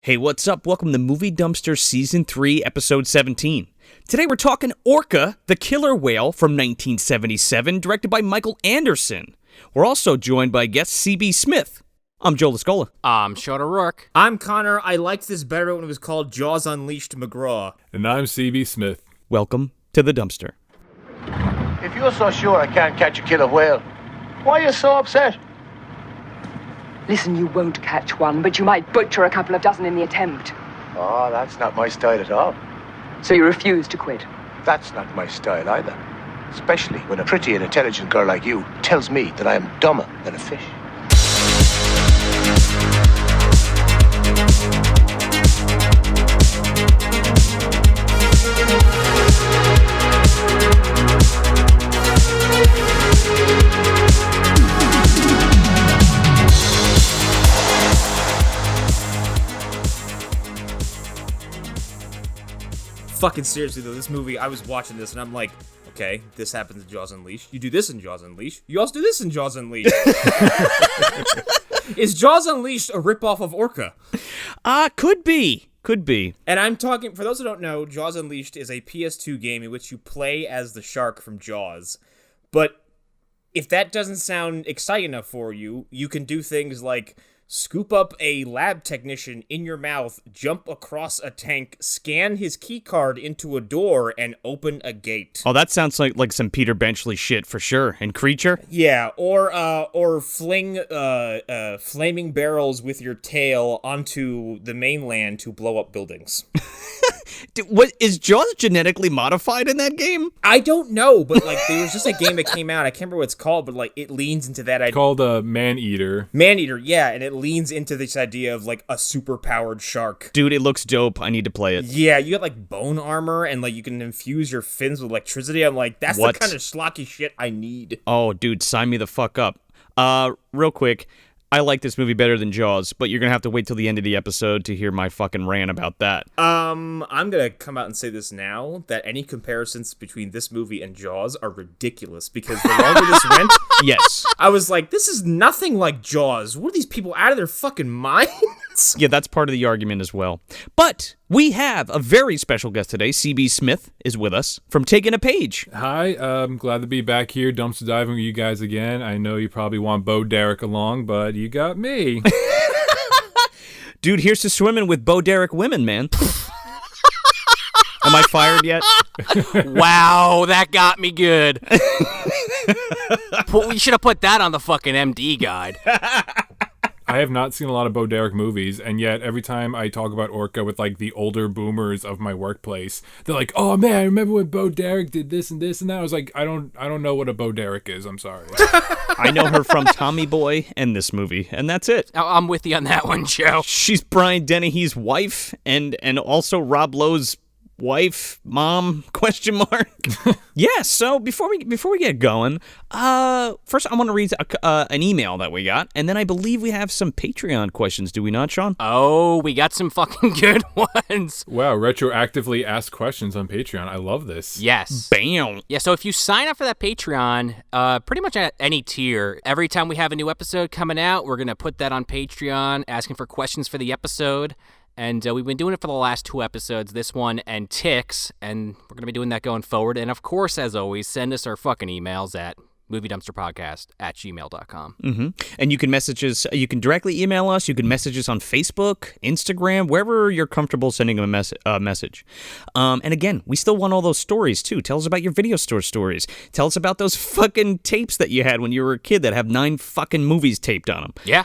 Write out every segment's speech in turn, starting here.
Hey, what's up? Welcome to Movie Dumpster Season 3, Episode 17. Today we're talking Orca, the killer whale from 1977, directed by Michael Anderson. We're also joined by guest C.B. Smith. I'm Joe Lascola. I'm Sean O'Rourke. I'm Connor. I liked this better when it was called Jaws Unleashed McGraw. And I'm C.B. Smith. Welcome to the dumpster. If you're so sure I can't catch a killer whale, why are you so upset? Listen, you won't catch one, but you might butcher a couple of dozen in the attempt. Oh, that's not my style at all. So you refuse to quit? That's not my style either. Especially when a pretty and intelligent girl like you tells me that I am dumber than a fish. Fucking seriously though, this movie, I was watching this and I'm like, okay, this happens in Jaws Unleashed. You do this in Jaws Unleashed. You also do this in Jaws Unleashed. Is Jaws Unleashed a ripoff of Orca? Could be. And I'm talking, for those who don't know, Jaws Unleashed is a PS2 game in which you play as the shark from Jaws. But if that doesn't sound exciting enough for you, you can do things like scoop up a lab technician in your mouth, jump across a tank, scan his key card into a door, and open a gate. Oh, that sounds like some Peter Benchley shit for sure. And Creature? Yeah, or fling flaming barrels with your tail onto the mainland to blow up buildings. What is Jaws genetically modified in that game? I don't know, but like there was just a game that came out. I can't remember what it's called, but like it leans into that idea. It's called Man-Eater. Man-Eater, yeah, and it leans into this idea of like a super powered shark. Dude, it looks dope. I need to play it. Yeah, you got like bone armor and like you can infuse your fins with electricity. I'm like, that's What? the kind of schlocky shit I need. Oh, dude, sign me the fuck up. Real quick, I like this movie better than Jaws, but you're gonna have to wait till the end of the episode to hear my fucking rant about that. I'm gonna come out and say this now, that any comparisons between this movie and Jaws are ridiculous, because the longer this went, Yes. I was like, this is nothing like Jaws. What are these people out of their fucking minds? Yeah, that's part of the argument as well. But we have a very special guest today. C.B. Smith is with us from Taking a Page. Hi, I'm glad to be back here dumpster diving with you guys again. I know you probably want Bo Derek along, but you got me. Dude, here's to swimming with Bo Derek women, man. Am I fired yet? Wow, that got me good. We should have put that on the fucking MD guide. I have not seen a lot of Bo Derek movies, and yet every time I talk about Orca with like the older boomers of my workplace, they're like, "Oh man, I remember when Bo Derek did this and this and that." I was like, I don't know what a Bo Derek is. I'm sorry. I know her from Tommy Boy and this movie, and that's it. I'm with you on that one, Joe. She's Brian Dennehy's wife and also Rob Lowe's wife, mom, question mark. Yeah, so before we get going, first I want to read an email that we got, and then I believe we have some Patreon questions, do we not, Sean? Oh, we got some fucking good ones. Wow, retroactively asked questions on Patreon. I love this. Yes. Bam. Yeah, so if you sign up for that Patreon, pretty much at any tier, every time we have a new episode coming out, we're going to put that on Patreon, asking for questions for the episode. And we've been doing it for the last 2 episodes, this one and Ticks, and we're going to be doing that going forward. And of course, as always, send us our fucking emails at moviedumpsterpodcast@gmail.com. Mm-hmm. And you can message us, you can directly email us, you can message us on Facebook, Instagram, wherever you're comfortable sending a message. And again, we still want all those stories too. Tell us about your video store stories. Tell us about those fucking tapes that you had when you were a kid that have 9 fucking movies taped on them. Yeah.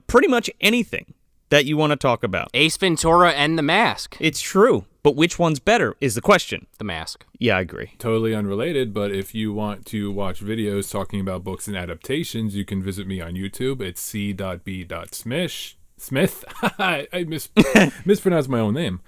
Pretty much anything that you want to talk about. Ace Ventura and The Mask. It's true, but which one's better is the question. The Mask. Yeah, I agree. Totally unrelated, but if you want to watch videos talking about books and adaptations, you can visit me on YouTube. It's c.b.smish. Smith? I mispronounced my own name.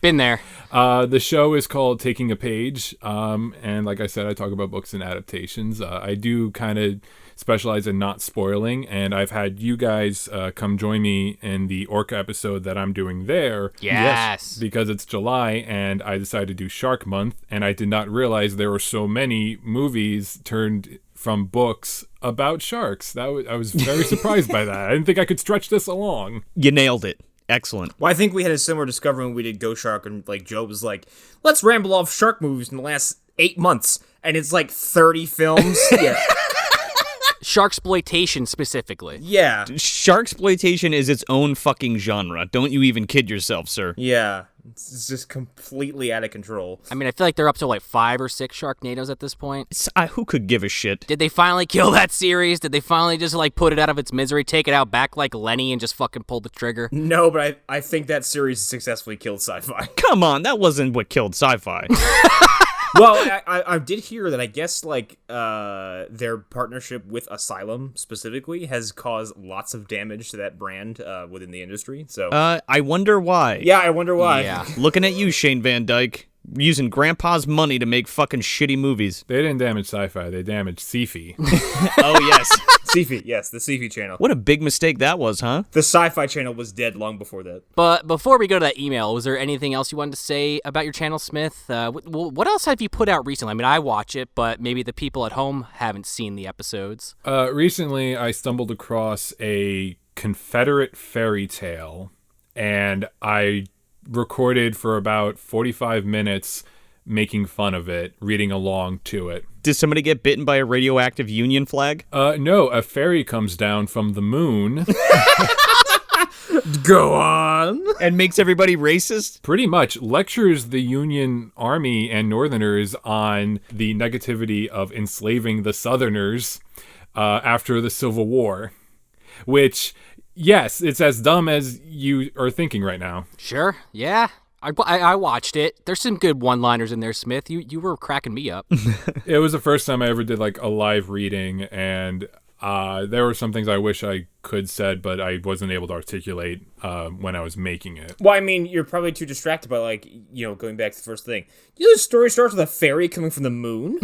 Been there. The show is called Taking a Page, and like I said, I talk about books and adaptations. I do kind of specialize in not spoiling, and I've had you guys come join me in the Orca episode that I'm doing there. Yes. Because it's July, and I decided to do Shark Month, and I did not realize there were so many movies turned from books about sharks. I was very surprised by that. I didn't think I could stretch this along. You nailed it. Excellent. Well, I think we had a similar discovery when we did Go Shark, and like Joe was like, let's ramble off shark movies in the last 8 months. And it's like 30 films. Yeah. Sharksploitation specifically. Yeah. Sharksploitation is its own fucking genre. Don't you even kid yourself, sir. Yeah. It's just completely out of control. I mean, I feel like they're up to like 5 or 6 Sharknadoes at this point. Who could give a shit? Did they finally kill that series? Did they finally just like put it out of its misery, take it out back like Lenny and just fucking pull the trigger? No, but I think that series successfully killed sci-fi. Come on, that wasn't what killed sci-fi. Well, I did hear that I guess like their partnership with Asylum specifically has caused lots of damage to that brand within the industry. So I wonder why. yeah, I wonder why. Yeah. Looking at you, Shane Van Dyke, using grandpa's money to make fucking shitty movies. They didn't damage sci-fi. They damaged sci-fi. Oh, yes. Sci-Fi, yes, the Sci-Fi channel. What a big mistake that was, huh? The Sci-Fi channel was dead long before that. But before we go to that email, was there anything else you wanted to say about your channel, Smith? What else have you put out recently? I mean, I watch it, but maybe the people at home haven't seen the episodes. Recently, I stumbled across a Confederate fairy tale, and I recorded for about 45 minutes making fun of it, reading along to it. Did somebody get bitten by a radioactive Union flag? No, a fairy comes down from the moon. Go on. And makes everybody racist? Pretty much lectures the Union Army and Northerners on the negativity of enslaving the Southerners after the Civil War. Which, yes, it's as dumb as you are thinking right now. Sure, yeah. I watched it. There's some good one-liners in there, Smith. You were cracking me up. It was the first time I ever did like a live reading, and there were some things I wish I could said, but I wasn't able to articulate when I was making it. Well, I mean, you're probably too distracted by, like, you know, going back to the first thing. You know, the story starts with a fairy coming from the moon?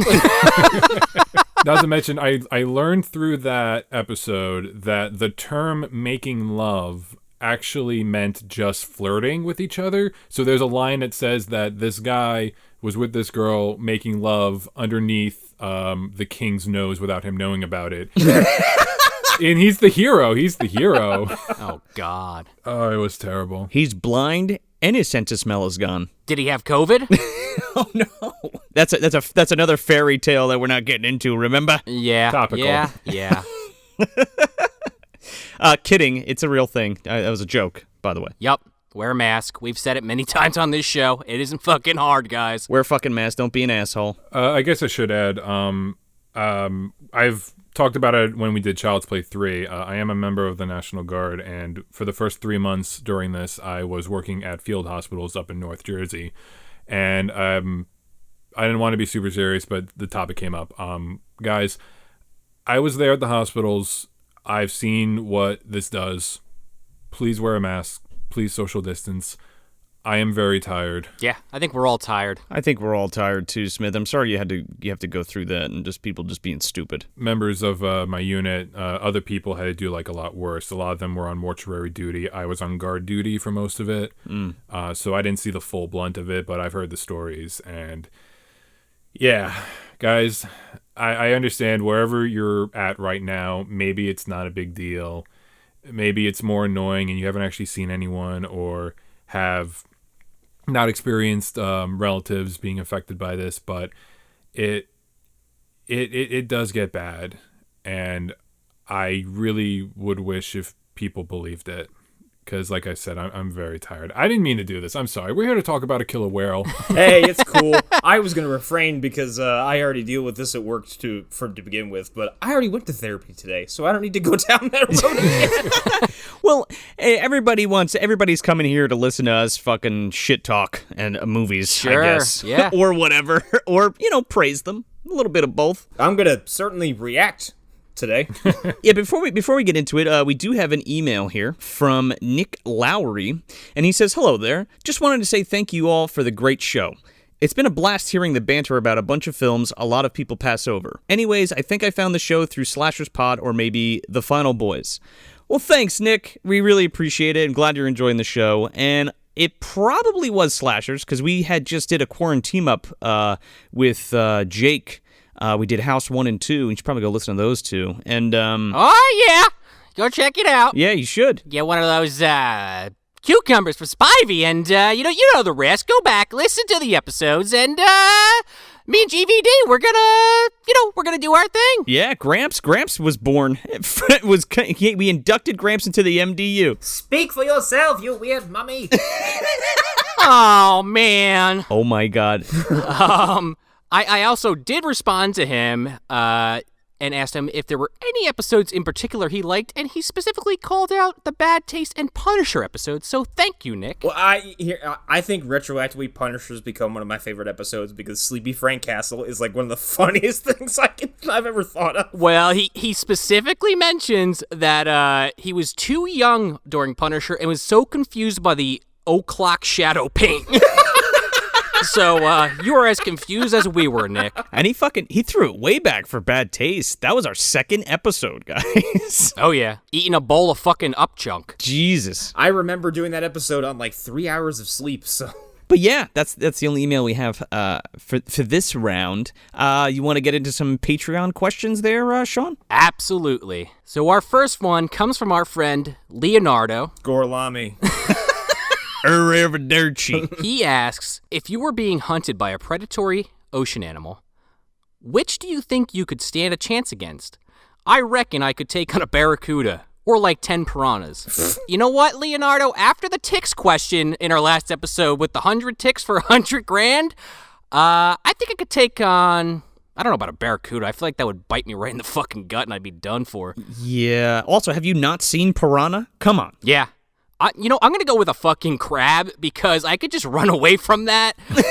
Not to mention, I learned through that episode that the term making love actually meant just flirting with each other. So there's a line that says that this guy was with this girl making love underneath the king's nose without him knowing about it. And he's the hero. Oh, God. Oh, it was terrible. He's blind and his sense of smell is gone. Did he have COVID? Oh, no. That's another fairy tale that we're not getting into, remember? Yeah. Topical. Yeah. Kidding. It's a real thing. That was a joke, by the way. Yup. Wear a mask. We've said it many times on this show. It isn't fucking hard, guys. Wear a fucking mask. Don't be an asshole. I guess I should add, I've talked about it when we did Child's Play 3. I am a member of the National Guard, and for the first 3 months during this, I was working at field hospitals up in North Jersey. And I didn't want to be super serious, but the topic came up. Guys, I was there at the hospitals. I've seen what this does. Please wear a mask. Please social distance. I am very tired. Yeah, I think we're all tired. I think we're all tired too, Smith. I'm sorry you have to go through that and just people just being stupid. Members of my unit, other people had to do like a lot worse. A lot of them were on mortuary duty. I was on guard duty for most of it. So I didn't see the full blunt of it, but I've heard the stories. And yeah, guys, I understand wherever you're at right now, maybe it's not a big deal. Maybe it's more annoying and you haven't actually seen anyone or have not experienced relatives being affected by this, but it does get bad, and I really would wish if people believed it, because like I said, I'm very tired. I didn't mean to do this. I'm sorry. We're here to talk about a killer whale. Hey, it's cool. I was going to refrain because I already deal with this at work to begin with, but I already went to therapy today, so I don't need to go down that road again. Well, everybody's coming here to listen to us fucking shit talk and movies, Sure, I guess. yeah. Or whatever. Or, praise them. A little bit of both. I'm going to certainly react today. Yeah, before we get into it, we do have an email here from Nick Lowry, and he says, "Hello there. Just wanted to say thank you all for the great show. It's been a blast hearing the banter about a bunch of films a lot of people pass over. Anyways, I think I found the show through Slashers Pod or maybe The Final Boys." Well, thanks, Nick. We really appreciate it. I'm glad you're enjoying the show. And it probably was Slashers because we had just did a quarantine up with Jake We did House 1 and 2. You should probably go listen to those two. And, Oh, yeah. Go check it out. yeah, you should. Get one of those cucumbers for Spivey, and you know the rest. Go back, listen to the episodes, and me and GVD, we're gonna do our thing. Yeah, Gramps was born. We inducted Gramps into the MDU. Speak for yourself, you weird mummy. Oh man. Oh my God. I also did respond to him and asked him if there were any episodes in particular he liked, and he specifically called out the Bad Taste and Punisher episodes, so thank you, Nick. Well, I think retroactively Punisher's become one of my favorite episodes because Sleepy Frank Castle is like one of the funniest things I've ever thought of. Well, he specifically mentions that he was too young during Punisher and was so confused by the o'clock shadow paint. So, you were as confused as we were, Nick. And he threw it way back for Bad Taste. That was our second episode, guys. Oh, yeah. Eating a bowl of fucking upchunk. Jesus. I remember doing that episode on like 3 hours of sleep, so... But yeah, that's the only email we have for this round. You want to get into some Patreon questions there, Sean? Absolutely. So our first one comes from our friend Leonardo. Gorlami. Arrivederci. He asks, if you were being hunted by a predatory ocean animal, which do you think you could stand a chance against? I reckon I could take on a barracuda, or like 10 piranhas. You know what, Leonardo? After the ticks question in our last episode with the 100 ticks for 100 grand, I think I could take on... I don't know about a barracuda. I feel like that would bite me right in the fucking gut and I'd be done for. Yeah. Also, have you not seen Piranha? Come on. Yeah. I'm going to go with a fucking crab because I could just run away from that. Wait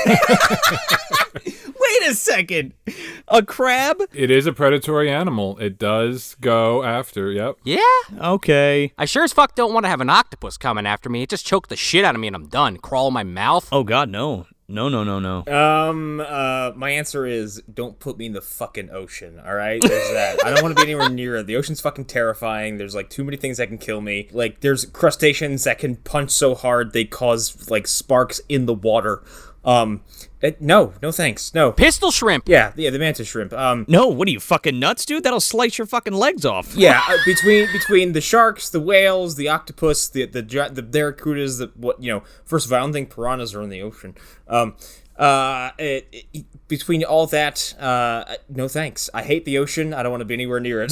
a second. A crab? It is a predatory animal. It does go after, yep. Yeah. Okay. I sure as fuck don't want to have an octopus coming after me. It just choked the shit out of me and I'm done. Crawl in my mouth. Oh, God, no. No. My answer is don't put me in the fucking ocean, all right? There's that. I don't want to be anywhere near it. The ocean's fucking terrifying. There's like too many things that can kill me. Like there's crustaceans that can punch so hard they cause like sparks in the water. No thanks. No. Pistol shrimp. Yeah, the mantis shrimp. No, what are you, fucking nuts, dude? That'll slice your fucking legs off. Yeah, between the sharks, the whales, the octopus, the barracudas, first of all, I don't think piranhas are in the ocean. Between all that, no thanks. I hate the ocean. I don't want to be anywhere near it.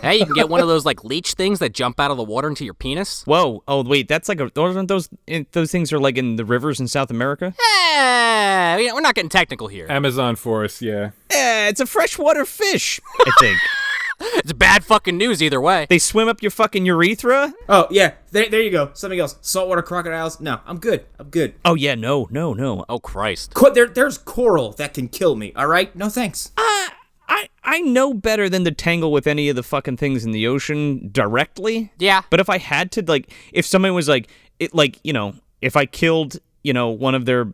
Hey, you can get one of those like leech things that jump out of the water into your penis. Whoa. Oh, wait, that's like those things are like in the rivers in South America? We're not getting technical here. Amazon forest, yeah. It's a freshwater fish, I think. It's bad fucking news either way. They swim up your fucking urethra? Oh, yeah. There you go. Something else. Saltwater crocodiles. No, I'm good. Oh, yeah, no. Oh, Christ. There's coral that can kill me, all right? No thanks. I know better than to tangle with any of the fucking things in the ocean directly. Yeah. But if I had to, like, if someone was like, if I killed, one of their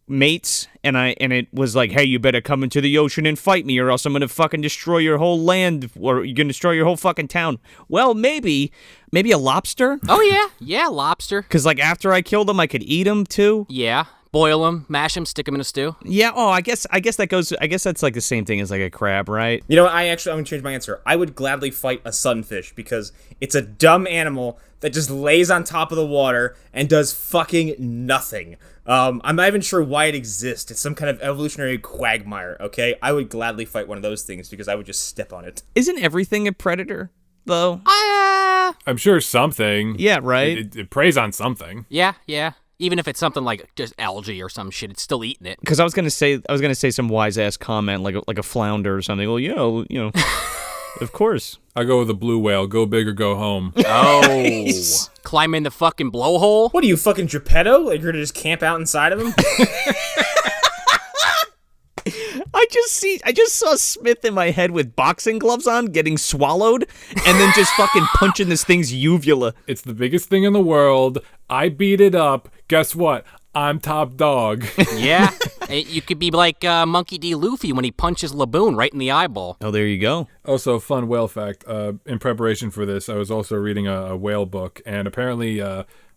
mates and it was like, hey, you better come into the ocean and fight me or else I'm gonna fucking destroy your whole land or you're gonna destroy your whole fucking town. Well, maybe a lobster. Oh, yeah. Yeah, lobster. Because, like, after I killed them, I could eat them, too. Yeah. Boil them, mash them, stick them in a stew. Yeah, I guess that's like the same thing as like a crab, right? I'm going to change my answer. I would gladly fight a sunfish because it's a dumb animal that just lays on top of the water and does fucking nothing. I'm not even sure why it exists. It's some kind of evolutionary quagmire, okay? I would gladly fight one of those things because I would just step on it. Isn't everything a predator, though? I'm sure something. Yeah, right? It preys on something. Yeah. Even if it's something like just algae or some shit, it's still eating it. Because I was gonna say some wise ass comment like a flounder or something. Well, of course. I go with a blue whale. Go big or go home. Oh, Nice. Climb in the fucking blowhole. What are you, fucking Geppetto? Like you're gonna just camp out inside of him? I just saw Smith in my head with boxing gloves on, getting swallowed, and then just fucking punching this thing's uvula. It's the biggest thing in the world. I beat it up. Guess what? I'm top dog. Yeah. You could be like Monkey D. Luffy when he punches Laboon right in the eyeball. Oh, there you go. Also, fun whale fact. In preparation for this, I was also reading a whale book, and apparently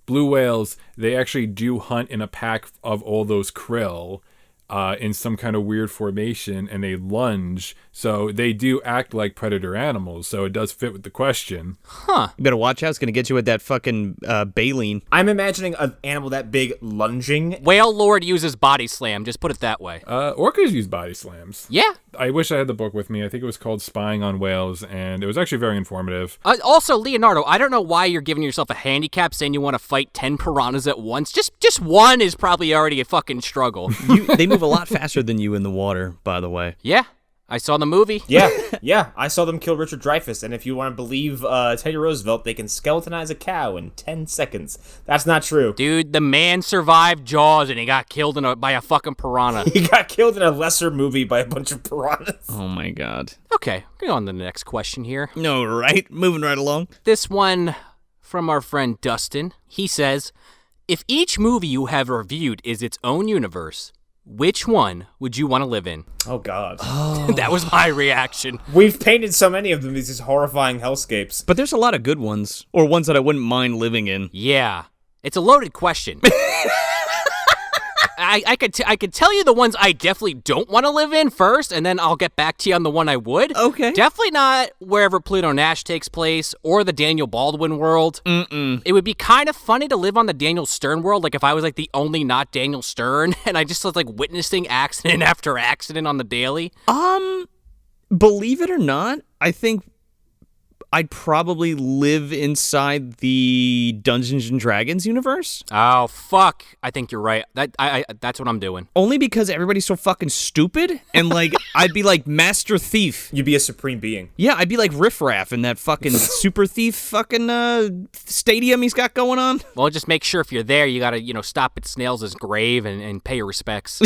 blue whales, they actually do hunt in a pack of all those krill. in some kind of weird formation, and they lunge. So they do act like predator animals. So it does fit with the question. Huh. You better watch out. It's going to get you with that fucking baleen. I'm imagining an animal that big lunging. Whale Lord uses body slam. Just put it that way. Orcas use body slams. Yeah. I wish I had the book with me. I think it was called Spying on Whales, and it was actually very informative. Also, Leonardo, I don't know why you're giving yourself a handicap saying you want to fight 10 piranhas at once. Just one is probably already a fucking struggle. They move a lot faster than you in the water, by the way. Yeah. I saw the movie. Yeah. I saw them kill Richard Dreyfuss, and if you want to believe Teddy Roosevelt, they can skeletonize a cow in 10 seconds. That's not true. Dude, the man survived Jaws, and he got killed by a fucking piranha. He got killed in a lesser movie by a bunch of piranhas. Oh, my God. Okay, going on to the next question here. No, right? Moving right along. This one from our friend Dustin. He says, if each movie you have reviewed is its own universe, which one would you want to live in? Oh, God. That was my reaction. We've painted so many of them, these horrifying hellscapes. But there's a lot of good ones, or ones that I wouldn't mind living in. Yeah. It's a loaded question. I could tell you the ones I definitely don't want to live in first, and then I'll get back to you on the one I would. Okay. Definitely not wherever Pluto Nash takes place or the Daniel Baldwin world. It would be kind of funny to live on the Daniel Stern world, like if I was like the only not Daniel Stern, and I just was like witnessing accident after accident on the daily. Believe it or not, I think I'd probably live inside the Dungeons and Dragons universe. Oh, fuck. I think you're right. That's what I'm doing. Only because everybody's so fucking stupid, and like I'd be like Master Thief. You'd be a supreme being. Yeah, I'd be like Riff Raff in that fucking Super Thief fucking stadium he's got going on. Well, just make sure if you're there, you gotta, stop at Snails' grave and pay your respects.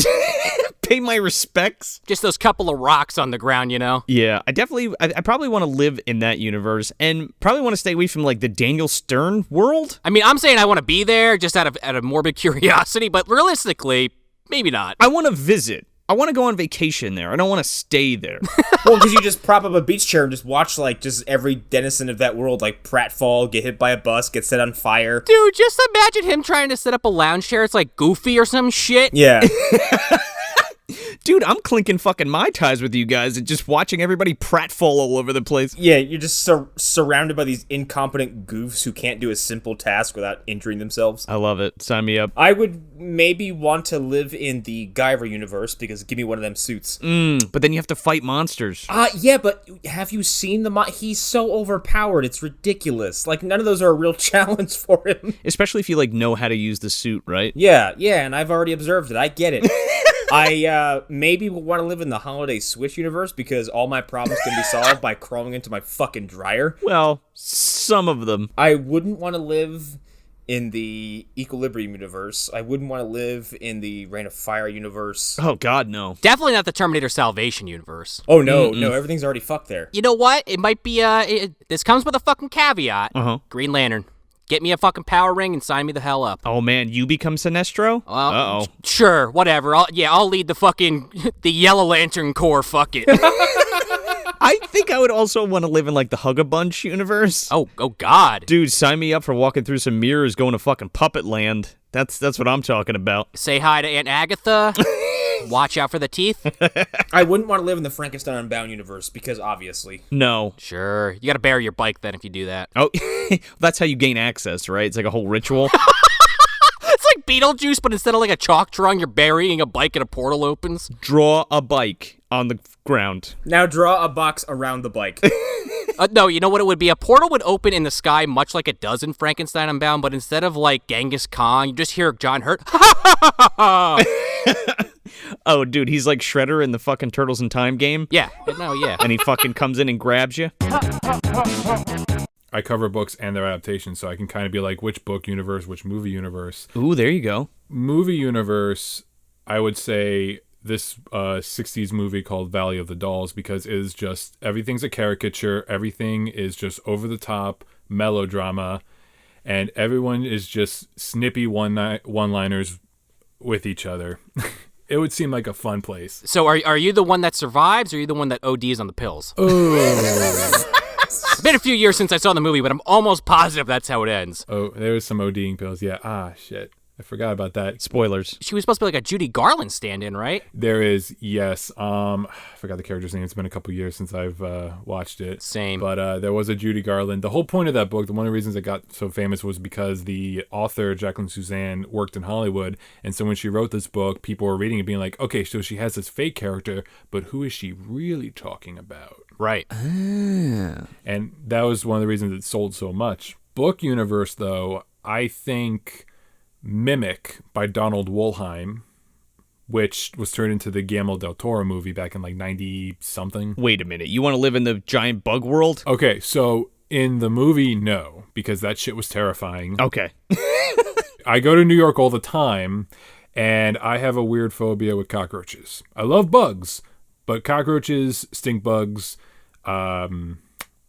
Pay my respects. Just those couple of rocks on the ground, Yeah, I probably want to live in that universe, and probably want to stay away from like the Daniel Stern world. I mean, I'm saying I want to be there just out of morbid curiosity, but realistically, maybe not. I want to visit. I want to go on vacation there. I don't want to stay there. Well, because you just prop up a beach chair and just watch, like, just every denizen of that world, like, pratfall, get hit by a bus, get set on fire. Dude, just imagine him trying to set up a lounge chair. It's like Goofy or some shit. Yeah. Dude, I'm clinking fucking Mai Tais with you guys and just watching everybody pratfall all over the place. Yeah, you're just surrounded by these incompetent goofs who can't do a simple task without injuring themselves. I love it. Sign me up. I would maybe want to live in the Guyver universe, because give me one of them suits. But then you have to fight monsters. Yeah, but have you seen he's so overpowered, it's ridiculous. Like, none of those are a real challenge for him. Especially if you, like, know how to use the suit, right? Yeah, and I've already observed it. I get it. I maybe want to live in the Holiday Switch universe, because all my problems can be solved by crawling into my fucking dryer. Well, some of them. I wouldn't want to live in the Equilibrium universe. I wouldn't want to live in the Reign of Fire universe. Oh, God, no. Definitely not the Terminator Salvation universe. Oh, no, everything's already fucked there. You know what? It might be, this comes with a fucking caveat. Green Lantern. Get me a fucking power ring and sign me the hell up. Oh, man, you become Sinestro? Well, Uh-oh. Sure, whatever. I'll lead the fucking, the Yellow Lantern Corps, fuck it. I think I would also want to live in, like, the Hug-a-Bunch universe. Oh, God. Dude, sign me up for walking through some mirrors going to fucking Puppet Land. That's what I'm talking about. Say hi to Aunt Agatha. Watch out for the teeth. I wouldn't want to live in the Frankenstein Unbound universe, because obviously. No. Sure. You gotta bury your bike then if you do that. Oh, that's how you gain access, right? It's like a whole ritual. It's like Beetlejuice, but instead of like a chalk drawing, you're burying a bike and a portal opens. Draw a bike on the ground. Now draw a box around the bike. No, you know what it would be? A portal would open in the sky much like it does in Frankenstein Unbound, but instead of like Genghis Khan, you just hear John Hurt. Oh, dude, he's like Shredder in the fucking Turtles in Time game. Yeah. No, yeah. And he fucking comes in and grabs you. I cover books and their adaptations, so I can kind of be like, which book universe, which movie universe. Ooh, there you go. Movie universe, I would say this 60s movie called Valley of the Dolls, because it is just, everything's a caricature, everything is just over the top melodrama, and everyone is just snippy one-liners with each other. It would seem like a fun place. So are you the one that survives, or are you the one that ODs on the pills? Oh. It's been a few years since I saw the movie, but I'm almost positive that's how it ends. Oh, there was some ODing pills. Yeah. Ah, shit. I forgot about that. Spoilers. She was supposed to be like a Judy Garland stand-in, right? There is, yes. I forgot the character's name. It's been a couple years since I've watched it. Same. But there was a Judy Garland. The whole point of that book, one of the reasons it got so famous was because the author, Jacqueline Suzanne, worked in Hollywood. And so when she wrote this book, people were reading it being like, okay, so she has this fake character, but who is she really talking about? Right. And that was one of the reasons it sold so much. Book universe, though, I think Mimic by Donald Wollheim, which was turned into the Guillermo del Toro movie back in like 90-something. Wait a minute. You want to live in the giant bug world? Okay, so in the movie, no, because that shit was terrifying. Okay. I go to New York all the time, and I have a weird phobia with cockroaches. I love bugs, but cockroaches, stink bugs, a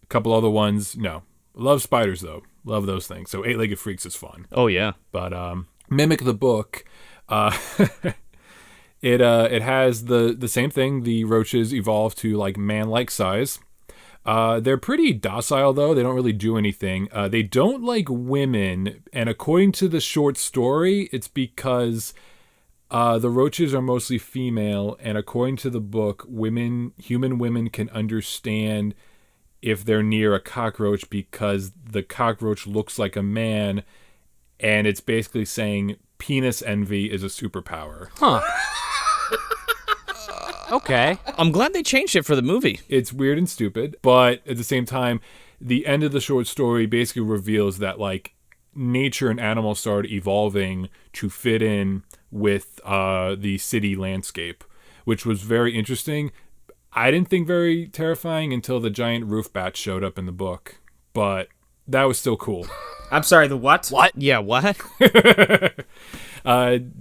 couple other ones, no. Love spiders, though. Love those things. So Eight-Legged Freaks is fun. Oh, yeah. But Mimic the book, it has the same thing. The roaches evolve to like man-like size. They're pretty docile, though. They don't really do anything. They don't like women, and according to the short story, it's because the roaches are mostly female, and according to the book, human women can understand if they're near a cockroach because the cockroach looks like a man, and it's basically saying penis envy is a superpower. Huh. Okay. I'm glad they changed it for the movie. It's weird and stupid, but at the same time, the end of the short story basically reveals that like nature and animals started evolving to fit in with the city landscape, which was very interesting. I didn't think very terrifying until the giant roof bat showed up in the book, but that was still cool. I'm sorry, the what? What? Yeah, what?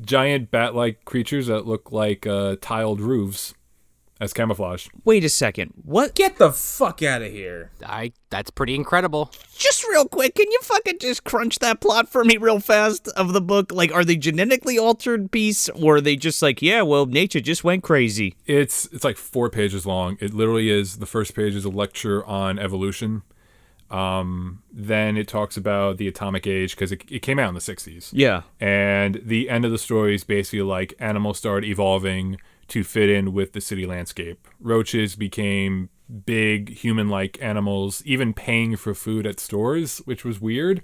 Giant bat-like creatures that look like tiled roofs as camouflage. Wait a second. What? Get the fuck out of here. That's pretty incredible. Just real quick, can you fucking just crunch that plot for me real fast of the book? Like, are they genetically altered beasts, or are they just like, yeah, well, nature just went crazy? It's like 4 pages long. It literally is. The first page is a lecture on evolution. Then it talks about the atomic age because it came out in the 60s. Yeah. And the end of the story is basically like animals started evolving to fit in with the city landscape. Roaches became big human-like animals, even paying for food at stores, which was weird.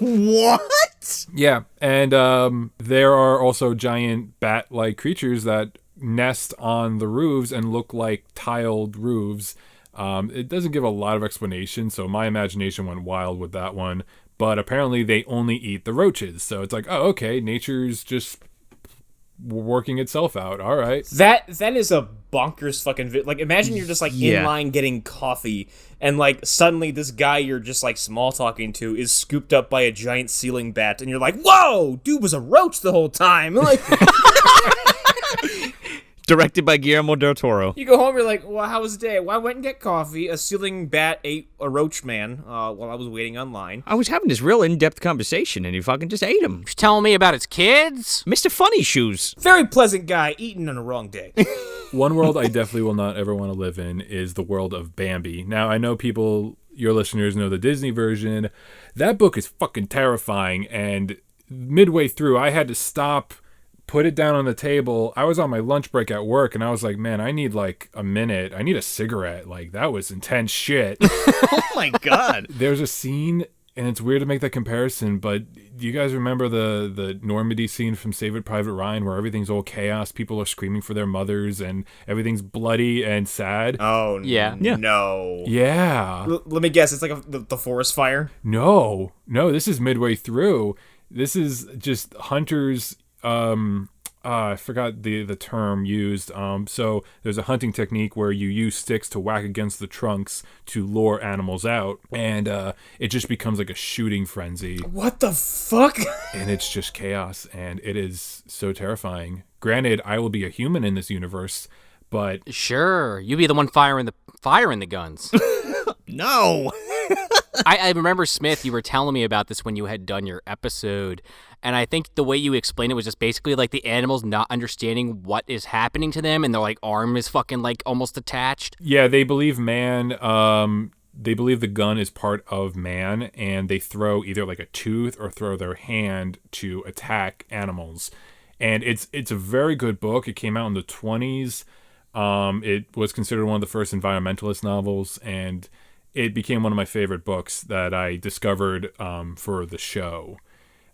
What? Yeah, and there are also giant bat-like creatures that nest on the roofs and look like tiled roofs. It doesn't give a lot of explanation, so my imagination went wild with that one. But apparently they only eat the roaches, so it's like, oh, okay, nature's just working itself out. All right. That is a bonkers fucking like imagine you're just like Yeah. in line getting coffee and like suddenly this guy you're just like small talking to is scooped up by a giant ceiling bat and you're like, whoa, dude was a roach the whole time. Like Directed by Guillermo del Toro. you go home, you're like, well, how was the day? Well, I went and get coffee. A ceiling bat ate a roach man while I was waiting online. I was having this real in-depth conversation, and he fucking just ate him. You're telling me about his kids? Mr. Funny Shoes. Very pleasant guy eating on the wrong day. One world I definitely will not ever want to live in is the world of Bambi. Now, I know people, your listeners know the Disney version. That book is fucking terrifying, and midway through, I had to stop, put it down on the table. I was on my lunch break at work, and I was like, man, I need like a minute. I need a cigarette. Like, that was intense shit. Oh my god. There's a scene, and it's weird to make that comparison, but do you guys remember the Normandy scene from Saving Private Ryan where everything's all chaos, people are screaming for their mothers, and everything's bloody and sad? Oh, Yeah. no. Yeah. Let me guess, it's like the forest fire? No, this is midway through. This is just hunters. I forgot the term used. So there's a hunting technique where you use sticks to whack against the trunks to lure animals out, and it just becomes like a shooting frenzy, What the fuck? and it's just chaos, and it is so terrifying. Granted, I will be a human in this universe, but Sure. You be the one firing the guns. No. I remember, Smith, you were telling me about this when you had done your episode, and I think the way you explained it was just basically like the animals not understanding what is happening to them, and their like arm is fucking like almost attached. yeah, they believe man they believe the gun is part of man, and they throw either like a tooth or throw their hand to attack animals. And it's a very good book. It came out in the 1920s. It was considered one of the first environmentalist novels, and it became one of my favorite books that I discovered for the show.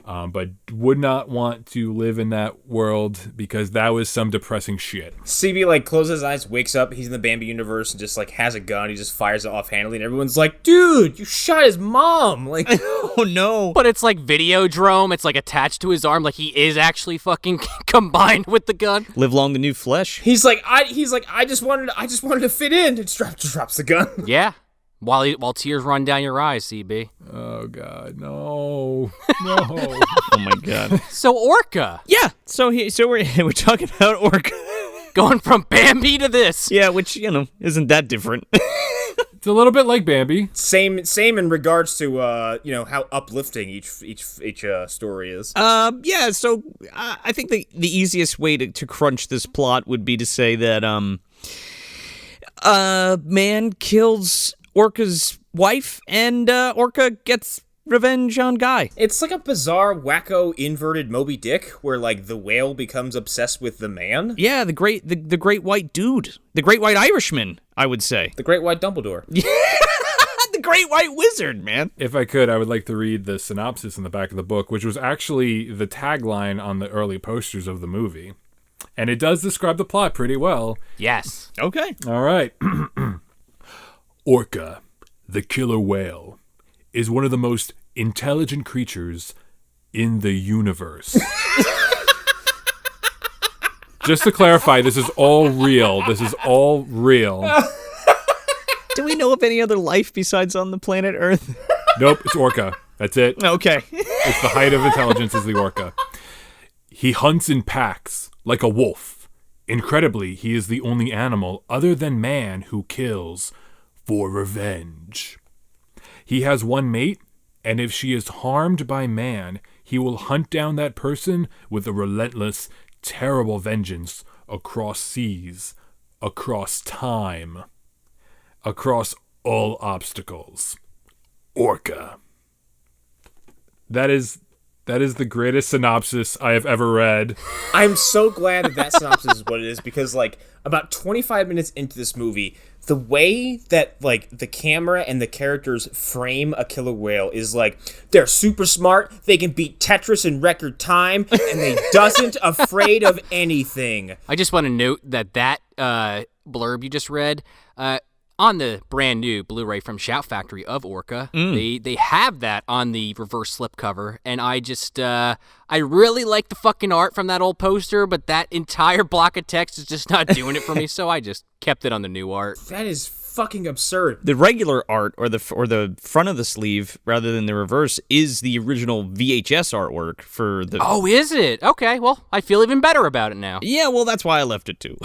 But would not want to live in that world because that was some depressing shit. CB like closes his eyes, wakes up, he's in the Bambi universe and just like has a gun, he just fires it offhandedly and everyone's like, dude, you shot his mom. Like, Oh no. But it's like Videodrome. It's like attached to his arm. Like he is actually fucking combined with the gun. Live long the new flesh. he's like, I just wanted to fit in. It drops the gun. Yeah. While tears run down your eyes, CB. Oh God, no. Oh my god. So Orca. Yeah. So we're talking about Orca. Going from Bambi to this. Yeah, which isn't that different. It's a little bit like Bambi. Same in regards to how uplifting each story is. Yeah. So I think the easiest way to crunch this plot would be to say that man kills Orca's wife, and Orca gets revenge on Guy. It's like a bizarre, wacko, inverted Moby Dick, where like the whale becomes obsessed with the man. Yeah, the great white dude, the great white Irishman, I would say. The Great White Dumbledore. The great white wizard, man. If I could, I would like to read the synopsis in the back of the book, which was actually the tagline on the early posters of the movie. And it does describe the plot pretty well. Yes. Okay. All right. Orca, the killer whale, is one of the most intelligent creatures in the universe. Just to clarify, this is all real. Do we know of any other life besides on the planet Earth? Nope, it's Orca. That's it. Okay. It's the height of intelligence is the Orca. He hunts in packs like a wolf. Incredibly, he is the only animal other than man who kills for revenge. He has one mate, and if she is harmed by man, he will hunt down that person with a relentless, terrible vengeance across seas, across time, across all obstacles. Orca. That is the greatest synopsis I have ever read. I'm so glad that synopsis is what it is, because like about 25 minutes into this movie, the way that like the camera and the characters frame a killer whale is like they're super smart, they can beat Tetris in record time, and they doesn't afraid of anything. I just want to note that blurb you just read, on the brand new Blu-ray from Shout Factory of Orca, they have that on the reverse slipcover, and I really like the fucking art from that old poster, but that entire block of text is just not doing it for me, so I just kept it on the new art. That is fucking absurd. The regular art, or the front of the sleeve rather than the reverse, is the original VHS artwork for the. Oh, is it? Okay, well, I feel even better about it now. Yeah, well, that's why I left it too.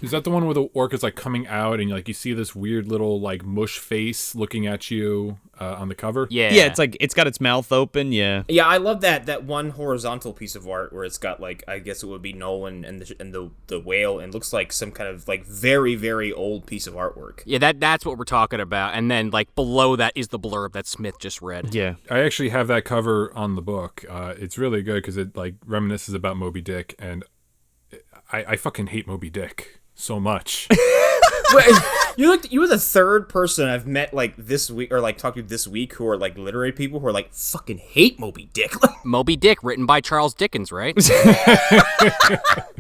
Is that the one where the orca's like coming out and like you see this weird little like mush face looking at you on the cover? Yeah. Yeah, it's like it's got its mouth open. Yeah. Yeah, I love that one horizontal piece of art where it's got like, I guess it would be Nolan and the whale, and looks like some kind of like very, very old piece of artwork. Yeah, that's what we're talking about. And then like below that is the blurb that Smith just read. Yeah. I actually have that cover on the book. It's really good because it like reminisces about Moby Dick, and I fucking hate Moby Dick so much. You were the third person I've met like this week, or like talked to this week, who are like literary people who are like fucking hate Moby Dick. Moby Dick, written by Charles Dickens, right?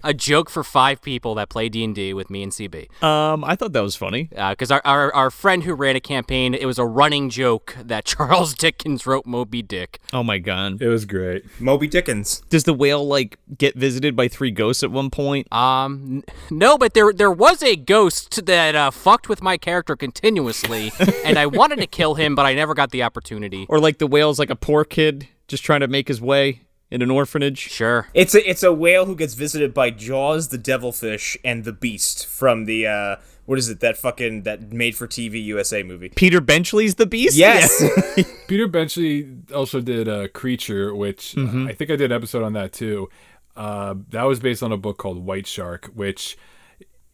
A joke for 5 people that play D&D with me and CB. I thought that was funny. Because our friend who ran a campaign, it was a running joke that Charles Dickens wrote Moby Dick. Oh my god. It was great. Moby Dickens. Does the whale like get visited by 3 ghosts at one point? No, but there was a ghost that fucked with my character continuously, and I wanted to kill him, but I never got the opportunity. Or like the whale's like a poor kid just trying to make his way in an orphanage? Sure. It's a whale who gets visited by Jaws, the devilfish, and the Beast from the what is it, that made for TV USA movie. Peter Benchley's the Beast? Yes. Yeah. Peter Benchley also did Creature, which I think I did an episode on that too. That was based on a book called White Shark, which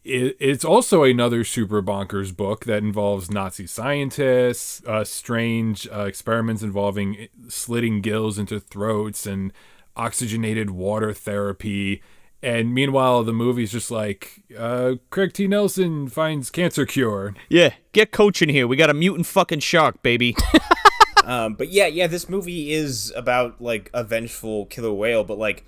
it's also another super bonkers book that involves Nazi scientists, strange experiments involving slitting gills into throats and oxygenated water therapy. And meanwhile, the movie's just like, Craig T. Nelson finds cancer cure. Yeah, get Coach in here. We got a mutant fucking shark, baby. But yeah, this movie is about, like, a vengeful killer whale, but, like,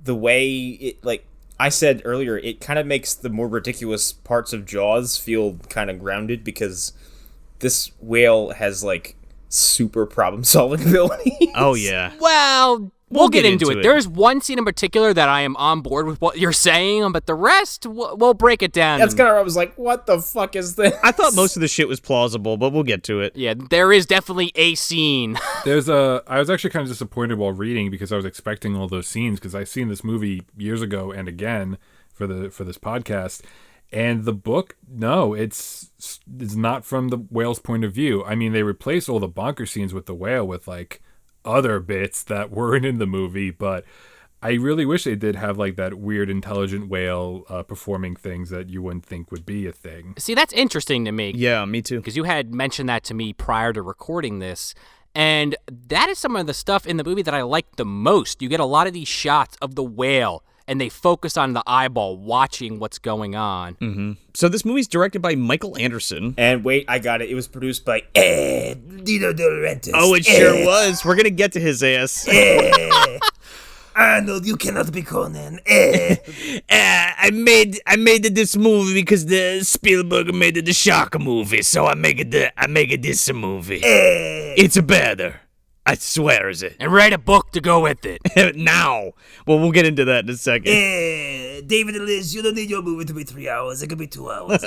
the way it, like I said earlier, it kind of makes the more ridiculous parts of Jaws feel kind of grounded, because this whale has, like, super problem-solving abilities. Oh, yeah. Well, we'll get into it. There's one scene in particular that I am on board with what you're saying, but the rest, we'll break it down. That's kind of, I was like, what the fuck is this? I thought most of the shit was plausible, but we'll get to it. Yeah, there is definitely a scene. I was actually kind of disappointed while reading, because I was expecting all those scenes, because I've seen this movie years ago and again for this podcast. And the book, no, it's not from the whale's point of view. I mean, they replaced all the bonker scenes with the whale with, like, other bits that weren't in the movie, but I really wish they did have, like, that weird intelligent whale performing things that you wouldn't think would be a thing. See, that's interesting to me. Yeah, me too. Because you had mentioned that to me prior to recording this, and that is some of the stuff in the movie that I like the most. You get a lot of these shots of the whale, and they focus on the eyeball watching what's going on. Mm-hmm. So this movie's directed by Michael Anderson. And wait, I got it. It was produced by Dino De Laurentiis. Oh, it sure was. We're going to get to his ass. Arnold, you cannot be Conan. I made this movie because the Spielberg made the shark movie, so I make this movie. It's better. I swear is it. And write a book to go with it. Now. Well, we'll get into that in a second. David and Liz, you don't need your movie to be 3 hours. It could be 2 hours.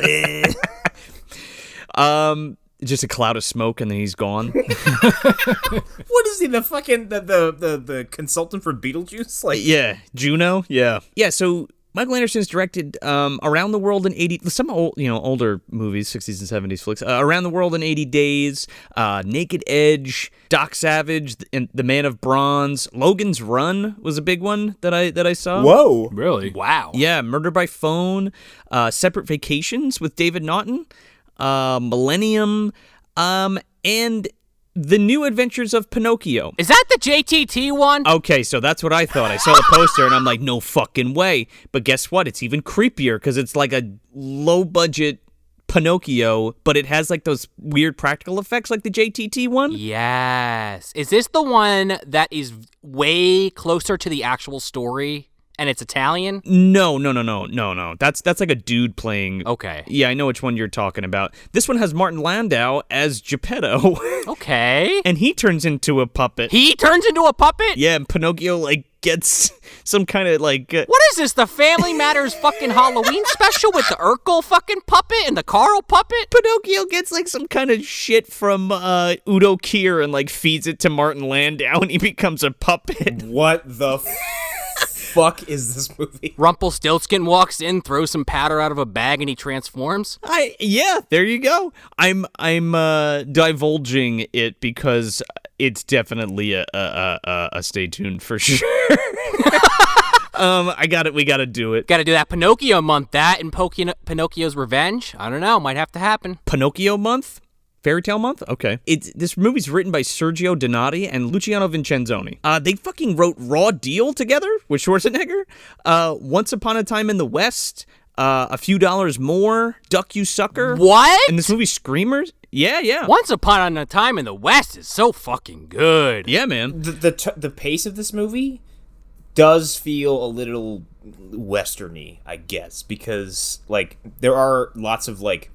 Just a cloud of smoke and then he's gone. What is he, the fucking the consultant for Beetlejuice? Like, yeah, Juno. Yeah. Yeah, so Michael Anderson's directed Around the World in 80... Some older movies, 60s and 70s flicks. Around the World in 80 Days, Naked Edge, Doc Savage, and The Man of Bronze. Logan's Run was a big one that I saw. whoa. Really? Wow. Yeah, Murder by Phone, Separate Vacations with David Naughton, Millennium, and The New Adventures of Pinocchio. Is that the JTT one? Okay, so that's what I thought. I saw the poster and I'm like, no fucking way. But guess what? It's even creepier because it's like a low-budget Pinocchio, but it has like those weird practical effects like the JTT one. Yes. Is this the one that is way closer to the actual story? And it's Italian? No. That's like a dude playing. Okay. Yeah, I know which one you're talking about. This one has Martin Landau as Geppetto. Okay. And he turns into a puppet. He turns into a puppet? Yeah, and Pinocchio like gets some kind of like. What is this? The Family Matters fucking Halloween special with the Urkel fucking puppet and the Carl puppet? Pinocchio gets like some kind of shit from Udo Kier and like feeds it to Martin Landau and he becomes a puppet. What the fuck is this movie? Rumpelstiltskin walks in, throws some powder out of a bag, and he transforms. Yeah, there you go. I'm divulging it because it's definitely a stay tuned for sure. I got it. We got to do it. Got to do that Pinocchio month. That and Pinocchio's Revenge. I don't know. Might have to happen. Pinocchio month. Fairy Tale Month? Okay. This movie's written by Sergio Donati and Luciano Vincenzoni. They fucking wrote Raw Deal together with Schwarzenegger. Once Upon a Time in the West. A Few Dollars More. Duck You Sucker. What? And this movie Screamers. Yeah. Once Upon a Time in the West is so fucking good. Yeah, man. The pace of this movie does feel a little westerny, I guess, because like there are lots of like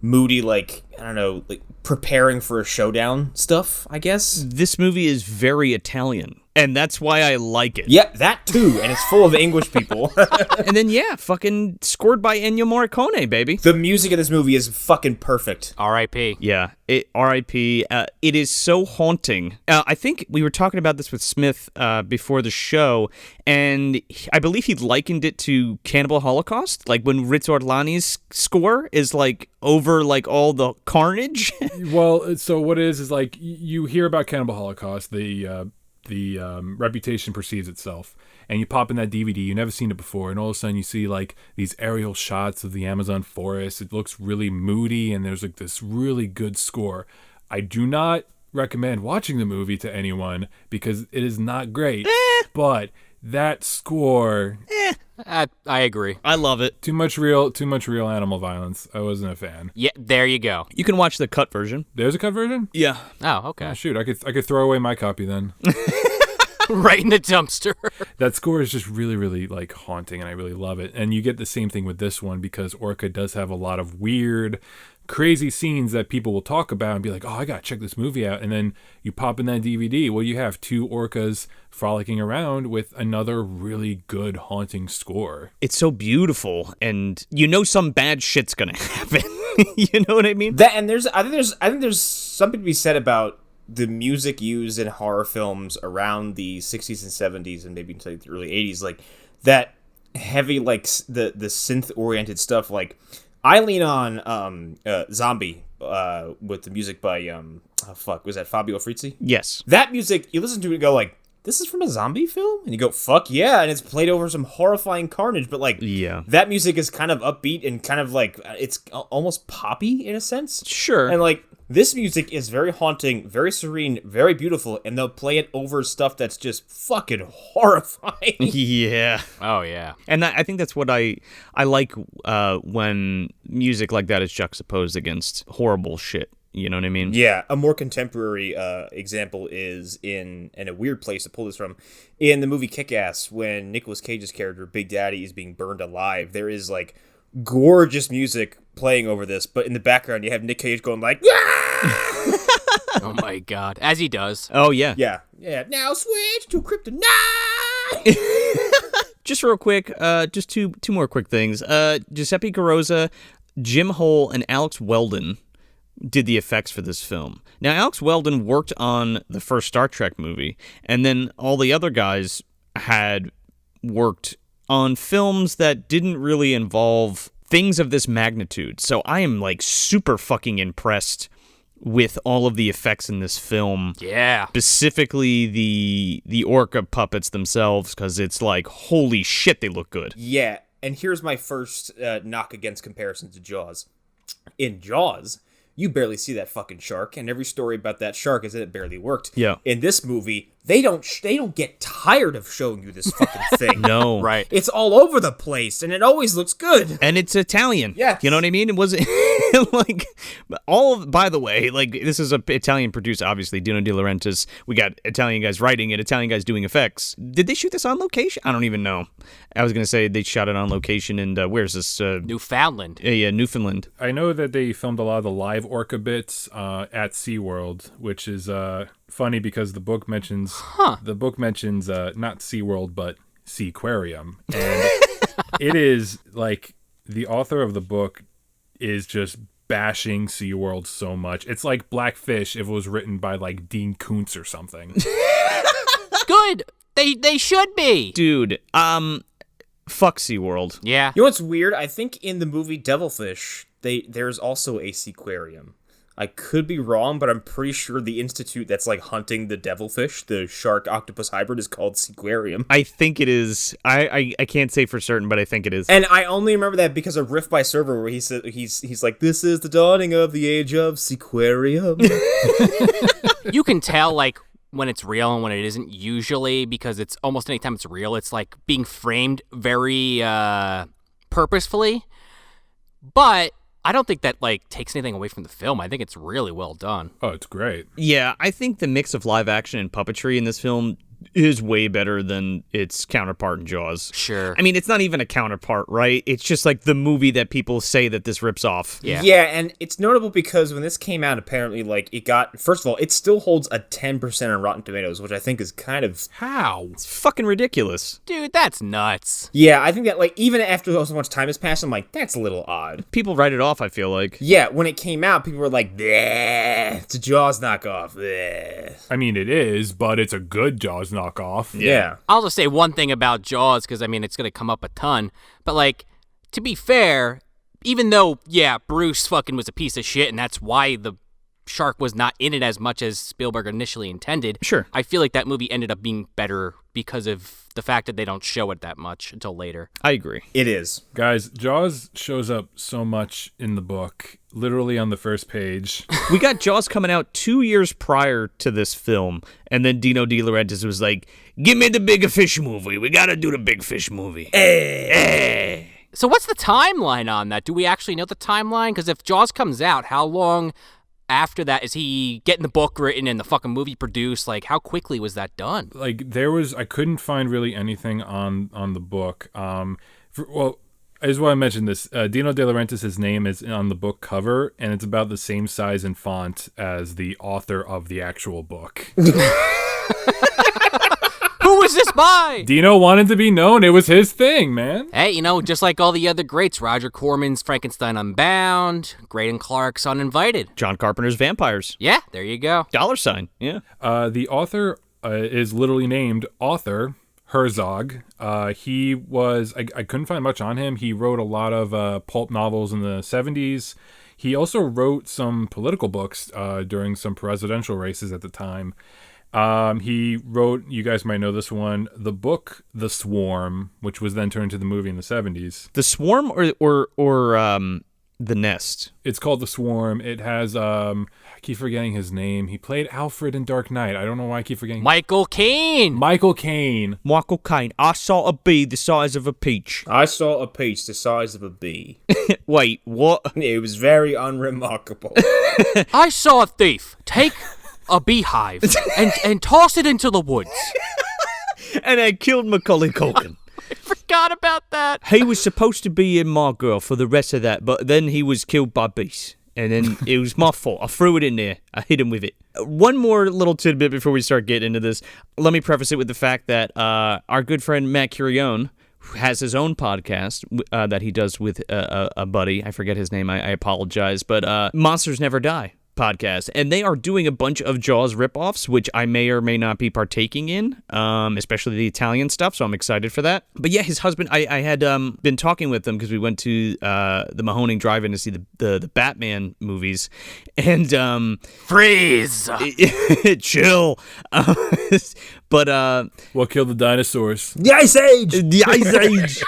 moody, like, I don't know, like preparing for a showdown stuff, I guess. This movie is very Italian, and that's why I like it. Yeah, that too, and it's full of English people. And then, yeah, fucking scored by Ennio Morricone, baby. The music of this movie is fucking perfect. R.I.P. Yeah, R.I.P. It is so haunting. I think we were talking about this with Smith before the show, and I believe he likened it to Cannibal Holocaust, like when Ritz Orlani's score is like over like all the carnage. Well, so what it is like you hear about Cannibal Holocaust, the the reputation precedes itself. And you pop in that DVD, you've never seen it before, and all of a sudden you see like these aerial shots of the Amazon forest. It looks really moody, and there's like this really good score. I do not recommend watching the movie to anyone because it is not great. But that score, I agree. I love it. too much real animal violence. I wasn't a fan. Yeah, there you go. You can watch the cut version. There's a cut version? Yeah. Oh, okay. Oh, shoot, I could throw away my copy then. Right in the dumpster. That score is just really, really like haunting, and I really love it. And you get the same thing with this one because Orca does have a lot of weird, crazy scenes that people will talk about and be like, oh, I gotta check this movie out. And then you pop in that DVD. Well, you have two orcas frolicking around with another really good haunting score. It's so beautiful, and you know some bad shit's gonna happen. You know what I mean? That and I think there's something to be said about the music used in horror films around the 60s and 70s and maybe until the early 80s, like that heavy, like the synth oriented stuff. Like I lean on Zombie with the music by was that Fabio Frizzi? Yes. That music, you listen to it and go like, this is from a zombie film? And you go, fuck yeah, and it's played over some horrifying carnage, but like, Yeah. that music is kind of upbeat and kind of like, it's almost poppy in a sense. Sure. And like, this music is very haunting, very serene, very beautiful, and they'll play it over stuff that's just fucking horrifying. Yeah. Oh, yeah. And I think that's what I like when music like that is juxtaposed against horrible shit. You know what I mean? Yeah, a more contemporary example is in a weird place to pull this from. In the movie Kick-Ass, when Nicolas Cage's character, Big Daddy, is being burned alive, there is like gorgeous music playing over this, but in the background you have Nick Cage going like, Oh, my God. As he does. Oh, yeah. yeah, now switch to kryptonite. Just real quick, just two more quick things. Giuseppe Carrozza, Jim Hole, and Alex Weldon did the effects for this film. Now, Alex Weldon worked on the first Star Trek movie, and then all the other guys had worked on films that didn't really involve things of this magnitude. So I am like super fucking impressed with all of the effects in this film. Yeah. Specifically the orca puppets themselves, because it's like, holy shit, they look good. Yeah, and here's my first knock against comparison to Jaws. In Jaws, you barely see that fucking shark, and every story about that shark is that it barely worked. Yeah. In this movie, they don't get tired of showing you this fucking thing. No. Right. It's all over the place, and it always looks good. And it's Italian. Yes. You know what I mean? It was like by the way, like this is a Italian producer, obviously, Dino De Laurentiis. We got Italian guys writing it, Italian guys doing effects. Did they shoot this on location? I don't even know. I was going to say they shot it on location in, where's this? Newfoundland. Yeah, Newfoundland. I know that they filmed a lot of the live orca bits at SeaWorld, which is funny because the book mentions not SeaWorld but Seaquarium, and it is like the author of the book is just bashing SeaWorld so much. It's like Blackfish if it was written by like Dean Koontz or something. Good. They should be. Dude, fuck SeaWorld. Yeah. You know what's weird? I think in the movie Devilfish, there's also a seaquarium. I could be wrong, but I'm pretty sure the institute that's like hunting the devilfish, the shark octopus hybrid, is called Seaquarium. I think it is. I can't say for certain, but I think it is. And I only remember that because of Riff by Server, where he said he's like, "This is the dawning of the age of Seaquarium." You can tell, like, when it's real and when it isn't usually, because it's almost anytime it's real, it's like being framed very purposefully. But I don't think that like takes anything away from the film. I think it's really well done. Oh, it's great. Yeah, I think the mix of live action and puppetry in this film is way better than its counterpart in Jaws. Sure. I mean, it's not even a counterpart, right? It's just like the movie that people say that this rips off. Yeah. Yeah, and it's notable because when this came out, apparently, like, it got, first of all, it still holds a 10% on Rotten Tomatoes, which I think is kind of, How? It's fucking ridiculous. Dude, that's nuts. yeah, I think that, like, even after so much time has passed, I'm like, that's a little odd. People write it off, I feel like. Yeah, when it came out, people were like, bleh, it's a Jaws knockoff, bleh. I mean, it is, but it's a good Jaws knockoff. Yeah. I'll just say one thing about Jaws, because, I mean, it's going to come up a ton. But, like, to be fair, even though, yeah, Bruce fucking was a piece of shit, and that's why the shark was not in it as much as Spielberg initially intended. Sure. I feel like that movie ended up being better because of the fact that they don't show it that much until later. I agree. It is. Guys, Jaws shows up so much in the book, literally on the first page. We got Jaws coming out 2 years prior to this film, and then Dino De Laurentiis was like, give me the bigger fish movie. We got to do the big fish movie. So what's the timeline on that? Do we actually know the timeline? Because if Jaws comes out, how long after that is he getting the book written and the fucking movie produced? Like, how quickly was that done? Like, I couldn't find really anything on the book. I just want to mention this. Dino De Laurentiis' name is on the book cover, and it's about the same size and font as the author of the actual book. Who was this by? Dino wanted to be known. It was his thing, man. Hey, just like all the other greats, Roger Corman's Frankenstein Unbound, Graydon Clark's Uninvited. John Carpenter's Vampires. Yeah, there you go. $. Yeah. The author is literally named Author Herzog. He was, I couldn't find much on him. He wrote a lot of pulp novels in the 70s. He also wrote some political books during some presidential races at the time. He wrote, you guys might know this one, the book The Swarm, which was then turned into the movie in the 70s. The Swarm or The Nest? It's called The Swarm. It has, I keep forgetting his name. He played Alfred in Dark Knight. I don't know why I keep forgetting. Michael Caine. Michael Caine. Michael Caine. I saw a bee the size of a peach. I saw a peach the size of a bee. Wait, what? It was very unremarkable. I saw a thief take a beehive and toss it into the woods. And I killed Macaulay Culkin. I forgot about that. He was supposed to be in my girl for the rest of that, but then he was killed by bees. And then it was my fault. I threw it in there. I hit him with it. One more little tidbit before we start getting into this. Let me preface it with the fact that our good friend Matt Curione has his own podcast that he does with a buddy. I forget his name. I apologize. But Monsters Never Die podcast, and they are doing a bunch of Jaws ripoffs, which I may or may not be partaking in, especially the Italian stuff, so I'm excited for that. But yeah, his husband, I had been talking with them because we went to the Mahoning Drive-In to see the Batman movies, and Freeze! Chill. But What killed the dinosaurs? The Ice Age! the Ice Age.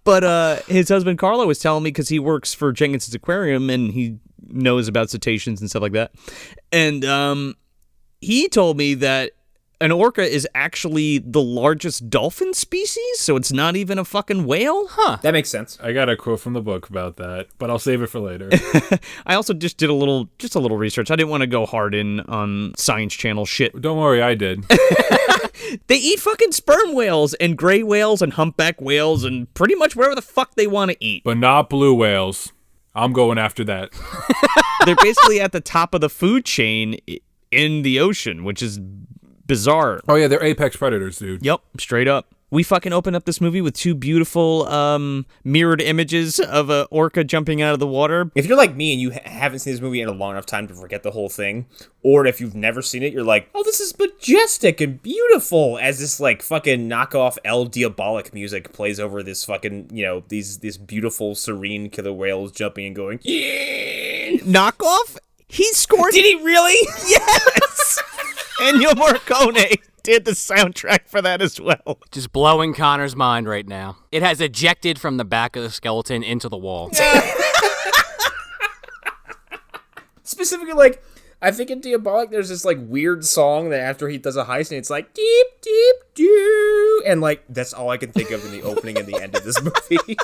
But his husband Carlo was telling me, because he works for Jenkins's Aquarium and he knows about cetaceans and stuff like that, and he told me that an orca is actually the largest dolphin species, so it's not even a fucking whale. Huh. That makes sense. I got a quote from the book about that, but I'll save it for later. I also just did a little research. I didn't want to go hard in on Science Channel shit. Don't worry, I did. They eat fucking sperm whales and gray whales and humpback whales and pretty much wherever the fuck they want to eat. But not blue whales. I'm going after that. They're basically at the top of the food chain in the ocean, which is bizarre. Oh yeah, they're apex predators, dude. Yep, straight up. We fucking open up this movie with two beautiful mirrored images of a orca jumping out of the water. If you're like me and you haven't seen this movie in a long enough time to forget the whole thing, or if you've never seen it, you're like, oh, this is majestic and beautiful, as this like fucking knockoff El Diabolic music plays over this fucking, these beautiful serene killer whales jumping and going, yeah! Knockoff? He scored. Did he really? Yes! Ennio Morricone did the soundtrack for that as well. Just blowing Connor's mind right now. It has ejected from the back of the skeleton into the wall. Specifically, like, I think in Diabolic, there's this, like, weird song that after he does a heist, and it's like, deep, deep, doo. And, like, that's all I can think of in the opening and the end of this movie.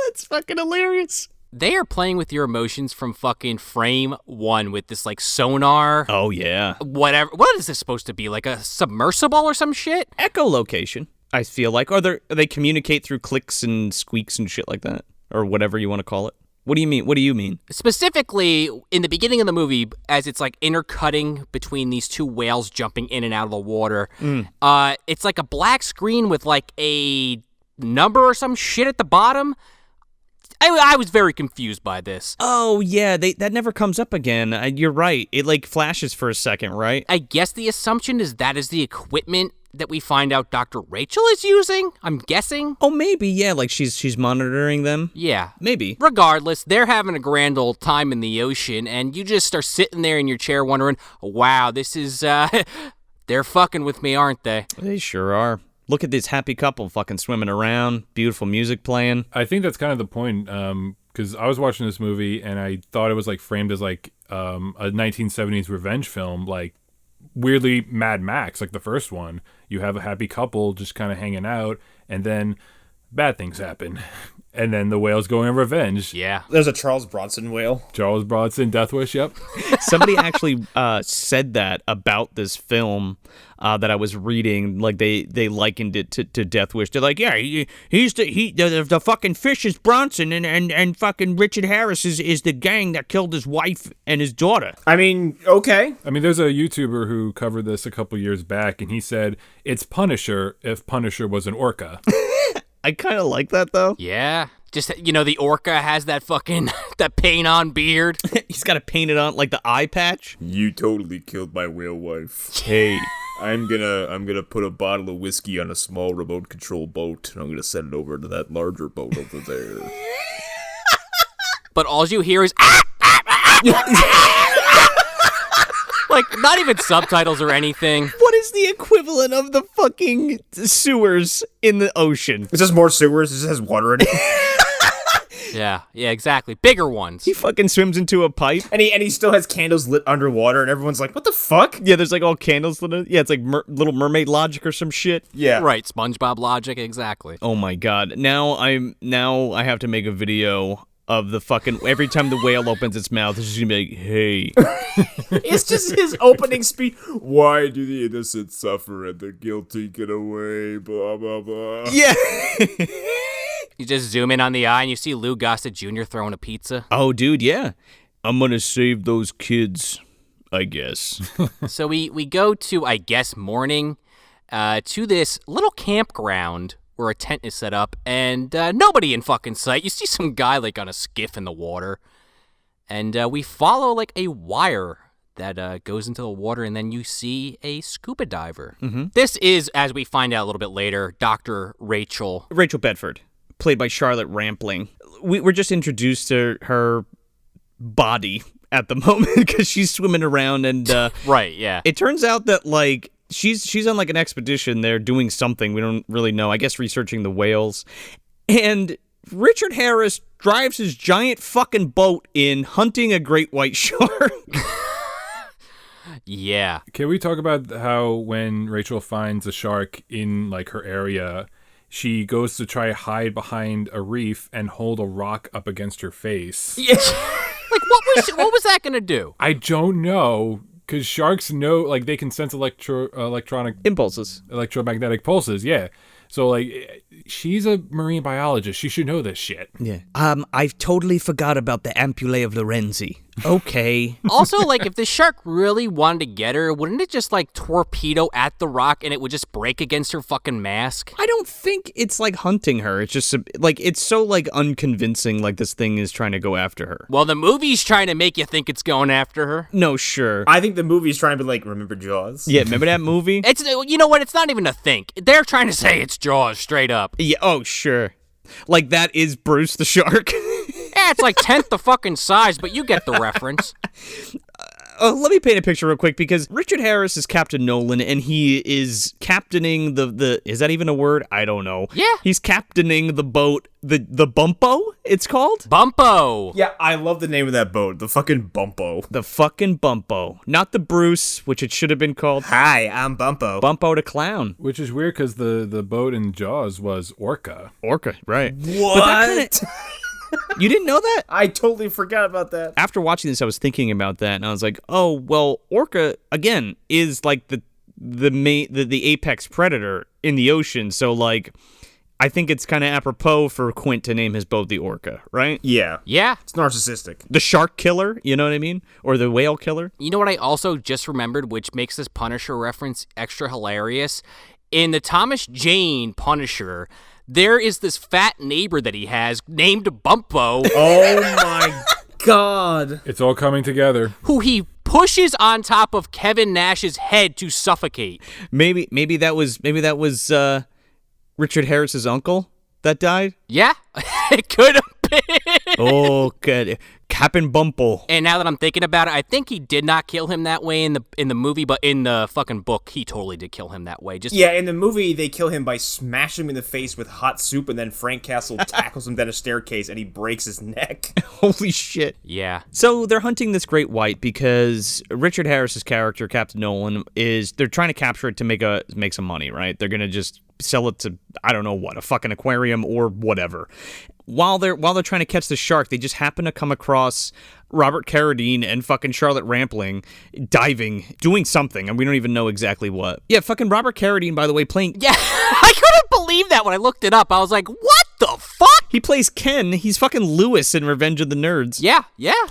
That's fucking hilarious. They are playing with your emotions from fucking frame one with this, like, sonar. Oh, yeah. Whatever. What is this supposed to be? Like a submersible or some shit? Echolocation, I feel like. Or they communicate through clicks and squeaks and shit like that. Or whatever you want to call it. What do you mean? What do you mean? Specifically, in the beginning of the movie, as it's like intercutting between these two whales jumping in and out of the water, it's like a black screen with like a number or some shit at the bottom. I was very confused by this. Oh, yeah, that never comes up again. You're right. It, like, flashes for a second, right? I guess the assumption is that is the equipment that we find out Dr. Rachel is using, I'm guessing. Oh, maybe, yeah, like she's monitoring them. Yeah. Maybe. Regardless, they're having a grand old time in the ocean, and you just are sitting there in your chair wondering, wow, this is, they're fucking with me, aren't they? They sure are. Look at this happy couple fucking swimming around, beautiful music playing. I think that's kind of the point, because I was watching this movie and I thought it was like framed as like a 1970s revenge film, like weirdly Mad Max, like the first one. You have a happy couple just kind of hanging out, and then bad things happen. And then the whales go on revenge. Yeah. There's a Charles Bronson whale. Charles Bronson, Death Wish, yep. Somebody actually said that about this film that I was reading. Like they likened it to Death Wish. They're like, yeah, the fucking fish is Bronson, and fucking Richard Harris is the gang that killed his wife and his daughter. I mean, okay. I mean, there's a YouTuber who covered this a couple years back, and he said, it's Punisher if Punisher was an orca. I kind of like that, though. Yeah. Just, the orca has that fucking, that paint on beard. He's got it painted on, like the eye patch. You totally killed my whale wife. Hey. I'm gonna put a bottle of whiskey on a small remote control boat, and I'm gonna send it over to that larger boat over there. But all you hear is, like, not even subtitles or anything. What is the equivalent of the fucking sewers in the ocean? It's just more sewers. It just has water in it. Yeah, exactly. Bigger ones. He fucking swims into a pipe. And he still has candles lit underwater, and everyone's like, what the fuck? Yeah, there's like all candles lit. Yeah, it's like Little Mermaid logic or some shit. Yeah. Right, SpongeBob logic, exactly. Oh my god. Now I have to make a video of the fucking every time the whale opens its mouth, it's just gonna be like, hey. It's just his opening speech. Why do the innocent suffer and the guilty get away? Blah, blah, blah. Yeah. You just zoom in on the eye and you see Lou Gossett Jr. throwing a pizza. Oh, dude, yeah. I'm gonna save those kids, I guess. So we go to, I guess, morning, to this little campground where a tent is set up, and nobody in fucking sight. You see some guy, like, on a skiff in the water, and we follow, like, a wire that goes into the water, and then you see a scuba diver. Mm-hmm. This is, as we find out a little bit later, Dr. Rachel. Rachel Bedford, played by Charlotte Rampling. We're just introduced to her body at the moment because she's swimming around, and Right, yeah. it turns out that, like, she's on like an expedition there doing something we don't really know, I guess researching the whales, and Richard Harris drives his giant fucking boat in hunting a great white shark. Yeah. Can we talk about how when Rachel finds a shark in like her area, she goes to try hide behind a reef and hold a rock up against her face? Yeah. Like, what was that gonna do? I don't know. Because sharks know, like, they can sense electromagnetic pulses, yeah. So, like, she's a marine biologist. She should know this shit. Yeah. I totally forgot about the ampullae of Lorenzi. Okay. Also, like, if the shark really wanted to get her, wouldn't it just, like, torpedo at the rock and it would just break against her fucking mask? I don't think it's, like, hunting her. It's just, like, it's so, like, unconvincing, like, this thing is trying to go after her. Well, the movie's trying to make you think it's going after her. No, sure. I think the movie's trying to be like, remember Jaws? Yeah, remember that movie? It's, you know what, it's not even a think. They're trying to say it's Jaws, straight up. Yeah, oh, sure. Like, that is Bruce the shark. Yeah, it's like 10th the fucking size, but you get the reference. Let me paint a picture real quick, because Richard Harris is Captain Nolan, and he is captaining the is that even a word? I don't know. Yeah. He's captaining the boat, the Bumpo, it's called? Bumpo. Yeah, I love the name of that boat. The fucking Bumpo. The fucking Bumpo. Not the Bruce, which it should have been called. Hi, I'm Bumpo. Bumpo the Clown. Which is weird because the boat in Jaws was Orca. Orca, right. What? You didn't know that? I totally forgot about that. After watching this, I was thinking about that, and I was like, oh, well, Orca, again, is like the apex predator in the ocean, so, like, I think it's kind of apropos for Quint to name his boat the Orca, right? Yeah. Yeah. It's narcissistic. The shark killer, you know what I mean? Or the whale killer. You know what I also just remembered, which makes this Punisher reference extra hilarious? In the Thomas Jane Punisher, there is this fat neighbor that he has named Bumpo. Oh my God. It's all coming together. Who he pushes on top of Kevin Nash's head to suffocate. Maybe that was Richard Harris's uncle that died. Yeah, it could have been. Oh, good. Cap'n Bumple. And now that I'm thinking about it, I think he did not kill him that way in the movie, but in the fucking book, he totally did kill him that way. Yeah, in the movie, they kill him by smashing him in the face with hot soup, and then Frank Castle tackles him down a staircase, and he breaks his neck. Holy shit. Yeah. So they're hunting this great white because Richard Harris's character, Captain Nolan, they're trying to capture it to make some money, right? They're going to just sell it to, I don't know what, a fucking aquarium or whatever. While they're trying to catch the shark, they just happen to come across Robert Carradine and fucking Charlotte Rampling diving, doing something, and we don't even know exactly what. Yeah, fucking Robert Carradine, by the way, playing... Yeah, I couldn't believe that when I looked it up. I was like, what the fuck? He plays Ken. He's fucking Lewis in Revenge of the Nerds. Yeah.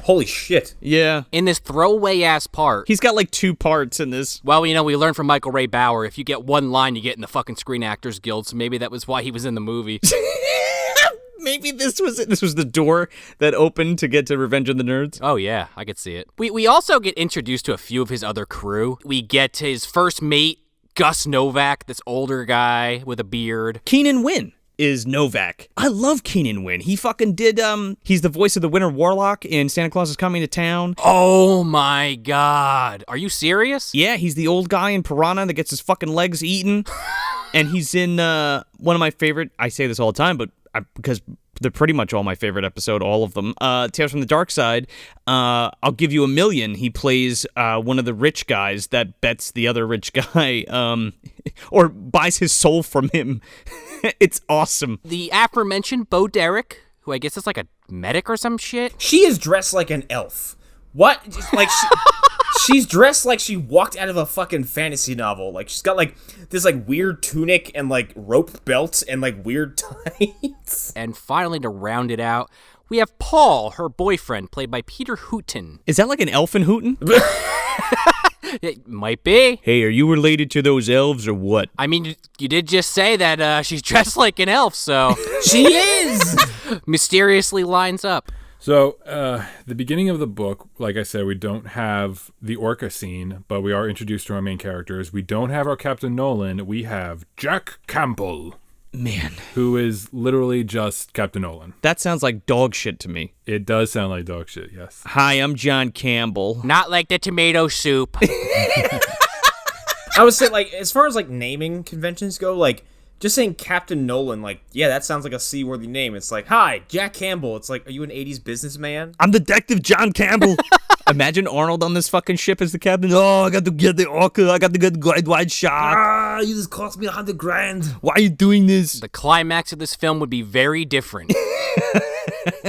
Holy shit. Yeah. In this throwaway-ass part. He's got like 2 parts in this. Well, we learned from Michael Ray Bauer, if you get one line, you get in the fucking Screen Actors Guild, so maybe that was why he was in the movie. Maybe this was it. This was the door that opened to get to Revenge of the Nerds. Oh, yeah, I could see it. We also get introduced to a few of his other crew. We get his first mate, Gus Novak, this older guy with a beard. Keenan Wynn is Novak. I love Keenan Wynn. He fucking did, he's the voice of the Winter Warlock in Santa Claus is Coming to Town. Oh, my God. Are you serious? Yeah, he's the old guy in Piranha that gets his fucking legs eaten. And he's in one of my favorite, I say this all the time, but because they're pretty much all my favorite episode, all of them. Tales from the Dark Side. I'll give you $1 million. He plays one of the rich guys that bets the other rich guy, or buys his soul from him. It's awesome. The aforementioned Bo Derek, who I guess is like a medic or some shit. She is dressed like an elf. What? Like she's dressed like she walked out of a fucking fantasy novel. Like she's got like this like weird tunic and like rope belt and like weird tights. And finally, to round it out, we have Paul, her boyfriend, played by Peter Hooton. Is that like an elfin Hooten? It might be. Hey, are you related to those elves or what? I mean, you did just say that she's dressed like an elf, so... She is! Mysteriously lines up. So, the beginning of the book, like I said, we don't have the Orca scene, but we are introduced to our main characters. We don't have our Captain Nolan. We have Jack Campbell. Man. Who is literally just Captain Nolan. That sounds like dog shit to me. It does sound like dog shit, yes. Hi, I'm John Campbell. Not like the tomato soup. I would say, like, as far as, like, naming conventions go, like, just saying Captain Nolan, like, yeah, that sounds like a C-worthy name. It's like, hi, Jack Campbell. It's like, are you an 80s businessman? I'm Detective John Campbell. Imagine Arnold on this fucking ship as the captain. Oh, I got to get the Orca. I got to get the great white shark. You just cost me $100,000. Why are you doing this? The climax of this film would be very different.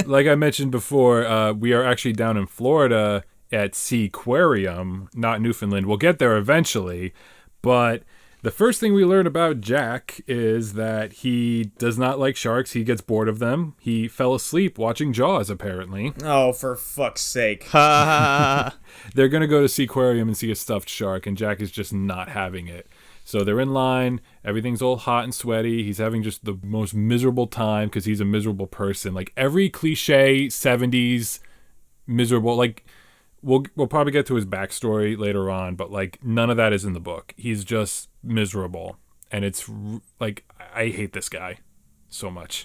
Like I mentioned before, we are actually down in Florida at Seaquarium, not Newfoundland. We'll get there eventually, but the first thing we learn about Jack is that he does not like sharks. He gets bored of them. He fell asleep watching Jaws, apparently. Oh, for fuck's sake. They're going to go to Seaquarium and see a stuffed shark, and Jack is just not having it. So they're in line. Everything's all hot and sweaty. He's having just the most miserable time because he's a miserable person. Like every cliche 70s miserable, like... We'll probably get to his backstory later on, but like none of that is in the book. He's just miserable, and it's like I hate this guy so much.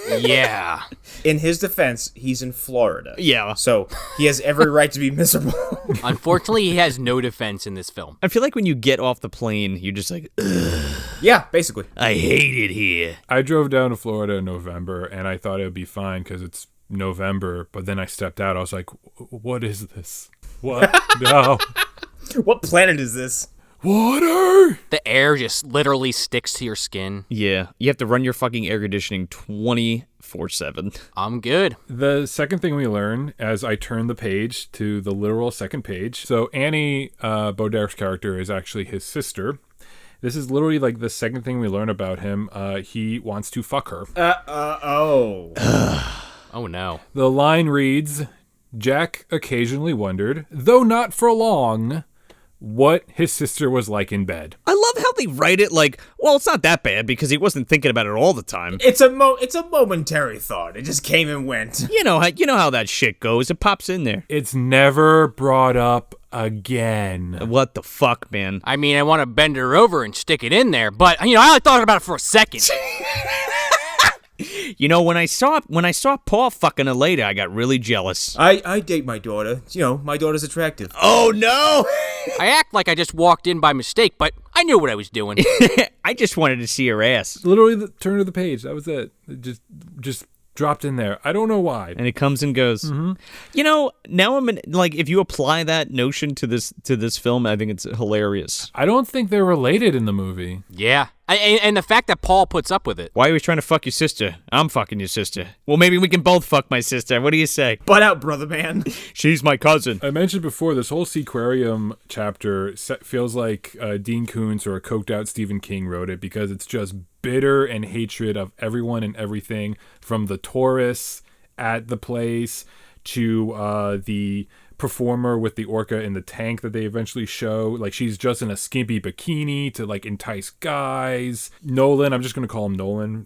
Yeah. In his defense, he's in Florida. Yeah. So he has every right to be miserable. Unfortunately, he has no defense in this film. I feel like when you get off the plane, you're just like, ugh, Yeah, basically. I hate it here. I drove down to Florida in November, and I thought it would be fine because it's November, but then I stepped out. I was like, what is this? What? No. What planet is this? Water! The air just literally sticks to your skin. Yeah. You have to run your fucking air conditioning 24/7. I'm good. The second thing we learn as I turn the page to the literal second page. So Annie, Bo Derek's character, is actually his sister. This is literally like the second thing we learn about him. He wants to fuck her. Oh. Oh, no. The line reads, Jack occasionally wondered, though not for long, what his sister was like in bed. I love how they write it like, well, it's not that bad because he wasn't thinking about it all the time. It's a momentary thought. It just came and went. You know how that shit goes. It pops in there. It's never brought up again. What the fuck, man? I mean, I want to bend her over and stick it in there, but I only thought about it for a second. You know, when I saw Paul fucking a lady, I got really jealous. I date my daughter. You know, my daughter's attractive. Oh no! I act like I just walked in by mistake, but I knew what I was doing. I just wanted to see her ass. Literally the turn of the page. That was it. It just dropped in there. I don't know why. And it comes and goes. Mm-hmm. You know, now if you apply that notion to this film, I think it's hilarious. I don't think they're related in the movie. Yeah. And the fact that Paul puts up with it. Why are you trying to fuck your sister? I'm fucking your sister. Well, maybe we can both fuck my sister. What do you say? Butt out, brother man. She's my cousin. I mentioned before, this whole Seaquarium chapter feels like Dean Koontz or a coked out Stephen King wrote it, because it's just bitter and hatred of everyone and everything, from the tourists at the place to the performer with the orca in the tank that they eventually show. Like, she's just in a skimpy bikini to like entice guys. Nolan, I'm just gonna call him Nolan,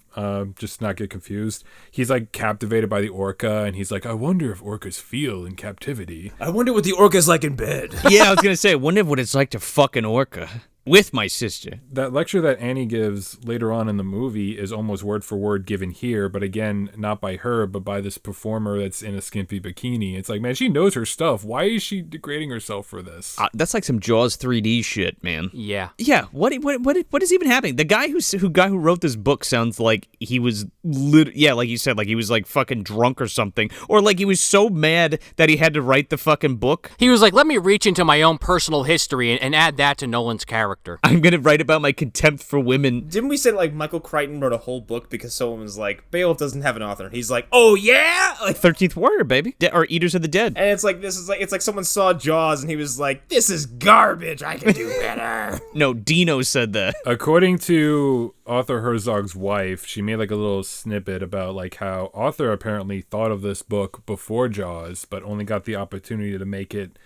just not get confused. He's like captivated by the orca, and he's like, I wonder if orcas feel in captivity. I wonder what the orca's like in bed. Yeah, I was gonna say, I wonder what it's like to fuck an orca with my sister. That lecture that Annie gives later on in the movie is almost word for word given here, but again, not by her, but by this performer that's in a skimpy bikini. It's like, man, she knows her stuff. Why is she degrading herself for this? That's like some Jaws 3D shit, man. Yeah. Yeah. What is even happening? The guy who wrote this book sounds like he was like you said, like he was like fucking drunk or something, or like he was so mad that he had to write the fucking book. He was like, let me reach into my own personal history and add that to Nolan's character. I'm gonna write about my contempt for women. Didn't we say like Michael Crichton wrote a whole book because someone was like, Beowulf doesn't have an author, and he's like, oh yeah, like 13th Warrior, baby, or Eaters of the Dead. And it's like someone saw Jaws and he was like, this is garbage. I can do better. No, Dino said that. According to Arthur Herzog's wife, she made like a little snippet about like how Arthur apparently thought of this book before Jaws, but only got the opportunity to make it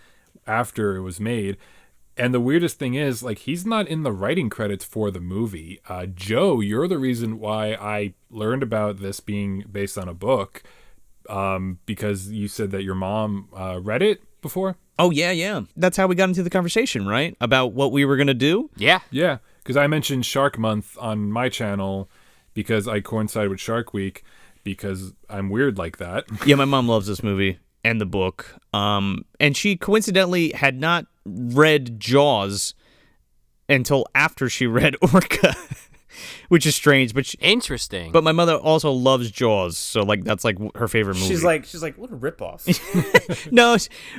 after it was made. And the weirdest thing is, like, he's not in the writing credits for the movie. Joe, you're the reason why I learned about this being based on a book, because you said that your mom read it before? Oh, yeah. That's how we got into the conversation, right? About what we were going to do? Yeah. Yeah, because I mentioned Shark Month on my channel because I coincide with Shark Week, because I'm weird like that. Yeah, my mom loves this movie and the book. And she coincidentally had not read Jaws until after she read Orca, which is strange. But Interesting. But my mother also loves Jaws, so like that's like her favorite movie. She's like, what a ripoff. No,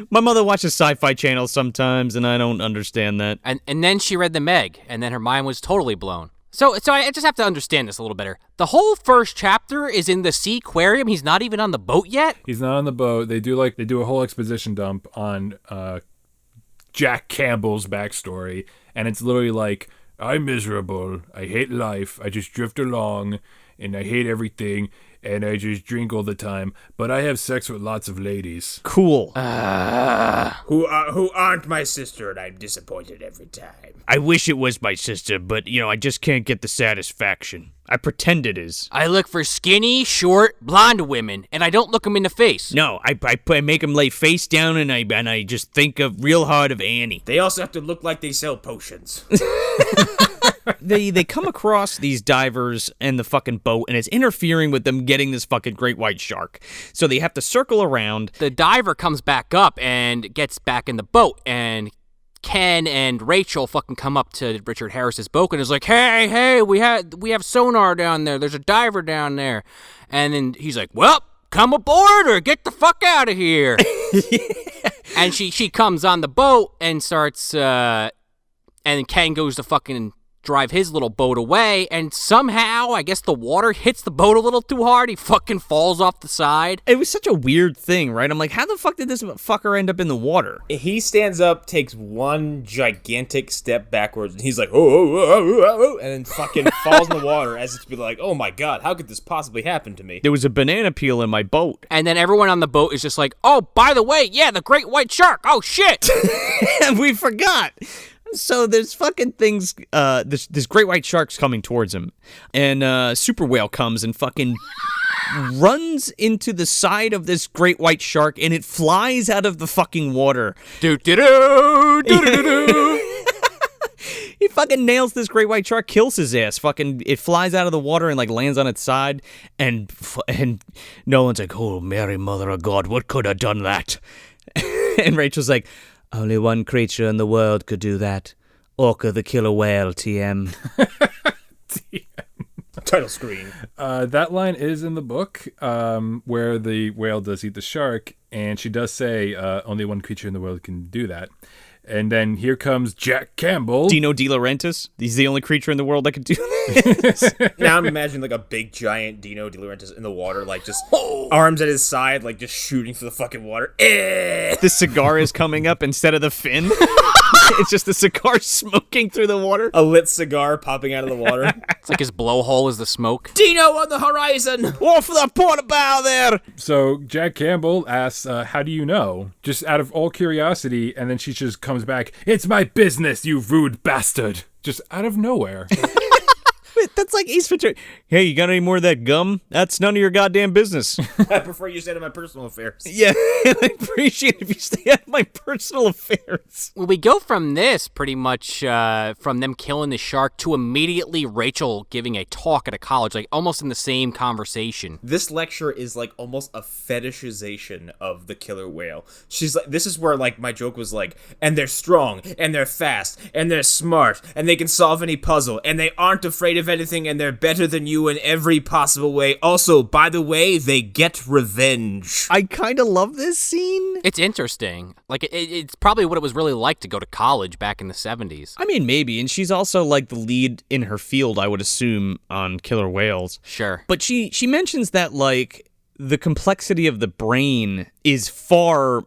my mother watches Sci-Fi Channel sometimes, and I don't understand that. And then she read the Meg, and then her mind was totally blown. So I just have to understand this a little better. The whole first chapter is in the Seaquarium. He's not even on the boat yet? He's not on the boat. They do a whole exposition dump on Jack Campbell's backstory, and it's literally like, I'm miserable, I hate life, I just drift along, and I hate everything, and I just drink all the time, but I have sex with lots of ladies. Cool. Who aren't my sister, and I'm disappointed every time. I wish it was my sister, but, I just can't get the satisfaction. I pretend it is. I look for skinny, short, blonde women, and I don't look them in the face. No, I make them lay face down, and I just think of real hard of Annie. They also have to look like they sell potions. They come across these divers and the fucking boat, and it's interfering with them getting this fucking great white shark. So they have to circle around. The diver comes back up and gets back in the boat, and Ken and Rachel fucking come up to Richard Harris's boat and is like, hey, we have sonar down there. There's a diver down there. And then he's like, well, come aboard or get the fuck out of here. And she comes on the boat and starts, and Ken goes to fucking drive his little boat away, and somehow, I guess the water hits the boat a little too hard. He fucking falls off the side. It was such a weird thing, right? I'm like, how the fuck did this fucker end up in the water? He stands up, takes one gigantic step backwards, and he's like, oh, and then fucking falls in the water as if to be like, oh my god, how could this possibly happen to me? There was a banana peel in my boat. And then everyone on the boat is just like, oh, by the way, yeah, the great white shark. Oh, shit. And we forgot. So there's fucking things, this great white shark's coming towards him. And super whale comes and fucking runs into the side of this great white shark, and it flies out of the fucking water. Do-do-do, do-do-do-do. He fucking nails this great white shark, kills his ass. Fucking, it flies out of the water and like lands on its side, and Nolan's like, "Oh, Mary, Mother of God, what could have done that?" And Rachel's like, "Only one creature in the world could do that. Orca the killer whale, TM." Title screen. That line is in the book where the whale does eat the shark, and she does say only one creature in the world can do that. And then here comes Jack Campbell. Dino De Laurentiis. He's the only creature in the world that can do this. Now I'm imagining like a big giant Dino De Laurentiis in the water, like just arms at his side, like just shooting through the fucking water. The cigar is coming up instead of the fin. It's just a cigar smoking through the water. A lit cigar popping out of the water. It's like his blowhole is the smoke. Dino on the horizon! Off the portabow there! So Jack Campbell asks, how do you know? Just out of all curiosity, and then she just comes back, "It's my business, you rude bastard!" Just out of nowhere. Wait, that's like Ace Ventura. Hey, you got any more of that gum? That's none of your goddamn business. I prefer you stay out of my personal affairs. Yeah, I appreciate it if you stay out of my personal affairs. Well, we go from this pretty much from them killing the shark to immediately Rachel giving a talk at a college, like almost in the same conversation. This lecture is like almost a fetishization of the killer whale. She's like, this is where like my joke was like, and they're strong, and they're fast, and they're smart, and they can solve any puzzle, and they aren't afraid of anything, and they're better than you in every possible way. Also, by the way, they get revenge. I kind of love this scene. It's interesting. Like, it's probably what it was really like to go to college back in the 70s. I mean, maybe. And she's also like the lead in her field, I would assume, on killer whales. Sure. But she mentions that like the complexity of the brain is far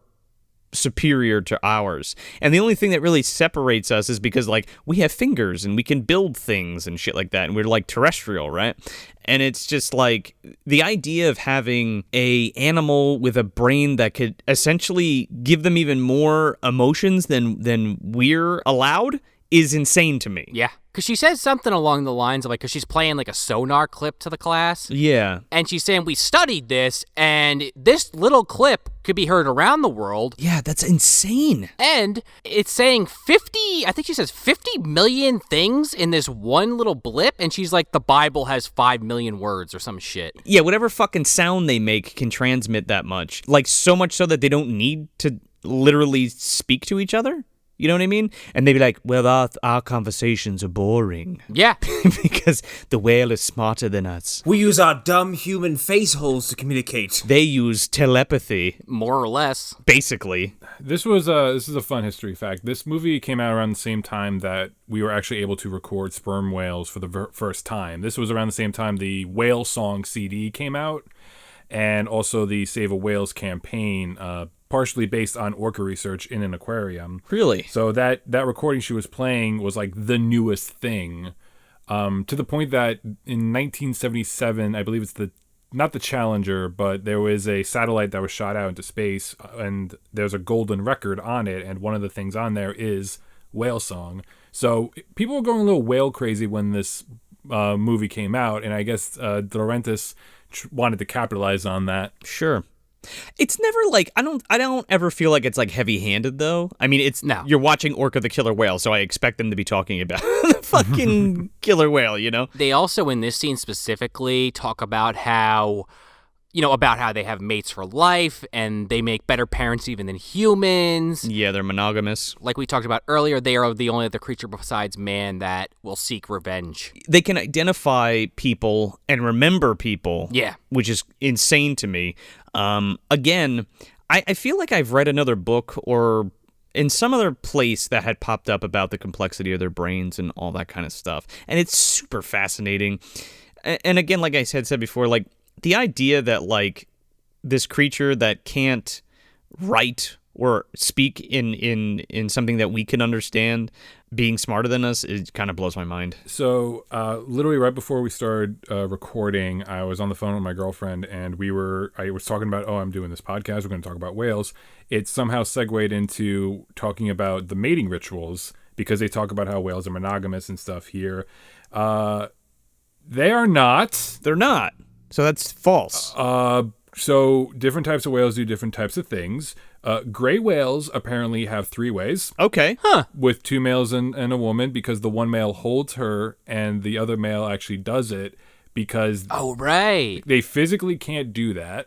superior to ours, and the only thing that really separates us is because like we have fingers and we can build things and shit like that, and we're like terrestrial, right? And it's just like the idea of having a animal with a brain that could essentially give them even more emotions than we're allowed is insane to me. Yeah. Because she says something along the lines of, like, because she's playing, like, a sonar clip to the class. Yeah. And she's saying, we studied this, and this little clip could be heard around the world. Yeah, that's insane. And it's saying 50, I think she says 50 million things in this one little blip, and she's like, the Bible has 5 million words or some shit. Yeah, whatever fucking sound they make can transmit that much. Like, so much so that they don't need to literally speak to each other. You know what I mean? And they'd be like, well, our conversations are boring. Yeah. Because the whale is smarter than us. We use our dumb human face holes to communicate. They use telepathy. More or less. Basically. This is a fun history fact. This movie came out around the same time that we were actually able to record sperm whales for the first time. This was around the same time the Whale Song CD came out, and also the Save a Whales campaign, partially based on orca research in an aquarium. Really? So that recording she was playing was like the newest thing, to the point that in 1977, I believe it's not the Challenger, but there was a satellite that was shot out into space, and there's a golden record on it, and one of the things on there is Whale Song. So people were going a little whale crazy when this movie came out, and I guess De Laurentiis wanted to capitalize on that. Sure. It's never like I don't ever feel like it's like heavy-handed though. I mean, it's No. You're watching Orca the killer whale, so I expect them to be talking about the fucking killer whale, you know? They also, in this scene specifically, talk about how, about how they have mates for life and they make better parents even than humans. Yeah, they're monogamous. Like we talked about earlier, they are the only other creature besides man that will seek revenge. They can identify people and remember people. Yeah. Which is insane to me. Again, I feel like I've read another book or in some other place that had popped up about the complexity of their brains and all that kind of stuff. And it's super fascinating. And again, like I said before, like the idea that like this creature that can't write or speak in something that we can understand being smarter than us, it kind of blows my mind. So literally right before we started recording, I was on the phone with my girlfriend, and I was talking about, I'm doing this podcast, we're going to talk about whales. It somehow segued into talking about the mating rituals, because they talk about how whales are monogamous and stuff here. They are not. They're not. So that's false. So different types of whales do different types of things. Gray whales apparently have 3 ways. Okay. With 2 males and a woman, because the one male holds her and the other male actually does it because they physically can't do that.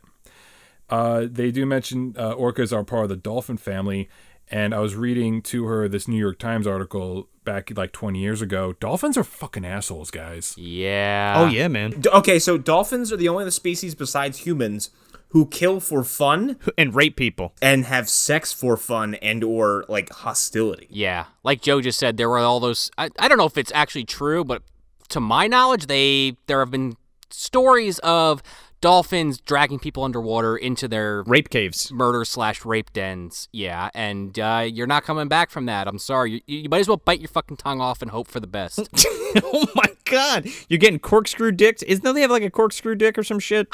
They do mention orcas are part of the dolphin family. And I was reading to her this New York Times article back like 20 years ago. Dolphins are fucking assholes, guys. Yeah. Oh, yeah, man. Okay, so dolphins are the only species besides humans who kill for fun And rape people. and have sex for fun and or like hostility. Yeah. Like Joe just said, there were all those... I don't know if it's actually true, but to my knowledge, there have been stories of dolphins dragging people underwater into their Rape caves. murder/rape dens. Yeah, and you're not coming back from that. I'm sorry. You might as well bite your fucking tongue off and hope for the best. Oh, my God. You're getting corkscrew dicked? Don't they have like a corkscrew dick or some shit?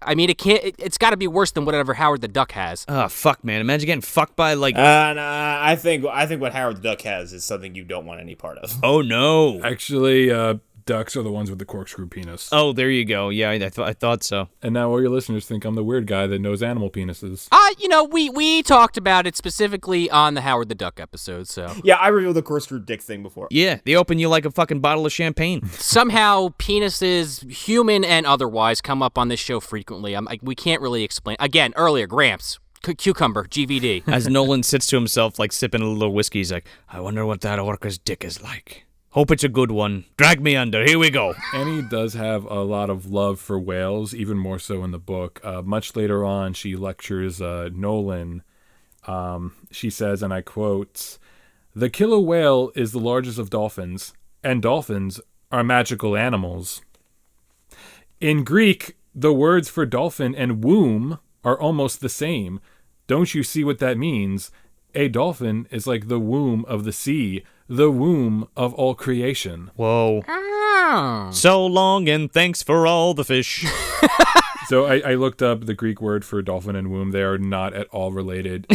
I mean, it's got to be worse than whatever Howard the Duck has. Oh, fuck, man. Imagine getting fucked by like... Nah, I think what Howard the Duck has is something you don't want any part of. Oh, no. Actually, ducks are the ones with the corkscrew penis. Oh, there you go. Yeah, I thought so. And now all your listeners think I'm the weird guy that knows animal penises. We talked about it specifically on the Howard the Duck episode, so. Yeah, I revealed the corkscrew dick thing before. Yeah, they open you like a fucking bottle of champagne. Somehow penises, human and otherwise, come up on this show frequently. We can't really explain. Again, earlier, Gramps. Cucumber, GVD. As Nolan sits to himself, like sipping a little whiskey, he's like, I wonder what that orca's dick is like. Hope it's a good one. Drag me under. Here we go. Annie does have a lot of love for whales, even more so in the book. Much later on, she lectures Nolan. She says, and I quote, "The killer whale is the largest of dolphins, and dolphins are magical animals. In Greek, the words for dolphin and womb are almost the same. Don't you see what that means? A dolphin is like the womb of the sea, the womb of all creation." Whoa. Oh. So long and thanks for all the fish. So I looked up the Greek word for dolphin and womb. They are not at all related.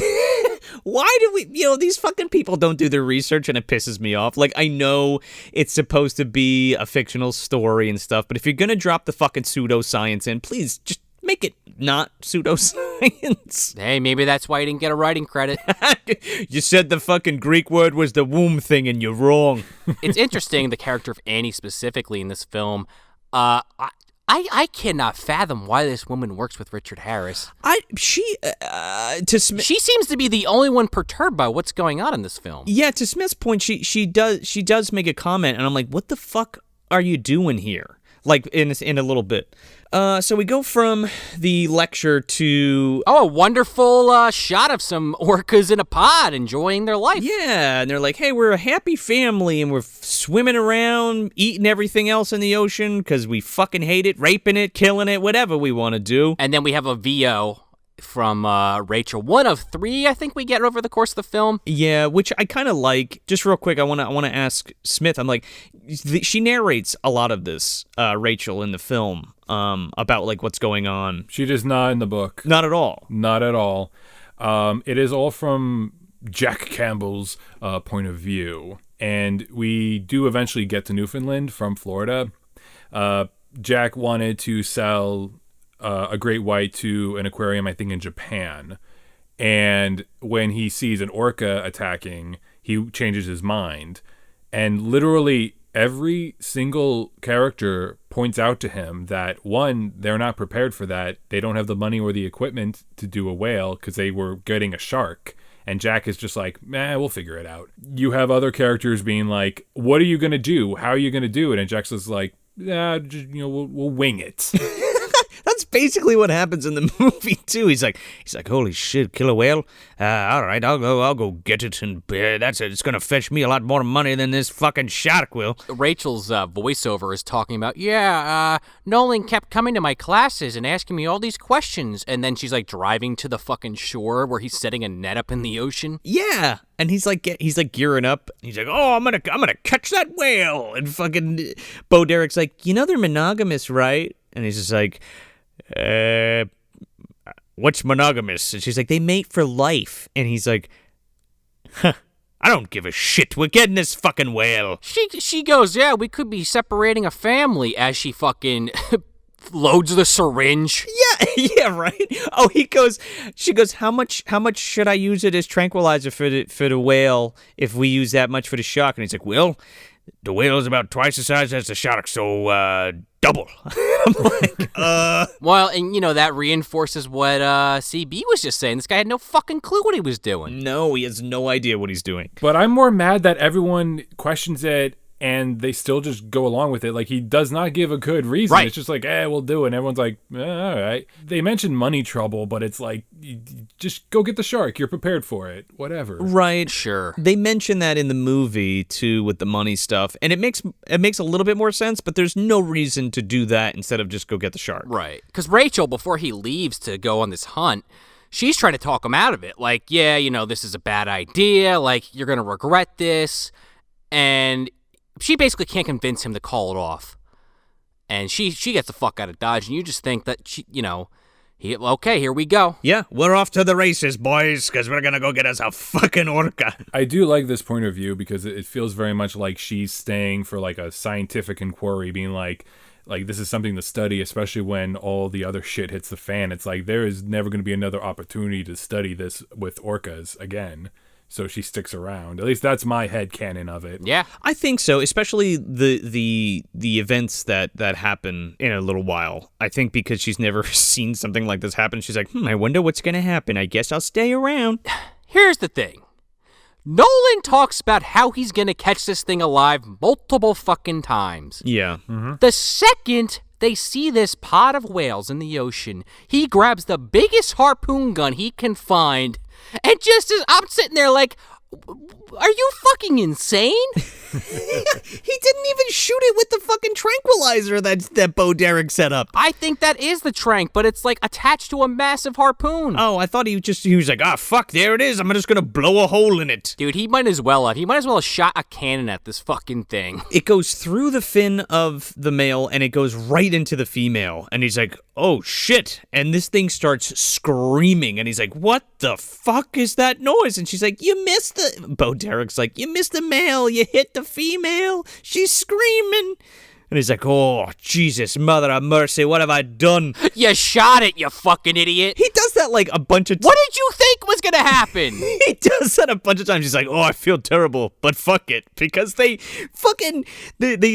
Why do we, these fucking people don't do their research, and it pisses me off. Like, I know it's supposed to be a fictional story and stuff, but if you're gonna drop the fucking pseudoscience in, please just make it not pseudoscience. Hey, maybe that's why you didn't get a writing credit. You said the fucking Greek word was the womb thing, and you're wrong. It's interesting, the character of Annie specifically in this film. I cannot fathom why this woman works with Richard Harris. She seems to be the only one perturbed by what's going on in this film. Yeah, to Smith's point, she does make a comment, and I'm like, what the fuck are you doing here? Like, in a little bit. So we go from the lecture to... Oh, a wonderful shot of some orcas in a pod enjoying their life. Yeah, and they're like, hey, we're a happy family, and we're swimming around, eating everything else in the ocean because we fucking hate it, raping it, killing it, whatever we want to do. And then we have a VO from Rachel. One of 3, I think, we get over the course of the film. Yeah, which I kind of like. Just real quick, I want to ask Smith. I'm like, she narrates a lot of this, Rachel, in the film, about like what's going on. She does not in the book. Not at all. Not at all. It is all from Jack Campbell's point of view, and we do eventually get to Newfoundland from Florida. Jack wanted to sell a great white to an aquarium, I think, in Japan. And when he sees an orca attacking, he changes his mind. And literally every single character points out to him that, one, they're not prepared for that. They don't have the money or the equipment to do a whale because they were getting a shark. And Jack is just like, we'll figure it out. You have other characters being like, what are you going to do? How are you going to do it? And Jack's just like, we'll wing it. basically what happens in the movie too. He's like, holy shit, kill a whale. All right, I'll go get it, and that's it. It's gonna fetch me a lot more money than this fucking shark will. Rachel's voiceover is talking about, Nolan kept coming to my classes and asking me all these questions, and then she's like driving to the fucking shore where he's setting a net up in the ocean. Yeah, and he's like gearing up. He's like, oh, I'm gonna catch that whale, and fucking Bo Derek's like, they're monogamous, right? And he's just like, what's monogamous? And she's like, they mate for life. And he's like, huh, I don't give a shit. We're getting this fucking whale. She goes, yeah, we could be separating a family, as she fucking loads the syringe. Yeah, right. Oh, she goes, how much should I use it as tranquilizer for the whale if we use that much for the shark? And he's like, well, the whale is about twice the size as the shark, so double. I'm like, Well, and that reinforces what CB was just saying. This guy had no fucking clue what he was doing. No, he has no idea what he's doing. But I'm more mad that everyone questions it and they still just go along with it. Like, he does not give a good reason. Right. It's just like, we'll do it. And everyone's like, all right. They mentioned money trouble, but it's like, just go get the shark. You're prepared for it. Whatever. Right. Sure. They mention that in the movie, too, with the money stuff. And it makes a little bit more sense, but there's no reason to do that instead of just go get the shark. Right. Because Rachel, before he leaves to go on this hunt, she's trying to talk him out of it. Like, yeah, this is a bad idea. Like, you're going to regret this. And she basically can't convince him to call it off. And she gets the fuck out of Dodge, and you just think that okay, here we go. Yeah, we're off to the races, boys, because we're going to go get us a fucking orca. I do like this point of view because it feels very much like she's staying for like a scientific inquiry, being like this is something to study, especially when all the other shit hits the fan. It's like there is never going to be another opportunity to study this with orcas again. So she sticks around. At least that's my headcanon of it. Yeah. I think so, especially the events that happen in a little while. I think because she's never seen something like this happen, she's like, I wonder what's going to happen. I guess I'll stay around. Here's the thing. Nolan talks about how he's going to catch this thing alive multiple fucking times. Yeah. Mm-hmm. The second they see this pod of whales in the ocean, he grabs the biggest harpoon gun he can find. And just as I'm sitting there like, are you fucking insane? He didn't even shoot it with the fucking tranquilizer that Bo Derek set up. I think that is the trank, but it's like attached to a massive harpoon. Oh, I thought he was like, fuck, there it is. I'm just going to blow a hole in it. Dude, he might as well have shot a cannon at this fucking thing. It goes through the fin of the male and it goes right into the female. And he's like, oh shit. And this thing starts screaming. And he's like, what the fuck is that noise? And she's like, Bo Derek's like, you missed the male. You hit the female. She's screaming. And he's like, oh, Jesus, mother of mercy, what have I done? You shot it, you fucking idiot. He does that like a bunch of times. What did you think was going to happen? He does that a bunch of times. He's like, oh, I feel terrible, but fuck it. Because they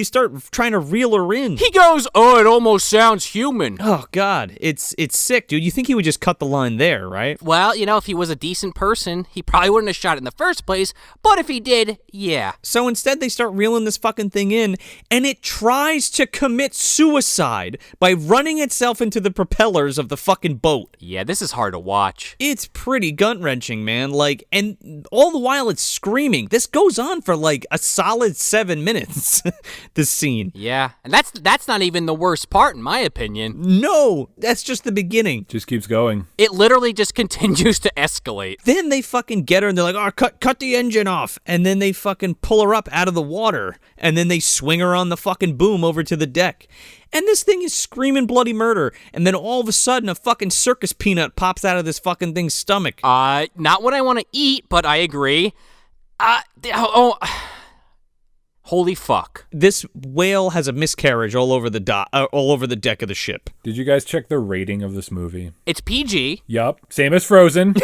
start trying to reel her in. He goes, oh, it almost sounds human. Oh, God. It's sick, dude. You think he would just cut the line there, right? Well, if he was a decent person, he probably wouldn't have shot it in the first place. But if he did, yeah. So instead, they start reeling this fucking thing in, and it tries to commit suicide by running itself into the propellers of the fucking boat. Yeah, this is hard to watch. It's pretty gut-wrenching, man. Like, and all the while it's screaming. This goes on for like a solid 7 minutes, this scene. Yeah, and that's not even the worst part, in my opinion. No, that's just the beginning. Just keeps going. It literally just continues to escalate. Then they fucking get her and they're like, oh, cut the engine off. And then they fucking pull her up out of the water. And then they swing her on the fucking boom over to the deck. And this thing is screaming bloody murder. And then all of a sudden, a fucking circus peanut pops out of this fucking thing's stomach. Not what I want to eat, but I agree. Holy fuck. This whale has a miscarriage all over the deck of the ship. Did you guys check the rating of this movie? It's PG. Yup. Same as Frozen.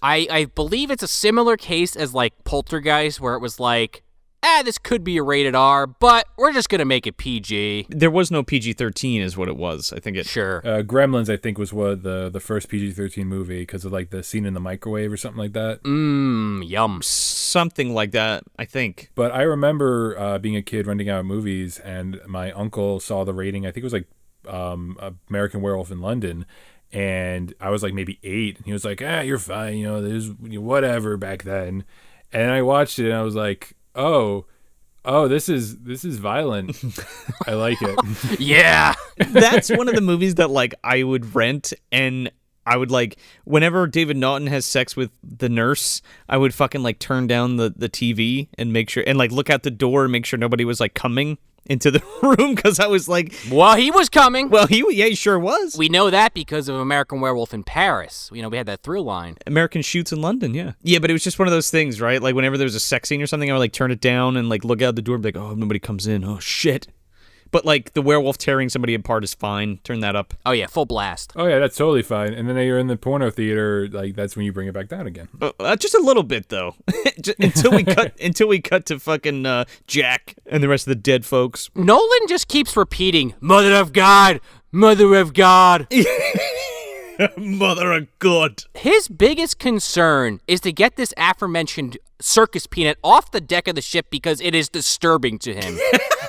I believe it's a similar case as like Poltergeist, where it was like, this could be a rated R, but we're just going to make it PG. There was no PG-13 is what it was. I think it... Sure. Gremlins, I think, was the first PG-13 movie because of like the scene in the microwave or something like that. Yum. Something like that, I think. But I remember being a kid renting out movies, and my uncle saw the rating. I think it was like American Werewolf in London, and I was like maybe 8, and he was like, you're fine, you know, there's whatever back then. And I watched it, and I was like, oh, this is violent. I like it. Yeah. That's one of the movies that like I would rent, and I would like whenever David Naughton has sex with the nurse, I would fucking like turn down the TV and make sure, and like look out the door and make sure nobody was like coming into the room, because I was like, Well, he was coming. well, he sure was. We know that because of American Werewolf in Paris. You know, we had that through line. American Shoots in London, yeah, but it was just one of those things, right? Like whenever there was a sex scene or something, I would like turn it down and like look out the door and be like, oh, nobody comes in. Oh shit. But like the werewolf tearing somebody apart is fine. Turn that up. Oh, yeah, full blast. Oh yeah, that's totally fine. And then you're in the porno theater, like that's when you bring it back down again. Just a little bit though, until we cut to fucking Jack and the rest of the dead folks. Nolan just keeps repeating, Mother of God, Mother of God. Mother of God. His biggest concern is to get this aforementioned circus peanut off the deck of the ship because it is disturbing to him.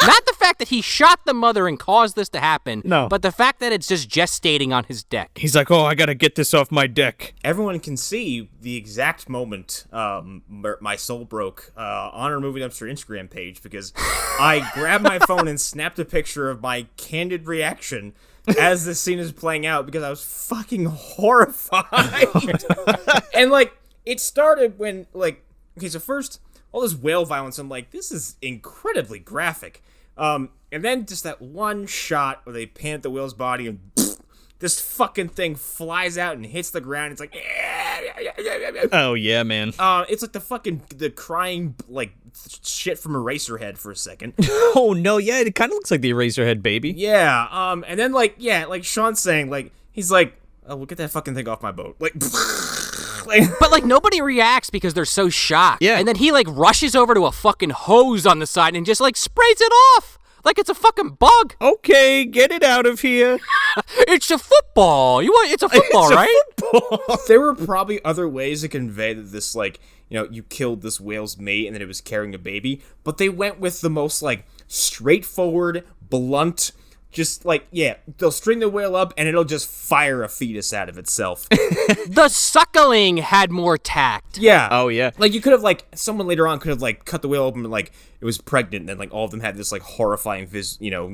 Not the fact that he shot the mother and caused this to happen, No. but the fact that it's just gestating on his deck. He's like, oh, I gotta get this off my deck. Everyone can see the exact moment my soul broke on our Movie Dumpster Instagram page, because I grabbed my phone and snapped a picture of my candid reaction as this scene is playing out, because I was fucking horrified. And like, it started when like, okay, so first all this whale violence, I'm like, this is incredibly graphic. And then just that one shot where they pan at the whale's body and this fucking thing flies out and hits the ground. It's like, Oh yeah, man. it's like the crying like shit from Eraserhead for a second. Oh no, yeah, it kind of looks like the Eraserhead baby. Yeah. And then like Sean's saying, like, he's like, oh, we'll get that fucking thing off my boat. Like, But like nobody reacts because they're so shocked. Yeah. And then he like rushes over to a fucking hose on the side and just like sprays it off. Like it's a fucking bug. Okay, get it out of here. It's a football. It's a football, It's a right? football. there were probably other ways to convey that this, like, you know, you killed this whale's mate and then it was carrying a baby, but they went with the most like straightforward, blunt, just like, yeah, they'll string the whale up and it'll just fire a fetus out of itself. The suckling had more tact. Yeah. Oh yeah. Like, you could have, like, someone later on could have, like, cut the whale open and, like, it was pregnant, and then, like, all of them had this, like, horrifying,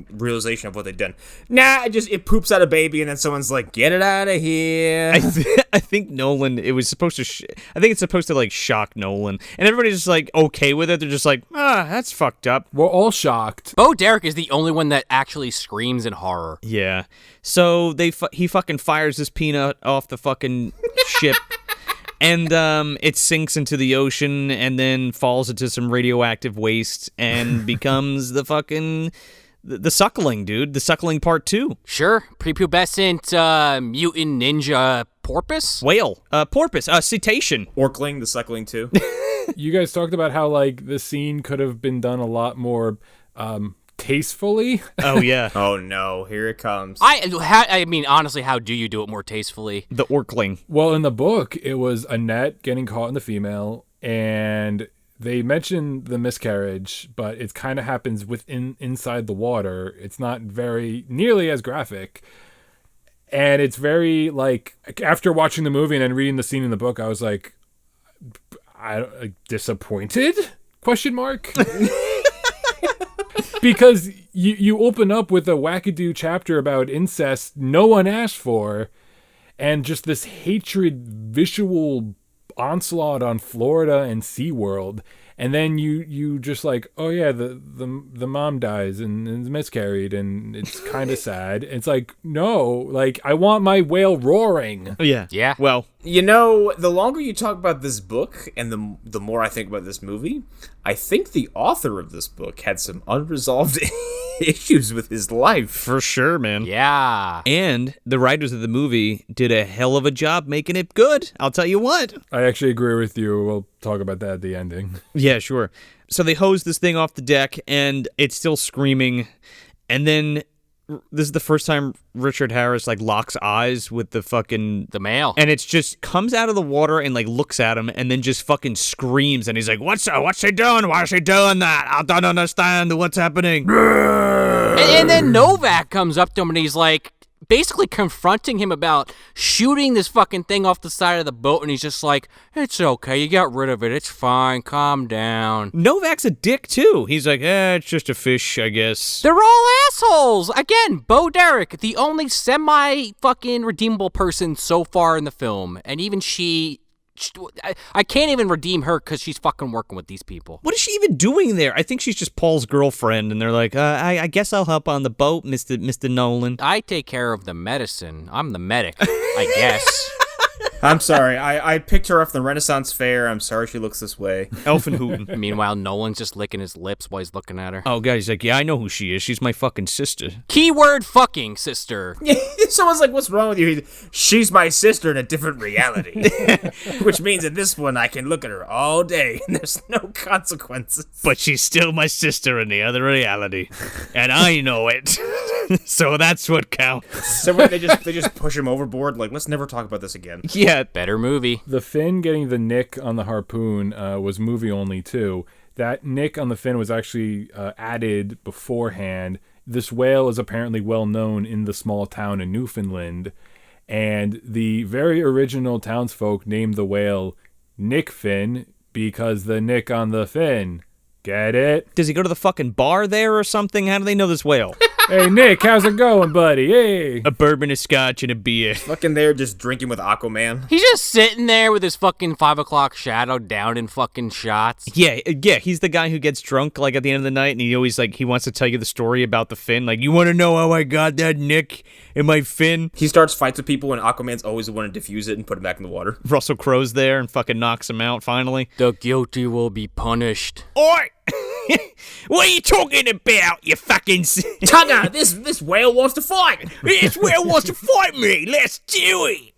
realization of what they'd done. Nah, it poops out a baby, and then someone's like, get it out of here. I think Nolan, it was supposed to, I think it's supposed to, like, shock Nolan. And everybody's just, like, okay with it. They're just like, that's fucked up. We're all shocked. Bo Derek is the only one that actually screams in horror. Yeah. So he fucking fires this peanut off the fucking ship. And it sinks into the ocean and then falls into some radioactive waste and becomes the fucking... The suckling, dude. The suckling part 2. Sure. Prepubescent mutant ninja porpoise? Whale. Porpoise. Cetacean. Orkling, the suckling, too. You guys talked about how like the scene could have been done a lot more tastefully. Oh, yeah. Oh, no. Here it comes. I mean, honestly, how do you do it more tastefully? The Orkling. Well, in the book, it was Annette getting caught in the female, and they mention the miscarriage, but it kind of happens inside the water. It's not very nearly as graphic. And it's very, like, after watching the movie and then reading the scene in the book, I was like, disappointed? Question mark? Because you open up with a wackadoo chapter about incest no one asked for, and just this hatred visual onslaught on Florida and SeaWorld, and then you just like, oh yeah, the mom dies and is miscarried and it's kind of sad. It's like, no, like I want my whale roaring. Yeah. Yeah. Well, You know, the longer you talk about this book and the more I think about this movie, I think the author of this book had some unresolved issues with his life. for sure, man. Yeah. And the writers of the movie did a hell of a job making it good. I'll tell you what. I actually agree with you. We'll talk about that at the ending. Yeah, sure. So they hose this thing off the deck, and it's still screaming. And then this is the first time Richard Harris like locks eyes with The male. and it's just comes out of the water and like looks at him, and then just fucking screams. And he's like, "What's she doing? Why is she doing that? I don't understand what's happening." And then Novak comes up to him and he's like, basically confronting him about shooting this fucking thing off the side of the boat, and he's just like, it's okay, you got rid of it, it's fine, calm down. Novak's a dick, too. He's like, it's just a fish, I guess. They're all assholes! Again, Bo Derek, the only semi-fucking redeemable person so far in the film, and even I can't even redeem her because she's fucking working with these people. What is she even doing there? I think she's just Paul's girlfriend, and they're like, I guess I'll help on the boat, Mr. Nolan. I take care of the medicine. I'm the medic, I guess. I'm sorry. I picked her up from the Renaissance Fair. I'm sorry she looks this way. Elfenhooten. Meanwhile, Nolan's just licking his lips while he's looking at her. Oh, God, he's like, yeah, I know who she is. She's my fucking sister. Keyword fucking sister. Someone's like, what's wrong with you? She's my sister in a different reality. Which means in this one, I can look at her all day and there's no consequences. But she's still my sister in the other reality. And I know it. So that's what counts. So what, they just push him overboard? Like, let's never talk about this again. Yeah. Better movie. The fin getting the nick on the harpoon was movie only too. That nick on the fin was actually added beforehand. This whale is apparently well known in the small town in Newfoundland, and the very original townsfolk named the whale Nick Fin because the nick on the fin. Get it? Does he go to the fucking bar there or something? How do they know this whale? Hey, Nick, how's it going, buddy? Hey. A bourbon, a scotch, and a beer. Fucking there just drinking with Aquaman. He's just sitting there with his fucking 5 o'clock shadow down in fucking shots. Yeah, he's the guy who gets drunk, like, at the end of the night, and he always, like, he wants to tell you the story about the fin. Like, you want to know how I got that nick in my fin? He starts fights with people, and Aquaman's always the one to defuse it and put him back in the water. Russell Crowe's there and fucking knocks him out, finally. The guilty will be punished. Oi! What are you talking about, you fucking... Tugger, this whale wants to fight! This whale wants to fight me! Let's do it!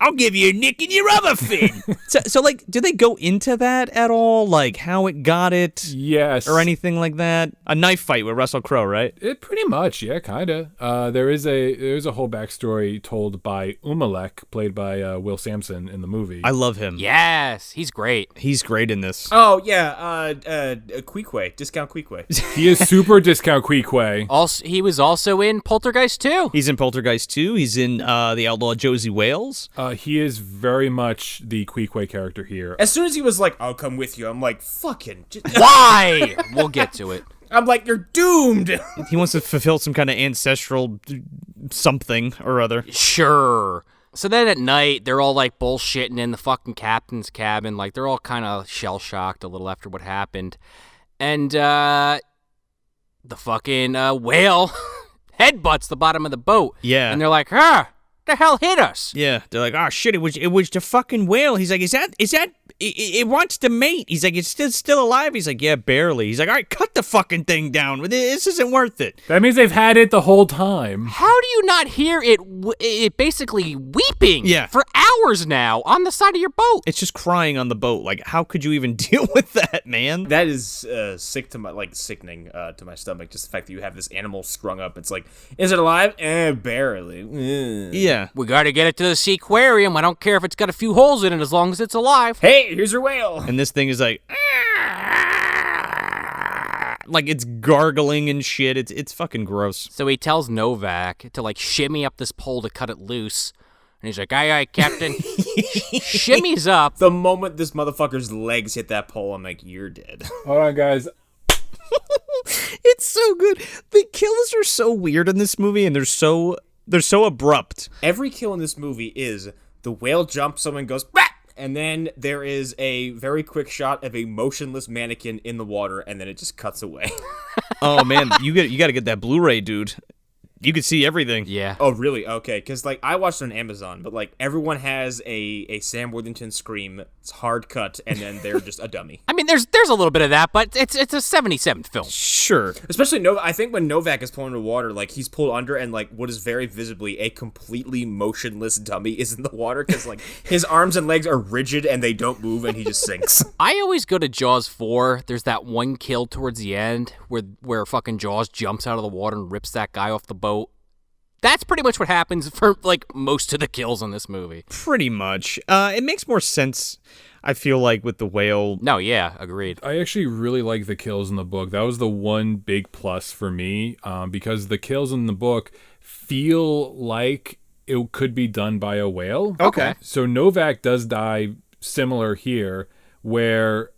I'll give you a nick in your other fin! so, like, do they go into that at all? Like, how it got it? Yes. Or anything like that? A knife fight with Russell Crowe, right? It pretty much, yeah, kinda. There is a whole backstory told by Umalek, played by Will Sampson in the movie. I love him. Yes, he's great. He's great in this. Oh, yeah, Queequeg. Discount Queequeg. He is super discount Queequeg. Also, he was also in Poltergeist 2. He's in Poltergeist 2. He's in The Outlaw Josie Wales. He is very much the Queequeg character here. As soon as he was like, I'll come with you, I'm like, fucking... Why? We'll get to it. I'm like, you're doomed! He wants to fulfill some kind of ancestral something or other. Sure. So then at night, they're all like bullshitting in the fucking captain's cabin. Like, they're all kind of shell-shocked a little after what happened. And, the fucking whale headbutts the bottom of the boat. Yeah. And they're like, the hell hit us? Yeah, they're like, oh shit, it was the fucking whale. He's like, is that it wants to mate. He's like, it's still alive. He's like, yeah, barely. He's like, all right, cut the fucking thing down. This isn't worth it. That means they've had it the whole time. How do you not hear it basically weeping for hours now on the side of your boat? It's just crying on the boat. Like, how could you even deal with that, man? That is sickening to my stomach. Just the fact that you have this animal strung up. It's like, is it alive? Barely. Yeah. We gotta get it to the seaquarium. I don't care if it's got a few holes in it as long as it's alive. Hey, here's your whale. And this thing is like it's gargling and shit. It's fucking gross. So he tells Novak to like shimmy up this pole to cut it loose. And he's like, aye, Captain. Shimmies up. The moment this motherfucker's legs hit that pole, I'm like, you're dead. Hold on, guys. It's so good. The kills are so weird in this movie, and they're so abrupt. Every kill in this movie is the whale jumps, someone goes, bah! And then there is a very quick shot of a motionless mannequin in the water, and then it just cuts away. Oh man, you got to get that Blu-ray, dude. You could see everything. Yeah. Oh, really? Okay, because like I watched it on Amazon, but like everyone has a Sam Worthington scream. It's hard cut, and then they're just a dummy. I mean, there's a little bit of that, but it's a 77 film. Sure. Especially I think when Novak is pulling into water, like he's pulled under, and like what is very visibly a completely motionless dummy is in the water because like his arms and legs are rigid and they don't move, and he just sinks. I always go to Jaws 4. There's that one kill towards the end where fucking Jaws jumps out of the water and rips that guy off the boat. That's pretty much what happens for, like, most of the kills in this movie. Pretty much. It makes more sense, I feel like, with the whale. No, yeah, agreed. I actually really like the kills in the book. That was the one big plus for me, because the kills in the book feel like it could be done by a whale. Okay. So Novak does die similar here, where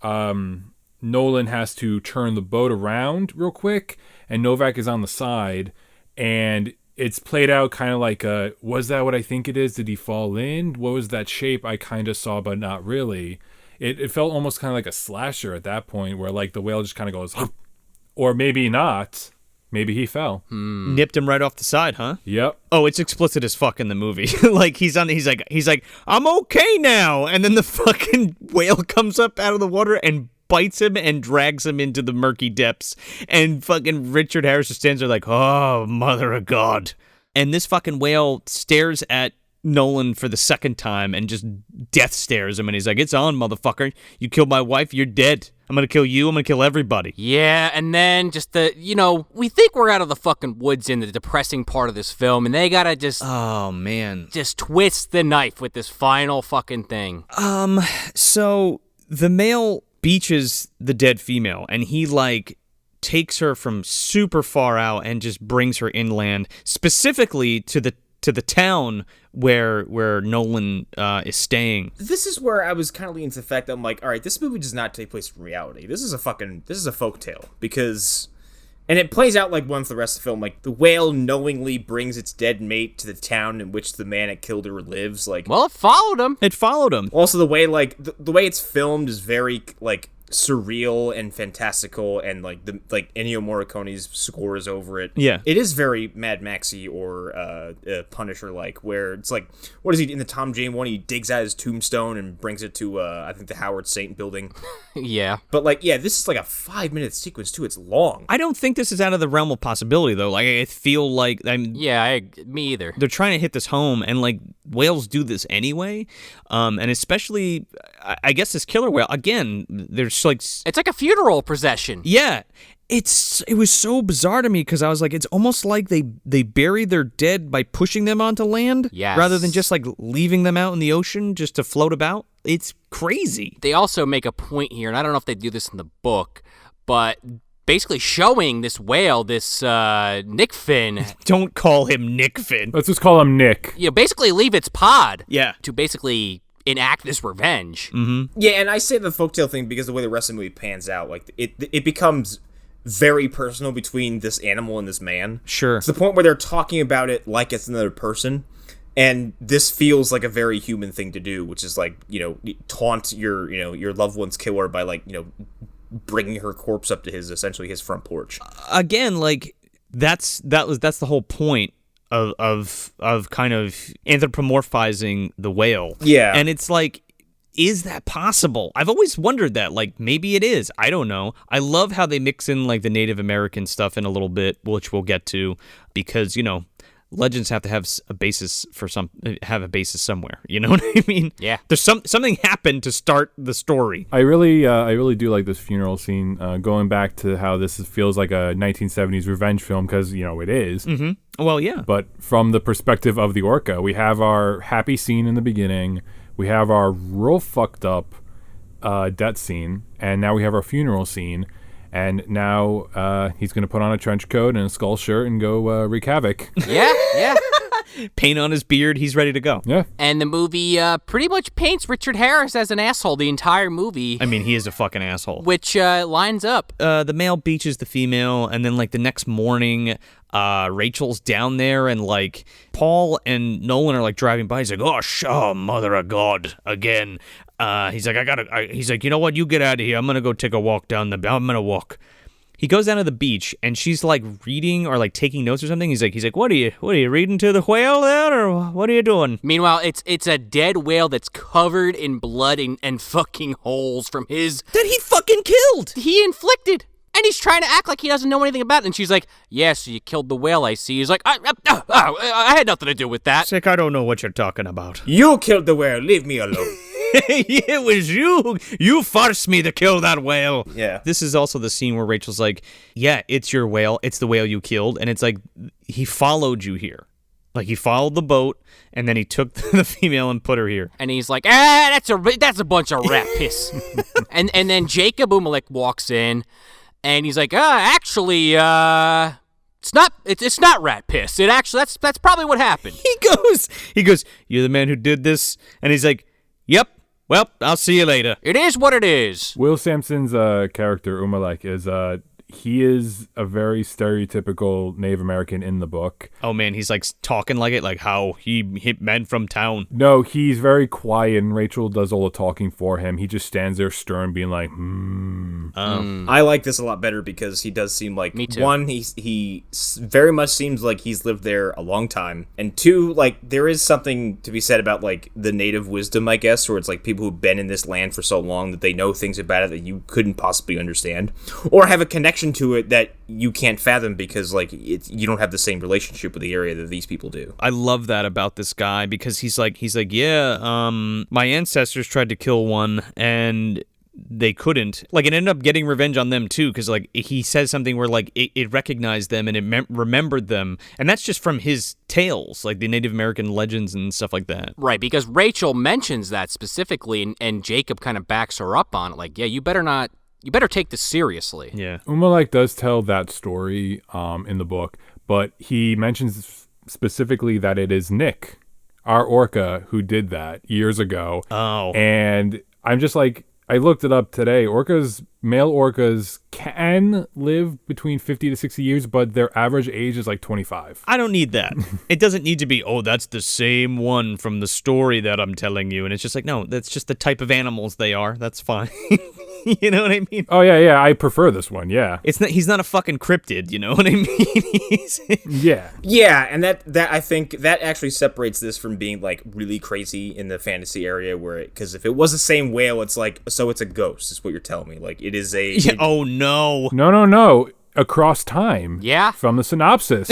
Nolan has to turn the boat around real quick, and Novak is on the side, and it's played out kind of like was that what I think it is? Did he fall in? What was that shape I kind of saw, but not really? It felt almost kind of like a slasher at that point, where like the whale just kind of goes, or maybe not. Maybe he fell. Nipped him right off the side, huh? Yep. Oh, it's explicit as fuck in the movie. Like he's like, I'm okay now, and then the fucking whale comes up out of the water and bites him and drags him into the murky depths. And fucking Richard Harris just stands there like, oh, mother of God. And this fucking whale stares at Nolan for the second time and just death stares him. And he's like, it's on, motherfucker. You killed my wife, you're dead. I'm going to kill you. I'm going to kill everybody. Yeah, and then just we think we're out of the fucking woods in the depressing part of this film, and they gotta just... Oh, man. Just twist the knife with this final fucking thing. So the male beaches the dead female, and he, like, takes her from super far out and just brings her inland, specifically to the town where Nolan is staying. This is where I was kind of leaning to the fact that I'm like, all right, this movie does not take place in reality. This is a folktale, because, and it plays out like one for the rest of the film. Like, the whale knowingly brings its dead mate to the town in which the man that killed her lives. Like, Well, it followed him. It followed him. also the way the way it's filmed is very like surreal and fantastical, and like Ennio Morricone's scores over it. Yeah, it is very Mad Maxy or Punisher like, where it's like, what is he in the Tom Jane one? He digs out his tombstone and brings it to I think the Howard Saint building. Yeah, but like, yeah, this is like a 5-minute sequence too. It's long. I don't think this is out of the realm of possibility though. Like, I feel like me either. They're trying to hit this home, and like whales do this anyway, and especially I guess this killer whale again. There's like, it's like a funeral procession. Yeah, it was so bizarre to me, because I was like, it's almost like they bury their dead by pushing them onto land, yes, rather than just like leaving them out in the ocean just to float about. It's crazy. They also make a point here, and I don't know if they do this in the book, but basically showing this whale, this Nick Finn. Don't call him Nick Finn. Let's just call him Nick. Basically leave its pod. Yeah. To basically enact this revenge. Mm-hmm. Yeah, and I say the folktale thing because the way the rest of the movie pans out, like it becomes very personal between this animal and this man. Sure. To the point where they're talking about it like it's another person. And this feels like a very human thing to do, which is like, taunt your loved one's killer by like, bringing her corpse up to his front porch. Again, like that's the whole point of kind of anthropomorphizing the whale. Yeah. And it's like, is that possible? I've always wondered that. Like, maybe it is. I don't know. I love how they mix in like the Native American stuff in a little bit, which we'll get to, because legends have to have a basis somewhere. You know what I mean? Yeah. There's something happened to start the story. I really do like this funeral scene, going back to how this feels like a 1970s revenge film, because, it is. Mm-hmm. Well, yeah. But from the perspective of the Orca, we have our happy scene in the beginning, we have our real fucked up death scene, and now we have our funeral scene. And now he's going to put on a trench coat and a skull shirt and go wreak havoc. Yeah. Paint on his beard. He's ready to go. Yeah. And the movie pretty much paints Richard Harris as an asshole the entire movie. I mean, he is a fucking asshole. Which lines up. The male beaches the female, and then like the next morning, Rachel's down there, and like Paul and Nolan are like driving by. He's like, oh, mother of God, again. He's like, he's like, you know what? You get out of here. I'm going to go take a walk I'm going to walk. He goes down to the beach, and she's like reading or like taking notes or something. He's like, what are you reading to the whale there, or what are you doing? Meanwhile, it's a dead whale that's covered in blood and fucking holes from his... That he fucking killed! He inflicted! And he's trying to act like he doesn't know anything about it. And she's like, yeah, so you killed the whale, I see. He's like, I had nothing to do with that. Sick, I don't know what you're talking about. You killed the whale. Leave me alone. It was you. You forced me to kill that whale. Yeah. This is also the scene where Rachel's like, yeah, it's your whale. It's the whale you killed. And it's like, he followed you here. Like he followed the boat, and then he took the female and put her here. And he's like, that's a bunch of rat piss. and then Jacob Umalek walks in, and he's like, actually, it's not rat piss. It actually that's probably what happened. He goes, you're the man who did this, and he's like, yep. Well, I'll see you later. It is what it is. Will Sampson's character Umalek is he is a very stereotypical Native American in the book. Oh man, he's like talking like it, like how he hit men from town. No, he's very quiet, and Rachel does all the talking for him. He just stands there stern, being like, I like this a lot better because he does seem like, Me too. one, he very much seems like he's lived there a long time, and two, like there is something to be said about like the native wisdom, I guess, where it's like people who've been in this land for so long that they know things about it that you couldn't possibly understand, or have a connection to it that you can't fathom because like you don't have the same relationship with the area that these people do. I love that about this guy because he's like, yeah, my ancestors tried to kill one and they couldn't. Like it ended up getting revenge on them too because like he says something where like it recognized them and it remembered them, and that's just from his tales, like the Native American legends and stuff like that. Right, because Rachel mentions that specifically, and Jacob kind of backs her up on it. Like, yeah, you better take this seriously. Yeah. Umalek does tell that story in the book, but he mentions specifically that it is Nick, our orca, who did that years ago. Oh. And I'm just like, I looked it up today. Male orcas can live between 50 to 60 years, but their average age is like 25. I don't need that. It doesn't need to be, that's the same one from the story that I'm telling you. And it's just like, no, that's just the type of animals they are. That's fine. You know what I mean? Oh, yeah, I prefer this one, yeah. He's not a fucking cryptid, you know what I mean? Yeah. Yeah, and that I think that actually separates this from being like really crazy in the fantasy area because if it was the same whale, it's like, so it's a ghost is what you're telling me. Like it is a... Yeah, oh no. No. Across time. Yeah? From the synopsis.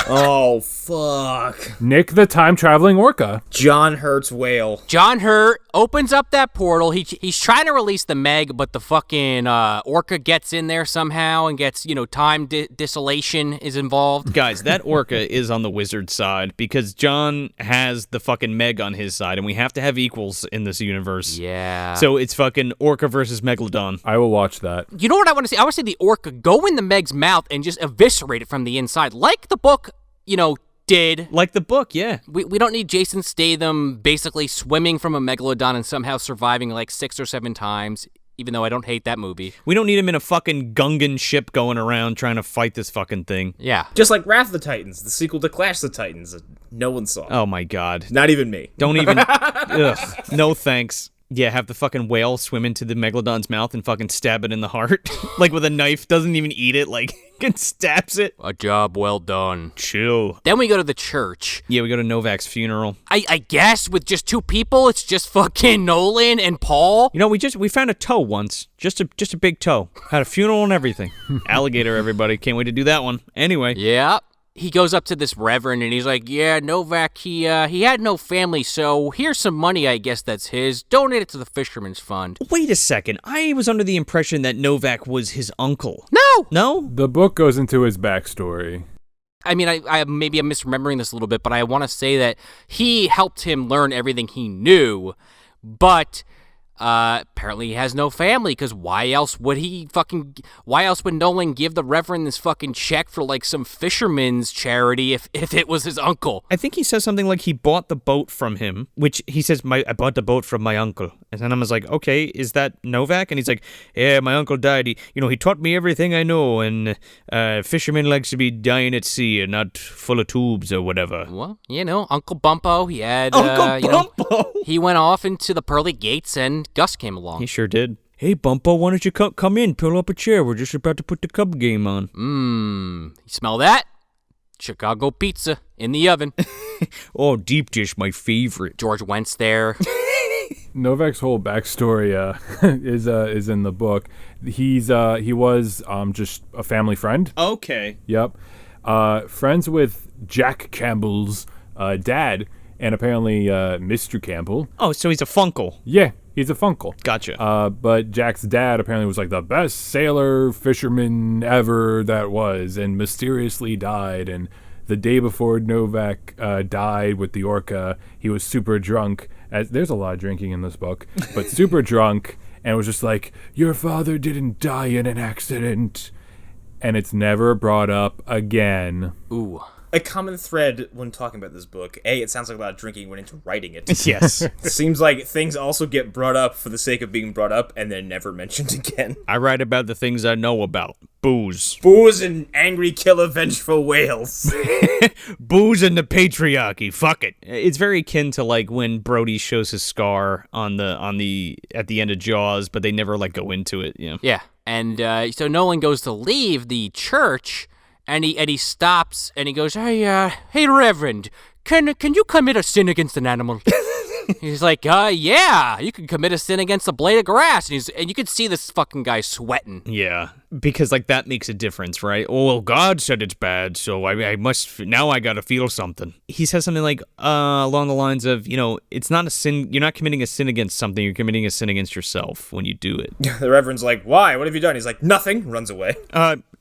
Oh, fuck. Nick the time-traveling orca. John Hurt's whale. John Hurt opens up that portal. He's trying to release the Meg, but the fucking orca gets in there somehow and gets, time distillation is involved. Guys, that orca is on the wizard side because John has the fucking Meg on his side, and we have to have equals in this universe. Yeah. So it's fucking orca versus Megalodon. I will watch that. You know what I want to see? I want to see the orca go in the Meg's mouth and just eviscerate it from the inside, like the book, did. Like the book, yeah. We don't need Jason Statham basically swimming from a Megalodon and somehow surviving like 6 or 7 times, even though I don't hate that movie. We don't need him in a fucking Gungan ship going around trying to fight this fucking thing. Yeah. Just like Wrath of the Titans, the sequel to Clash of the Titans that no one saw. Oh my god. Not even me. Don't even... Ugh. No thanks. Yeah, have the fucking whale swim into the Megalodon's mouth and fucking stab it in the heart. Like with a knife, doesn't even eat it, like, and stabs it. A job well done. Chill. Then we go to the church. Yeah, we go to Novak's funeral. I guess with just 2 people, it's just fucking Nolan and Paul. We found a toe once. Just a big toe. Had a funeral and everything. Alligator, everybody. Can't wait to do that one. Anyway. Yeah. He goes up to this reverend and he's like, yeah, Novak, he had no family, so here's some money, I guess that's his. Donate it to the Fisherman's Fund. Wait a second. I was under the impression that Novak was his uncle. No! No? The book goes into his backstory. I mean, I maybe I'm misremembering this a little bit, but I want to say that he helped him learn everything he knew, but... apparently he has no family, because why else would Nolan give the Reverend this fucking check for like some fisherman's charity if it was his uncle? I think he says something like he bought the boat from him, which he says, I bought the boat from my uncle. And then I was like, okay, is that Novak? And he's like, yeah, my uncle died. He taught me everything I know, and fisherman likes to be dying at sea and not full of tubes or whatever. Well, Uncle Bumpo, he had, Uncle Bumpo! He went off into the pearly gates and Gus came along. He sure did. Hey, Bumpo, why don't you come in, pull up a chair? We're just about to put the Cub game on. You smell that? Chicago pizza in the oven. Oh, deep dish, my favorite. George Wentz there. Novak's whole backstory is in the book. He was just a family friend. Okay. Yep. Friends with Jack Campbell's dad, and apparently Mr. Campbell. Oh, so he's a Funkle. Yeah, he's a Funkle. Gotcha. But Jack's dad apparently was like the best sailor fisherman ever that was, and mysteriously died. And the day before Novak died with the Orca, he was super drunk. There's a lot of drinking in this book, but super drunk, and was just like, your father didn't die in an accident. And it's never brought up again. Ooh. A common thread when talking about this book, it sounds like a lot of drinking went into writing it. Yes. It seems like things also get brought up for the sake of being brought up and then never mentioned again. I write about the things I know about. Booze. Booze and angry killer vengeful whales. Booze and the patriarchy. Fuck it. It's very akin to like when Brody shows his scar at the end of Jaws, but they never like go into it. Yeah. Yeah. And so Nolan goes to leave the church, and he stops and he goes, hey Reverend, can you commit a sin against an animal? He's like, yeah, you can commit a sin against a blade of grass. And you can see this fucking guy sweating. Yeah, because like that makes a difference, right? Oh, well, God said it's bad, so I must, now I gotta feel something. He says something like, along the lines of, it's not a sin, you're not committing a sin against something, you're committing a sin against yourself when you do it. The Reverend's like, why? What have you done? He's like, nothing, runs away.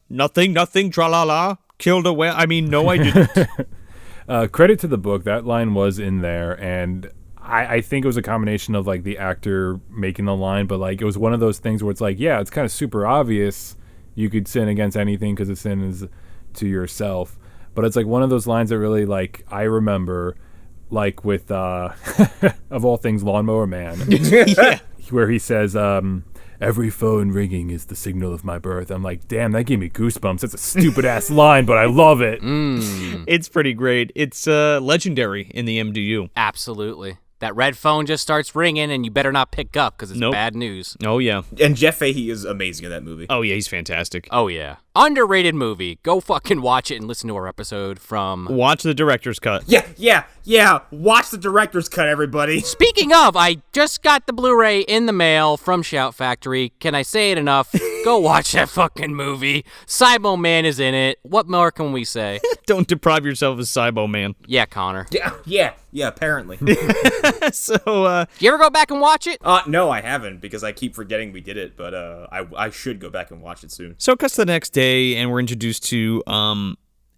Nothing, tra-la-la, killed a whale. I mean, no, I didn't. Credit to the book, that line was in there, and I think it was a combination of like the actor making the line, but like it was one of those things where it's like, yeah, it's kind of super obvious you could sin against anything because the sin is to yourself. But it's like one of those lines that really like I remember, like with of all things, Lawnmower Man, Yeah. where he says, every phone ringing is the signal of my birth. I'm like, damn, that gave me goosebumps. That's a stupid ass line, but I love it. It's pretty great. It's legendary in the MDU. Absolutely. That red phone just starts ringing, and you better not pick up because it's Nope. bad news. Oh, yeah. And Jeff Fahey is amazing in that movie. Oh, yeah, he's fantastic. Oh, yeah. Underrated movie. Go fucking watch it and listen to our episode from... Watch the director's cut. Yeah. Watch the director's cut, everybody. Speaking of, I just got the Blu-ray in the mail from Shout Factory. Can I say it enough? Go watch that fucking movie. Cybo Man is in it. What more can we say? Don't deprive yourself of Cybo Man. Yeah, Connor. Yeah, apparently. So, You ever go back and watch it? No, I haven't, because I keep forgetting we did it, but I should go back and watch it soon. it cuts to the next day, and we're introduced to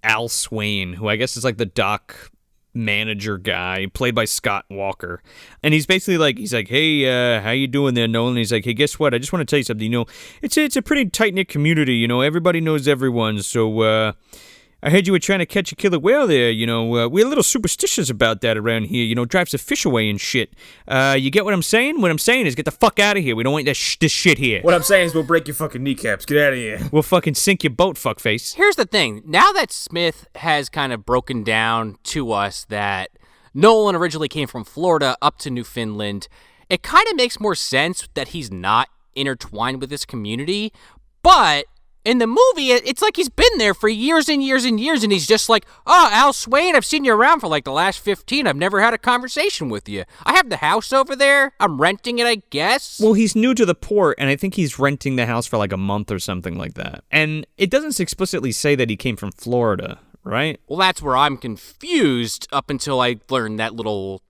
Al Swain, who I guess is like the dock manager guy, played by Scott Walker. And he's basically like, hey, how you doing there, Nolan? And he's like, hey, guess what? I just want to tell you something. It's a pretty tight-knit community. Everybody knows everyone. So, I heard you were trying to catch a killer whale there. We're a little superstitious about that around here. Drives the fish away and shit. You get what I'm saying? What I'm saying is get the fuck out of here. We don't want this shit here. What I'm saying is we'll break your fucking kneecaps. Get out of here. We'll fucking sink your boat, fuckface. Here's the thing. Now that Smith has kind of broken down to us that Nolan originally came from Florida up to Newfoundland, it kind of makes more sense that he's not intertwined with this community. But in the movie, it's like he's been there for years and years and years, and he's just like, Al Swain, I've seen you around for like the last 15. I've never had a conversation with you. I have the house over there. I'm renting it, I guess. Well, he's new to the port, and I think he's renting the house for like a month or something like that. And it doesn't explicitly say that he came from Florida, right? Well, that's where I'm confused up until I learned that little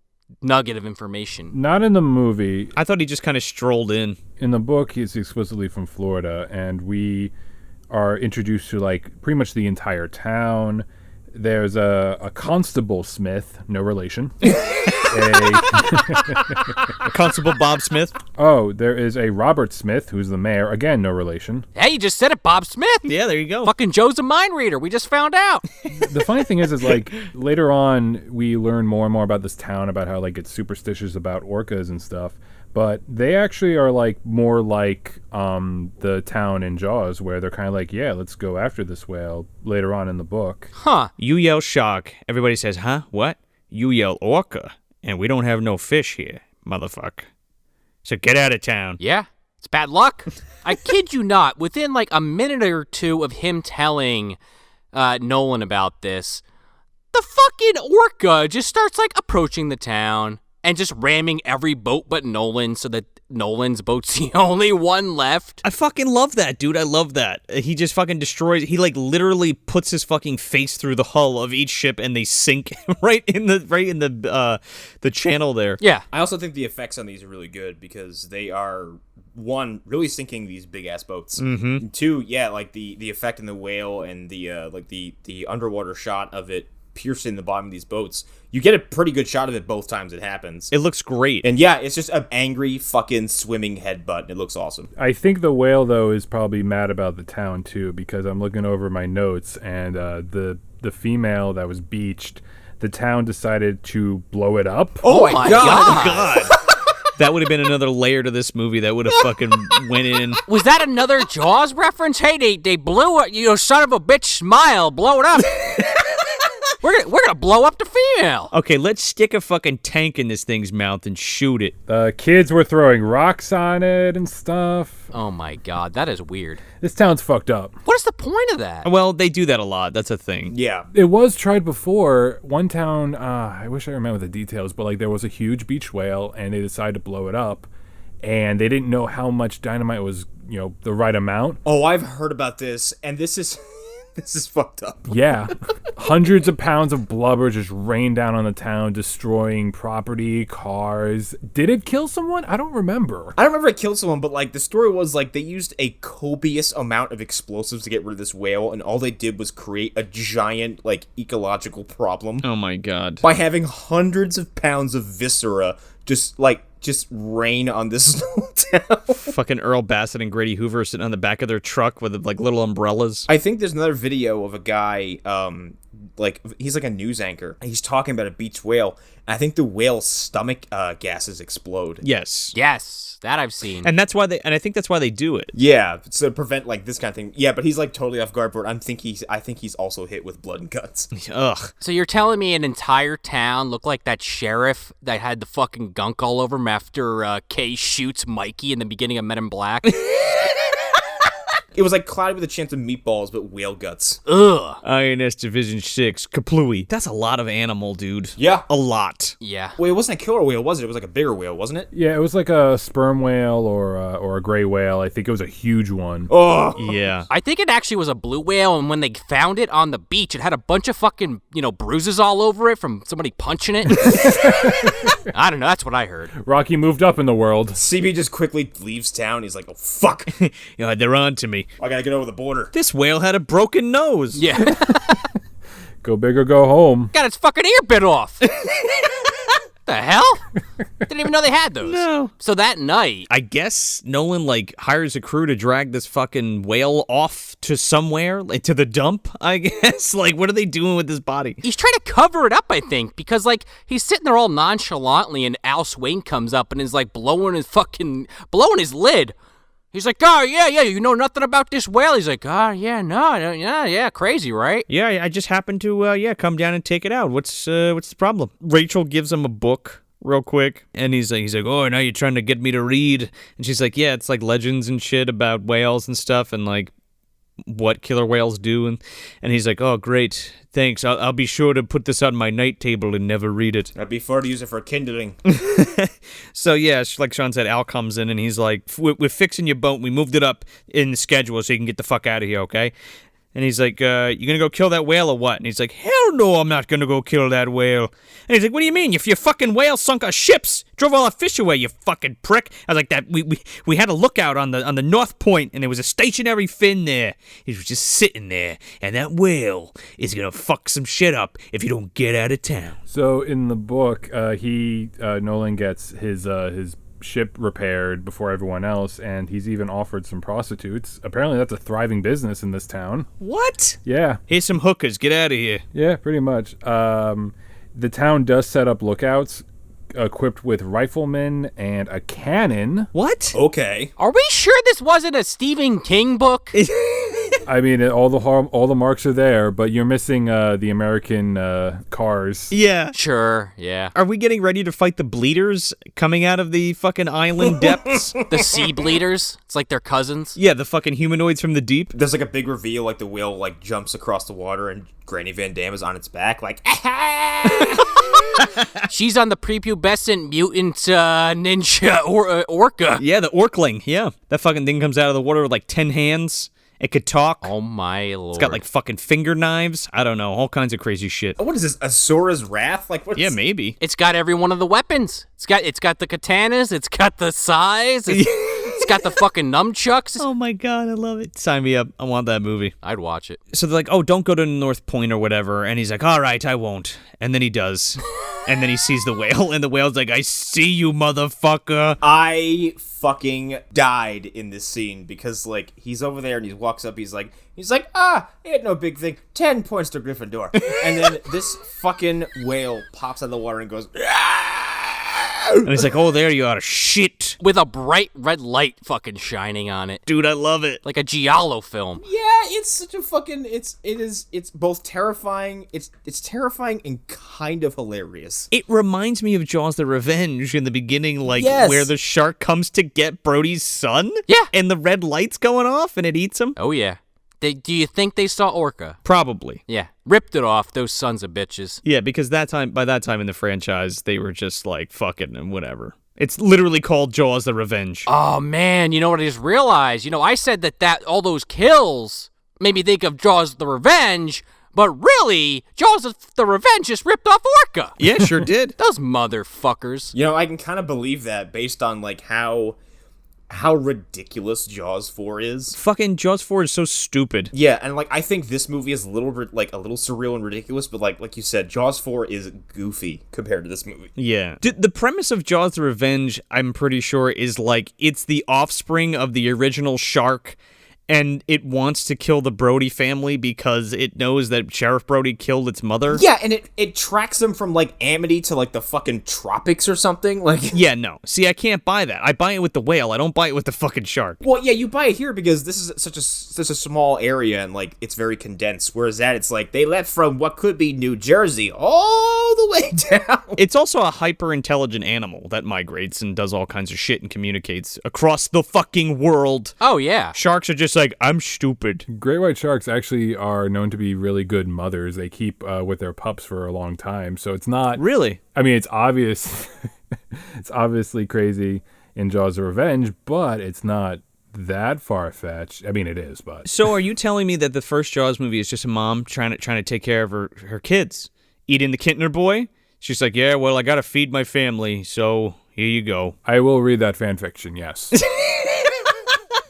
nugget of information. Not in the movie. I thought he just kind of strolled in. In the book, he's explicitly from Florida, and we are introduced to like pretty much the entire town. There's a Constable Smith, no relation. Constable Bob Smith. There is a Robert Smith, who's the mayor. Again, no relation. Hey, you just said it, Bob Smith. Yeah, there you go. Fucking Joe's a mind reader. We just found out. The funny thing is like later on we learn more and more about this town, about how like it's superstitious about orcas and stuff. But they actually are like more like the town in Jaws, where they're kind of like, yeah, let's go after this whale later on in the book. Huh. You yell shark. Everybody says, huh? What? You yell orca. And we don't have no fish here, motherfucker. So get out of town. Yeah, it's bad luck. I kid you not, within like a minute or two of him telling Nolan about this, the fucking orca just starts like approaching the town and just ramming every boat but Nolan, so that Nolan's boat's the only one left. I fucking love that, dude. I love that. He just fucking destroys. He like literally puts his fucking face through the hull of each ship, and they sink right in the channel there. Yeah. I also think the effects on these are really good because they are one, really sinking these big ass boats. Mm-hmm. Two, yeah, like the effect in the whale and the underwater shot of it piercing the bottom of these boats. You get a pretty good shot of it both times it happens. It looks great. And yeah, it's just an angry fucking swimming headbutt. It looks awesome. I think the whale, though, is probably mad about the town, too, because I'm looking over my notes, and the female that was beached, the town decided to blow it up. Oh my god. That would have been another layer to this movie that would have fucking went in. Was that another Jaws reference? Hey, they blew it. You son of a bitch, smile, blow it up. We're gonna blow up the female. Okay, let's stick a fucking tank in this thing's mouth and shoot it. Kids were throwing rocks on it and stuff. Oh my god, that is weird. This town's fucked up. What is the point of that? Well, they do that a lot. That's a thing. Yeah. It was tried before. One town, I wish I remember the details, but like there was a huge beach whale and they decided to blow it up, and they didn't know how much dynamite was, the right amount. Oh, I've heard about this, and this is this is fucked up. Yeah. Hundreds of pounds of blubber just rained down on the town, destroying property, cars. Did it kill someone? I don't remember. I don't remember it killed someone, but like the story was like they used a copious amount of explosives to get rid of this whale, and all they did was create a giant like ecological problem Oh my god. by having hundreds of pounds of viscera just rain on this small town. Fucking Earl Bassett and Grady Hoover sitting on the back of their truck with like little umbrellas. I think there's another video of a guy, like he's like a news anchor, and he's talking about a beached whale. And I think the whale's stomach gases explode. Yes. Yes, that I've seen. And I think that's why they do it. Yeah, so to prevent like this kind of thing. Yeah, but he's like totally off guard. But I think he's also hit with blood and guts. Ugh. So you're telling me an entire town looked like that sheriff that had the fucking gunk all over him after Kay shoots Mikey in the beginning of Men in Black? It was like cloudy with a chance of meatballs, but whale guts. Ugh. INS Division 6, Kaplooey. That's a lot of animal, dude. Yeah. A lot. Yeah. Well, it wasn't a killer whale, was it? It was like a bigger whale, wasn't it? Yeah, it was like a sperm whale or a gray whale. I think it was a huge one. Oh. Yeah. I think it actually was a blue whale, and when they found it on the beach, it had a bunch of fucking, bruises all over it from somebody punching it. I don't know. That's what I heard. Rocky moved up in the world. CB just quickly leaves town. He's like, oh, fuck. They're on to me. I gotta get over the border. This whale had a broken nose. Yeah. Go big or go home. Got its fucking ear bit off. The hell? Didn't even know they had those. No. So that night, I guess Nolan hires a crew to drag this fucking whale off to somewhere, like to the dump, I guess. What are they doing with this body? he's trying to cover it up, I think, because he's sitting there all nonchalantly, and Al Swain comes up and is blowing his lid. He's like, oh, yeah, you know nothing about this whale? He's like, oh, yeah, crazy, right? Yeah, I just happened to, come down and take it out. What's the problem? Rachel gives him a book real quick, and he's like, oh, now you're trying to get me to read. And she's like, yeah, it's like legends and shit about whales and stuff, and what killer whales do. And he's like, oh, great, thanks. I'll be sure to put this on my night table and never read it. I'd be far to use it for kindling. So, yeah, like Sean said, Al comes in and he's like, we're fixing your boat. We moved it up in the schedule so you can get the fuck out of here, okay? And he's like, you gonna go kill that whale or what? And he's like, hell no, I'm not gonna go kill that whale. And he's like, what do you mean? If your fucking whale sunk our ships, drove all our fish away, you fucking prick. I was like, that we had a lookout on the North Point, and there was a stationary fin there. He was just sitting there, and that whale is gonna fuck some shit up if you don't get out of town. So in the book, Nolan gets his ship repaired before everyone else, and he's even offered some prostitutes. Apparently that's a thriving business in this town. What? Yeah. Here's some hookers. Get out of here. Yeah, pretty much. The town does set up lookouts equipped with riflemen and a cannon. What? Okay. Are we sure this wasn't a Stephen King book? I mean, all the marks are there, but you're missing the American cars. Yeah. Sure, yeah. Are we getting ready to fight the bleeders coming out of the fucking island depths? The sea bleeders? It's like they're cousins? Yeah, the fucking humanoids from the deep. There's a big reveal, the whale jumps across the water and Granny Van Dam is on its back, She's on the prepubescent mutant ninja orca. Yeah, the orkling. Yeah. That fucking thing comes out of the water with 10 hands. It could talk. Oh my lord. It's got fucking finger knives. I don't know. All kinds of crazy shit. What is this? Asora's Wrath? Yeah, maybe. It's got every one of the weapons. It's got the katanas. It's got the sais. It's got the fucking nunchucks. Oh my god, I love it. Sign me up. I want that movie. I'd watch it. So they're like, oh, don't go to North Point or whatever. And he's like, all right, I won't. And then he does. And then he sees the whale, and the whale's like, I see you, motherfucker. I fucking died in this scene because, like, he's over there and he walks up, he's like, it no big thing. 10 points to Gryffindor. And then this fucking whale pops out of the water and goes, and he's like, oh, there you are, shit. With a bright red light fucking shining on it. Dude, I love it. Like a Giallo film. yeah, it's such a fucking, it's both terrifying, it's terrifying and kind of hilarious. It reminds me of Jaws the Revenge in the beginning, like, Yes. where the shark comes to get Brody's son? Yeah. And the red light's going off, and it eats him? Oh, yeah. Do you think they saw Orca? Probably. Yeah. Ripped it off, those sons of bitches. Yeah, because by that time in the franchise, they were just like, fucking and whatever. It's literally called Jaws the Revenge. Oh, man, you know what I just realized? You know, I said that all those kills made me think of Jaws the Revenge, but really, Jaws the Revenge just ripped off Orca. Yeah, sure did. Those motherfuckers. You know, I can kind of believe that based on, like, how ridiculous Jaws 4 is. Fucking Jaws 4 is so stupid. Yeah, and, like, I think this movie is a little surreal and ridiculous, but, like you said, Jaws 4 is goofy compared to this movie. Yeah. The premise of Jaws the Revenge, I'm pretty sure, is like, it's the offspring of the original shark, and it wants to kill the Brody family because it knows that Sheriff Brody killed its mother. Yeah, and it tracks them from, like, Amity to, like, the fucking tropics or something. Like, Yeah, no. See, I can't buy that. I buy it with the whale. I don't buy it with the fucking shark. well, yeah, you buy it here because this is such a small area and, like, it's very condensed. Whereas that, it's like they left from what could be New Jersey all the way down. It's also a hyper-intelligent animal that migrates and does all kinds of shit and communicates across the fucking world. Oh, yeah. Sharks are just like, I'm stupid. Great white sharks actually are known to be really good mothers. They keep with their pups for a long time. So it's not... Really? I mean, it's obvious. It's obviously crazy in Jaws of Revenge, but it's not that far-fetched. I mean, it is, but... So are you telling me that the first Jaws movie is just a mom trying to take care of her kids? Eating the Kittner boy? She's like, yeah, well, I gotta feed my family, so here you go. I will read that fan fiction, yes.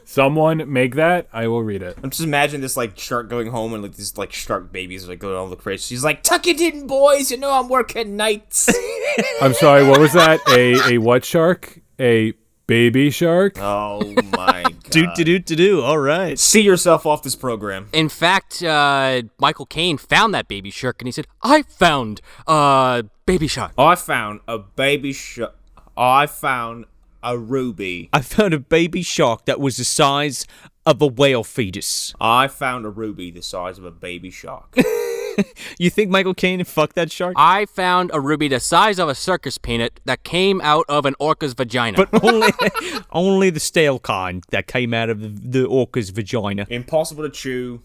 Someone make that, I will read it. I'm just imagining this, like, shark going home and, like, these, like, shark babies are, like, going all the crazy. She's like, tuck it in, boys, you know I'm working nights. I'm sorry, what was that? A what shark? A baby shark? Oh, my God. Do. All right. See yourself off this program. In fact, Michael Caine found that baby shark, and he said, I found baby shark. I found a baby shark. I found a ruby. I found a baby shark that was the size of a whale fetus. I found a ruby the size of a baby shark. You think Michael Caine fucked that shark? I found a ruby the size of a circus peanut that came out of an orca's vagina. But only the stale kind that came out of the orca's vagina. Impossible to chew.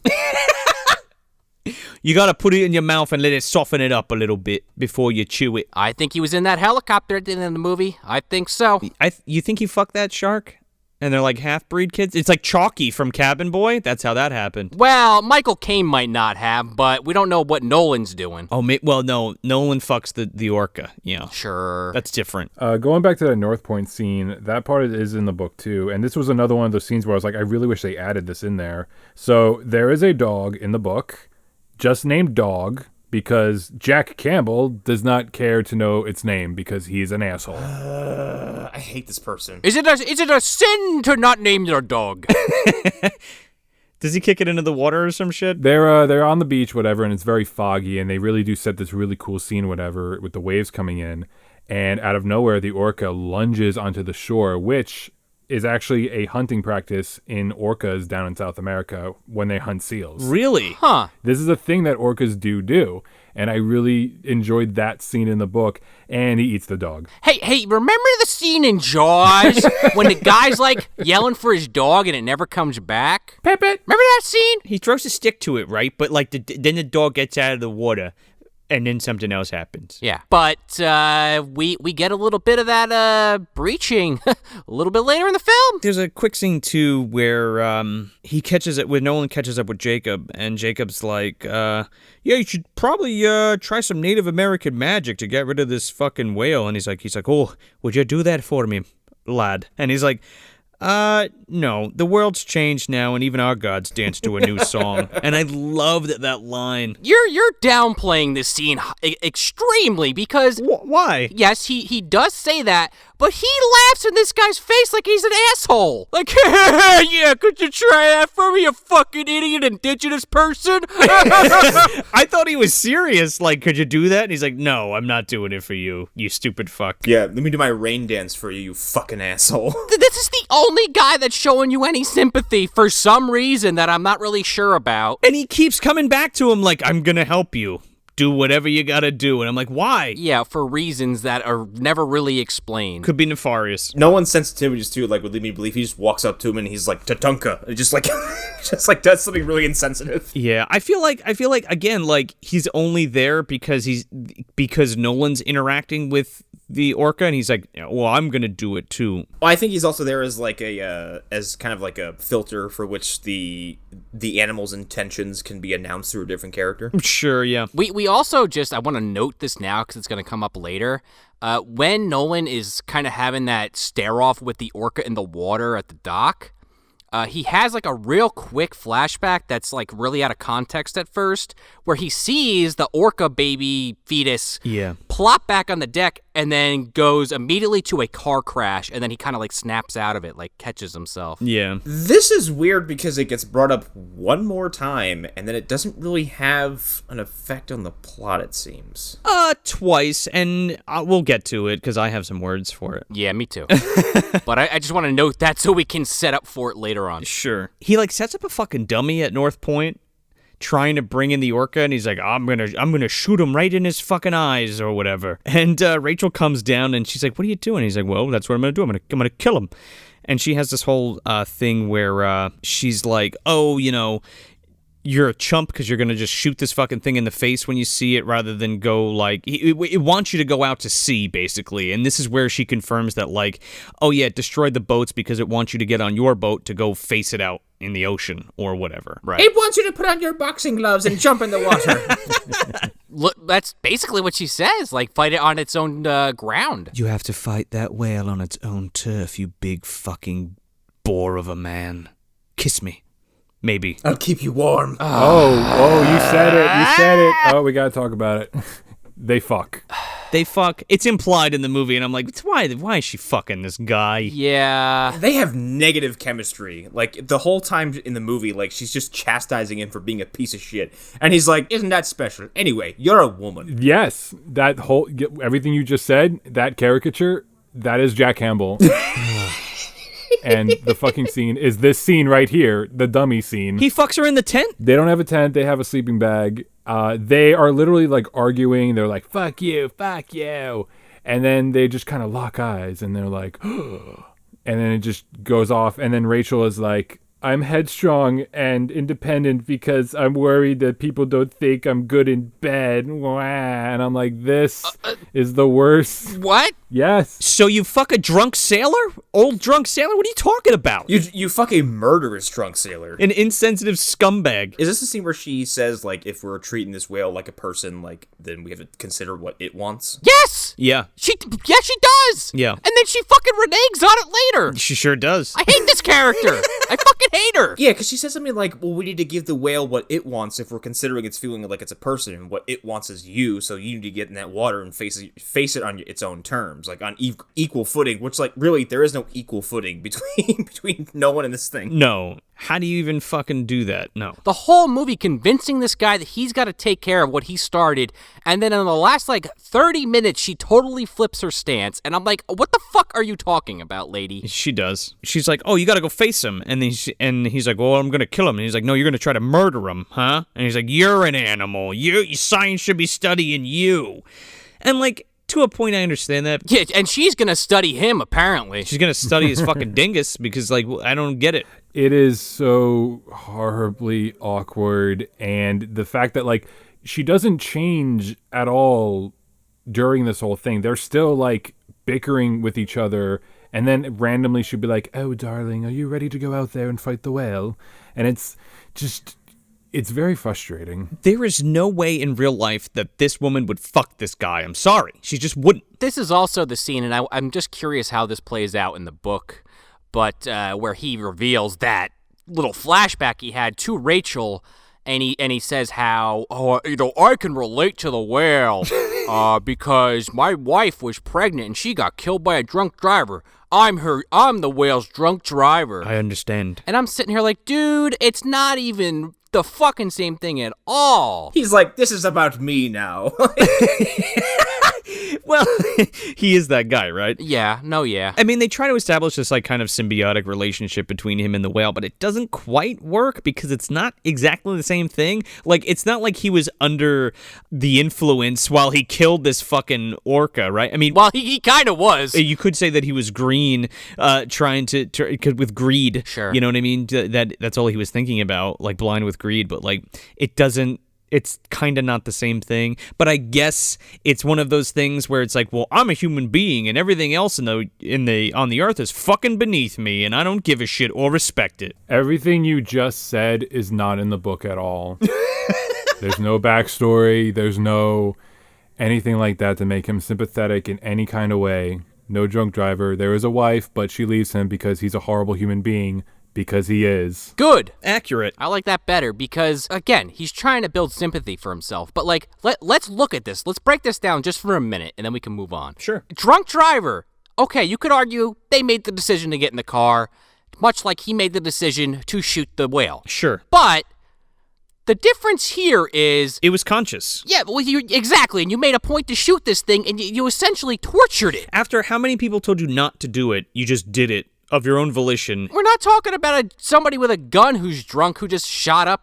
You gotta put it in your mouth and let it soften it up a little bit before you chew it. I think he was in that helicopter at the end of the movie. I think so. You think he fucked that shark? And they're like half-breed kids? It's like Chalky from Cabin Boy. That's how that happened. Well, Michael Caine might not have, but we don't know what Nolan's doing. Oh, well, no. Nolan fucks the orca. Yeah. Sure. That's different. Going back to that North Point scene, that part is in the book too. And this was another one of those scenes where I was like, I really wish they added this in there. So there is a dog in the book, just named Dog, because Jack Campbell does not care to know its name because he's an asshole. I hate this person. Is it a sin to not name your dog? Does he kick it into the water or some shit? They're on the beach, whatever, and it's very foggy, and they really do set this really cool scene, whatever, with the waves coming in. And out of nowhere, the orca lunges onto the shore, which is actually a hunting practice in orcas down in South America when they hunt seals. Really? Huh. This is a thing that orcas do. And I really enjoyed that scene in the book. And he eats the dog. Hey, remember the scene in Jaws when the guy's like yelling for his dog and it never comes back? Pep it. Remember that scene? He throws a stick to it, right? But like then the dog gets out of the water. And then something else happens. Yeah, but we get a little bit of that breaching a little bit later in the film. There's a quick scene too where where Nolan catches up with Jacob, and Jacob's like, yeah, you should probably try some Native American magic to get rid of this fucking whale. And he's like, oh, would you do that for me, lad? And he's like, No. The world's changed now, and even our gods dance to a new song. And I loved that line. You're downplaying this scene extremely because Why? yes, he does say that, but he laughs in this guy's face like he's an asshole. Like, yeah, could you try that for me, you fucking idiot indigenous person? I thought he was serious. Like, could you do that? And he's like, no, I'm not doing it for you, you stupid fuck. Yeah, let me do my rain dance for you, you fucking asshole. This is the only guy that's showing you any sympathy for some reason that I'm not really sure about. And he keeps coming back to him like, I'm gonna help you. Do whatever you gotta do. And I'm like, why? Yeah, for reasons that are never really explained. Could be nefarious. No one's sensitivities to it, like, would lead me to believe he just walks up to him and he's like, Tatunka. And just like does something really insensitive. Yeah, I feel like again, like he's only there because Nolan's interacting with the orca, and he's like, well, I'm gonna do it too. Well, I think he's also there as like as kind of like a filter for which the animal's intentions can be announced through a different character. Sure, yeah. We also I want to note this now because it's going to come up later. When Nolan is kind of having that stare off with the orca in the water at the dock, he has like a real quick flashback that's like really out of context at first, where he sees the orca baby fetus plop back on the deck and then goes immediately to a car crash, and then he kind of like snaps out of it, like catches himself. Yeah. This is weird because it gets brought up one more time, and then it doesn't really have an effect on the plot, it seems. Twice, and we'll get to it because I have some words for it. Yeah, me too. But I just want to note that so we can set up for it later on. Sure. He like sets up a fucking dummy at North Point, trying to bring in the orca, and he's like, I'm gonna shoot him right in his fucking eyes or whatever. And Rachel comes down and she's like, what are you doing? He's like, well, that's what I'm gonna do. I'm gonna kill him. And she has this whole thing where she's like, oh, you're a chump because you're going to just shoot this fucking thing in the face when you see it rather than go, like, it wants you to go out to sea, basically. And this is where she confirms that, like, oh, yeah, it destroyed the boats because it wants you to get on your boat to go face it out in the ocean or whatever. Right. It wants you to put on your boxing gloves and jump in the water. Look, that's basically what she says, like, fight it on its own ground. You have to fight that whale on its own turf, you big fucking bore of a man. Kiss me. Maybe. I'll keep you warm. Oh, you said it. Oh, we gotta talk about it. They fuck. They fuck. It's implied in the movie, and I'm like, why is she fucking this guy? Yeah. They have negative chemistry. Like, the whole time in the movie, like, she's just chastising him for being a piece of shit. And he's like, isn't that special? Anyway, you're a woman. Yes, that whole everything you just said, that caricature, that is Jack Campbell. And the fucking scene is this scene right here, the dummy scene. He fucks her in the tent? They don't have a tent. They have a sleeping bag. They are literally like arguing. They're like, fuck you. And then they just kind of lock eyes and they're like, and then it just goes off. And then Rachel is like, I'm headstrong and independent because I'm worried that people don't think I'm good in bed. And I'm like, this is the worst. What? Yes. So you fuck a drunk sailor? Old drunk sailor? What are you talking about? You fuck a murderous drunk sailor. An insensitive scumbag. Is this the scene where she says, like, if we're treating this whale like a person, like, then we have to consider what it wants? Yes! Yeah. She does! Yeah. And then she fucking reneges on it later! She sure does. I hate this character! I fucking hate her! Yeah, because she says something like, well, we need to give the whale what it wants if we're considering it's feeling like it's a person, and what it wants is you, so you need to get in that water and face it on its own terms, like on equal footing, which, like, really, there is no equal footing between Nolan and this thing. No. How do you even fucking do that? No. The whole movie convincing this guy that he's got to take care of what he started, and then in the last, like, 30 minutes, she totally flips her stance, and I'm like, what the fuck are you talking about, lady? She does. She's like, oh, you gotta go face him. And then he's like, well, I'm gonna kill him. And he's like, no, you're gonna try to murder him, huh? And he's like, you're an animal. Science should be studying you. And, like, to a point, I understand that. Yeah, and she's gonna study him, apparently. She's gonna study his fucking dingus because, like, I don't get it. It is so horribly awkward, and the fact that, like, she doesn't change at all during this whole thing. They're still, like, bickering with each other, and then randomly she'd be like, oh, darling, are you ready to go out there and fight the whale? And it's very frustrating. There is no way in real life that this woman would fuck this guy. I'm sorry. She just wouldn't. This is also the scene, and I'm just curious how this plays out in the book. but where he reveals that little flashback he had to Rachel, and he says how, I can relate to the whale because my wife was pregnant and she got killed by a drunk driver. I'm the whale's drunk driver. I understand. And I'm sitting here like, dude, it's not even the fucking same thing at all. He's like, this is about me now. Well, he is that guy, right? Yeah. I mean, they try to establish this like kind of symbiotic relationship between him and the whale, but it doesn't quite work because it's not exactly the same thing. Like, it's not like he was under the influence while he killed this fucking orca, right? I mean, well, he kind of was. You could say that he was green, trying to with greed. Sure. You know what I mean? That's all he was thinking about, like blind with greed. But like, it doesn't. It's kind of not the same thing, but I guess it's one of those things where it's like, well, I'm a human being, and everything else on the earth is fucking beneath me, and I don't give a shit or respect it. Everything you just said is not in the book at all. There's no backstory. There's no anything like that to make him sympathetic in any kind of way. No drunk driver. There is a wife, but she leaves him because he's a horrible human being. Because he is. Good. Accurate. I like that better because, again, he's trying to build sympathy for himself. But, like, let's look at this. Let's break this down just for a minute, and then we can move on. Sure. Drunk driver. Okay, you could argue they made the decision to get in the car, much like he made the decision to shoot the whale. Sure. But the difference here is... It was conscious. Yeah, well, exactly, and you made a point to shoot this thing, and you essentially tortured it. After how many people told you not to do it, you just did it. Of your own volition. We're not talking about somebody with a gun who's drunk who just shot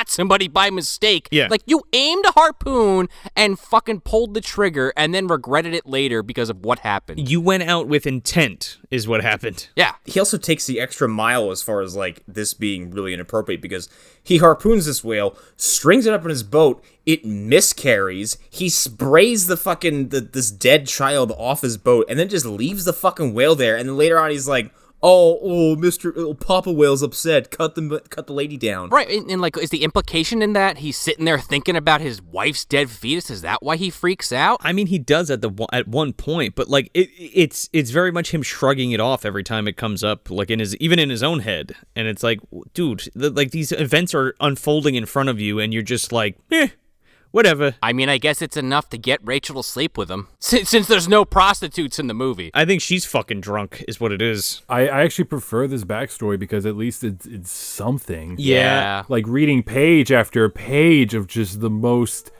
somebody by mistake. Yeah. Like, you aimed a harpoon and fucking pulled the trigger and then regretted it later because of what happened. You went out with intent, is what happened. Yeah. He also takes the extra mile as far as, like, this being really inappropriate because he harpoons this whale, strings it up in his boat, it miscarries, he sprays the fucking, this dead child off his boat, and then just leaves the fucking whale there, and then later on he's like, Mr. Papa Whale's upset, cut the lady down. Right, and like, is the implication in that he's sitting there thinking about his wife's dead fetus? Is that why he freaks out? I mean, he does at one point, but like it's very much him shrugging it off every time it comes up, like even in his own head, and it's like, dude, like these events are unfolding in front of you, and you're just like, whatever. I mean, I guess it's enough to get Rachel to sleep with him, since there's no prostitutes in the movie. I think she's fucking drunk, is what it is. I actually prefer this backstory because at least it's something. Yeah. Like reading page after page of just the most...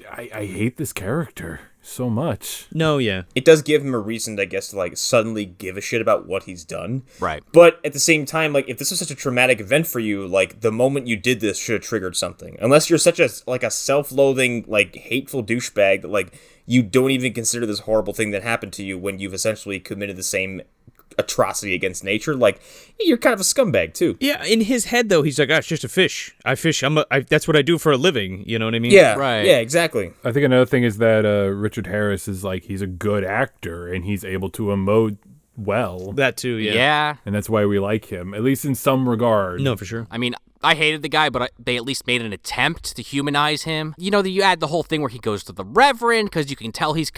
I hate this character so much. No, yeah. It does give him a reason, I guess, to, like, suddenly give a shit about what he's done. Right. But at the same time, like, if this was such a traumatic event for you, like, the moment you did this should have triggered something. Unless you're such a self-loathing, like, hateful douchebag that, like, you don't even consider this horrible thing that happened to you when you've essentially committed the same atrocity against nature. Like, you're kind of a scumbag too. Yeah, in his head though, he's like, it's just a fish. I fish. That's what I do for a living. You know what I mean? Yeah, right. Yeah, exactly. I think another thing is that Richard Harris is like, he's a good actor and he's able to emote well. That too. Yeah. Yeah. And that's why we like him, at least in some regard. No, for sure. I mean, I hated the guy, but they at least made an attempt to humanize him. You know, you add the whole thing where he goes to the Reverend, because you can tell he's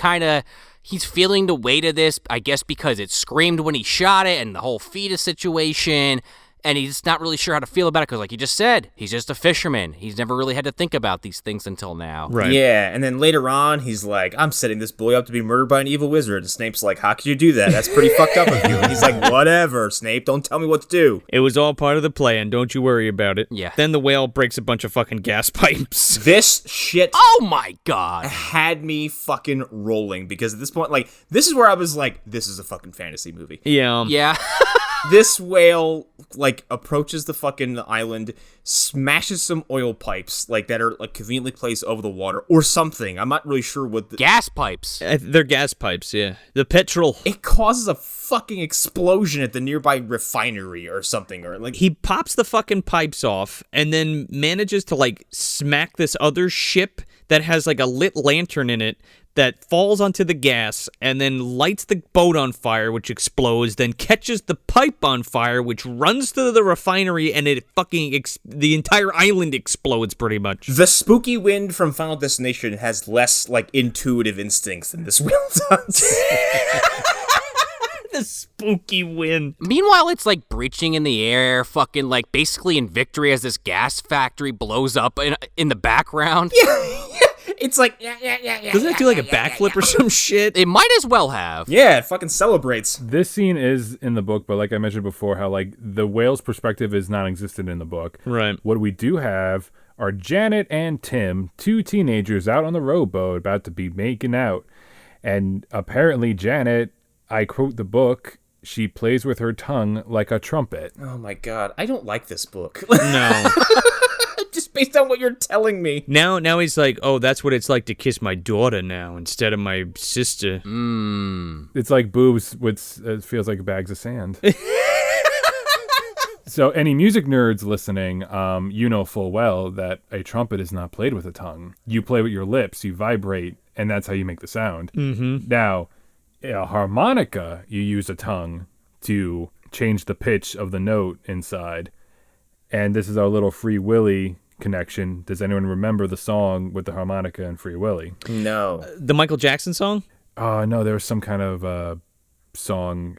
feeling the weight of this, I guess because it screamed when he shot it, and the whole fetus situation, and he's not really sure how to feel about it, because like you just said, he's just a fisherman. He's never really had to think about these things until now. Right. Yeah, and then later on, he's like, I'm setting this boy up to be murdered by an evil wizard. And Snape's like, how could you do that? That's pretty fucked up of you. And he's like, whatever, Snape, don't tell me what to do. It was all part of the plan. Don't you worry about it. Yeah. Then the whale breaks a bunch of fucking gas pipes. This shit Oh my god. had me fucking rolling, because at this point, like, this is where I was like, this is a fucking fantasy movie. Yeah. Yeah. This whale, like, approaches the fucking island, smashes some oil pipes, like, that are, like, conveniently placed over the water, or something. I'm not really sure what Gas pipes. They're gas pipes, yeah. The petrol. It causes a fucking explosion at the nearby refinery or something, or, like... He pops the fucking pipes off and then manages to, like, smack this other ship that has, like, a lit lantern in it that falls onto the gas and then lights the boat on fire, which explodes, then catches the pipe on fire, which runs to the refinery, and it fucking the entire island explodes pretty much. The spooky wind from Final Destination has less, like, intuitive instincts than this whale does. The spooky wind. Meanwhile, it's like breaching in the air, fucking like basically in victory as this gas factory blows up in the background. It's like, Doesn't it do like a backflip or some shit? It might as well have. yeah, it fucking celebrates. This scene is in the book, but like I mentioned before, how like the whale's perspective is non-existent in the book. Right. What we do have are Janet and Tim, two teenagers out on the rowboat about to be making out. And apparently Janet, I quote the book, she plays with her tongue like a trumpet. Oh my god, I don't like this book. No. Just based on what you're telling me. Now he's like, oh, that's what it's like to kiss my daughter now instead of my sister. It's like boobs with it feels like bags of sand. So any music nerds listening, you know full well that a trumpet is not played with a tongue. You play with your lips, you vibrate, and that's how you make the sound. Mm-hmm. Now, a harmonica, you use a tongue to change the pitch of the note inside. And this is our little Free Willy connection. Does anyone remember the song with the harmonica and Free Willy? No. The Michael Jackson song? No, there was some kind of song.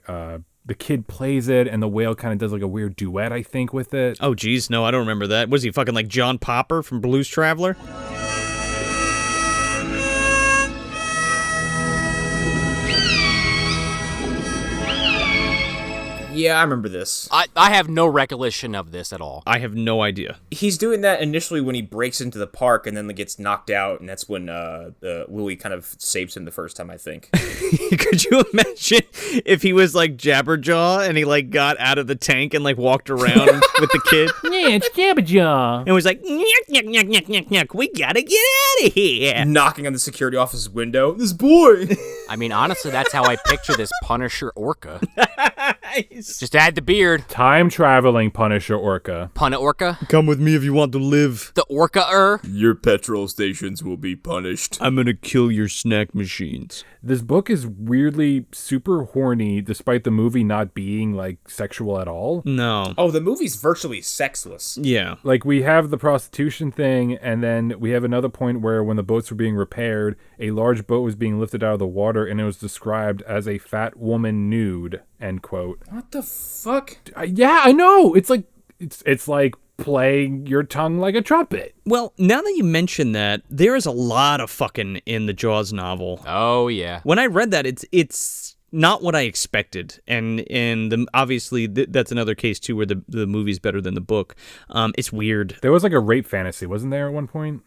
The kid plays it, and the whale kind of does like a weird duet, I think, with it. Oh, geez, no, I don't remember that. Was he fucking like John Popper from Blues Traveler? Yeah, I remember this. I have no recollection of this at all. I have no idea. He's doing that initially when he breaks into the park and then gets knocked out, and that's when Willie kind of saves him the first time, I think. Could you imagine if he was like Jabberjaw and he like got out of the tank and like walked around with the kid? Yeah, it's Jabberjaw. And was like, nyuk, nyuk, nyuk, nyuk, nyuk, nyuk, we gotta get out of here. Knocking on the security office's window. This boy! I mean, honestly, that's how I picture this Punisher Orca. Just add the beard. Time traveling Punisher Orca. Punna Orca. Come with me if you want to live. The Orca-er. Your petrol stations will be punished. I'm gonna kill your snack machines. This book is weirdly super horny, despite the movie not being like sexual at all. No. Oh, the movie's virtually sexless. Yeah. Like we have the prostitution thing, and then we have another point where when the boats were being repaired, a large boat was being lifted out of the water, and it was described as a fat woman nude. End quote. What the fuck? Yeah, I know. It's like playing your tongue like a trumpet. Well, now that you mention that, there is a lot of fucking in the Jaws novel. Oh, yeah. When I read that, it's not what I expected, and obviously that's another case too where the movie's better than the book. It's weird. There was like a rape fantasy, wasn't there at one point?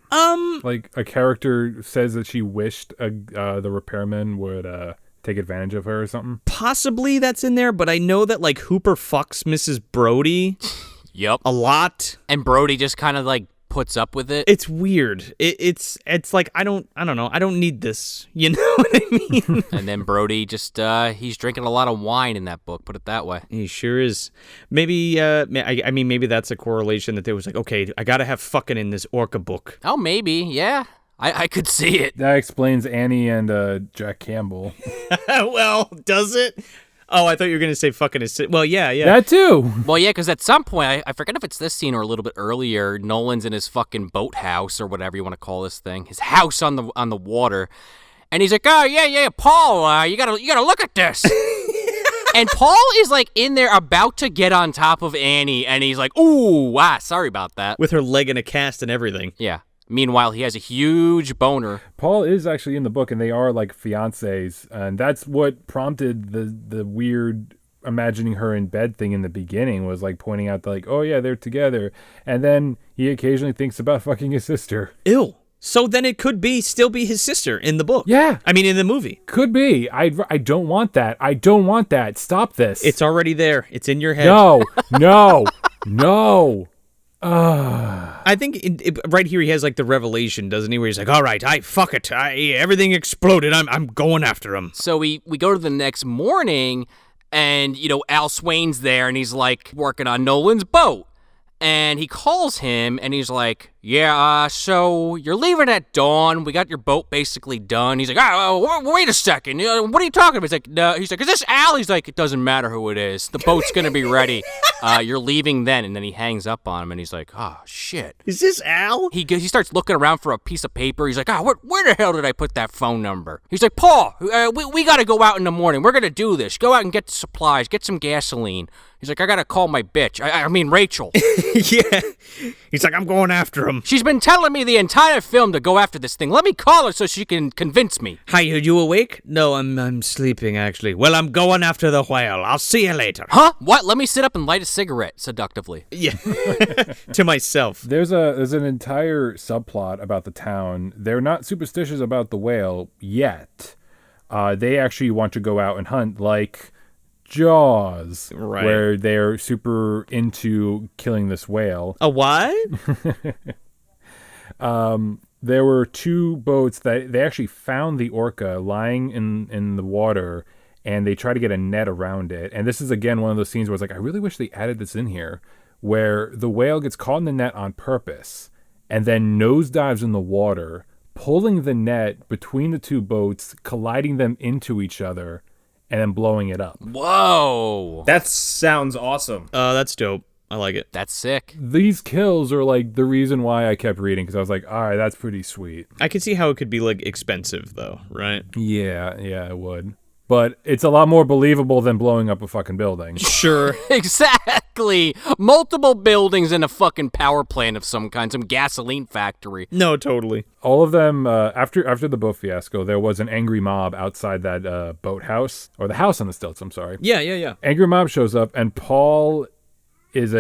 Like a character says that she wished the repairman would take advantage of her or something. Possibly that's in there, but I know that like Hooper fucks Mrs. Brody. Yep. A lot. And Brody just kind of like puts up with it. It's weird. It's like I don't know. I don't need this. You know what I mean? And then Brody just he's drinking a lot of wine in that book. Put it that way. He sure is. Maybe I mean maybe that's a correlation that they was like, okay, I gotta have fucking in this Orca book. Oh, maybe. Yeah. I could see it. That explains Annie and Jack Campbell. Well, does it? Oh, I thought you were going to say fucking his... Well, yeah. That too. Well, yeah, because at some point, I forget if it's this scene or a little bit earlier, Nolan's in his fucking boathouse or whatever you want to call this thing, his house on the water, and he's like, oh, yeah, Paul, you gotta look at this. And Paul is like in there about to get on top of Annie, and he's like, ooh, sorry about that. With her leg in a cast and everything. Yeah. Meanwhile, he has a huge boner. Paul is actually in the book, and they are like fiancés, and that's what prompted the weird imagining her in bed thing in the beginning, was like pointing out that, like, oh yeah, they're together, and then he occasionally thinks about fucking his sister. Ew. So then it could still be his sister in the book. Yeah. I mean, in the movie. Could be. I don't want that. I don't want that. Stop this. It's already there. It's in your head. No. I think right here he has like the revelation, doesn't he? Where he's like, "All right, fuck it, everything exploded. I'm going after him." So we go to the next morning, and Al Swain's there, and he's like working on Nolan's boat, and he calls him, and he's like, So you're leaving at dawn. We got your boat basically done. He's like, wait a second. What are you talking about? He's like, no. He's like, is this Al? He's like, it doesn't matter who it is. The boat's going to be ready. You're leaving then. And then he hangs up on him and he's like, oh, shit. Is this Al? He starts looking around for a piece of paper. He's like, where the hell did I put that phone number? He's like, Paul, we got to go out in the morning. We're going to do this. Go out and get the supplies. Get some gasoline. He's like, I got to call my bitch. I mean, Rachel. Yeah. He's like, I'm going after him. She's been telling me the entire film to go after this thing. Let me call her so she can convince me. Hi, are you awake? No, I'm sleeping, actually. Well, I'm going after the whale. I'll see you later. Huh? What? Let me sit up and light a cigarette seductively. Yeah. To myself. There's an entire subplot about the town. They're not superstitious about the whale yet. They actually want to go out and hunt, like Jaws, right, where they're super into killing this whale. A what? There were two boats that they actually found the orca lying in the water, and they try to get a net around it. And this is, again, one of those scenes where it's like, I really wish they added this in here, where the whale gets caught in the net on purpose and then nosedives in the water, pulling the net between the two boats, colliding them into each other, and then blowing it up. Whoa. That sounds awesome. That's dope. I like it. That's sick. These kills are like the reason why I kept reading, because I was like, all right, that's pretty sweet. I can see how it could be like expensive though, right? Yeah, it would. But it's a lot more believable than blowing up a fucking building. Sure. Exactly. Multiple buildings and a fucking power plant of some kind, some gasoline factory. No, totally. All of them, after the boat fiasco, there was an angry mob outside that boathouse, or the house on the stilts, I'm sorry. Yeah. Angry mob shows up, and Paul is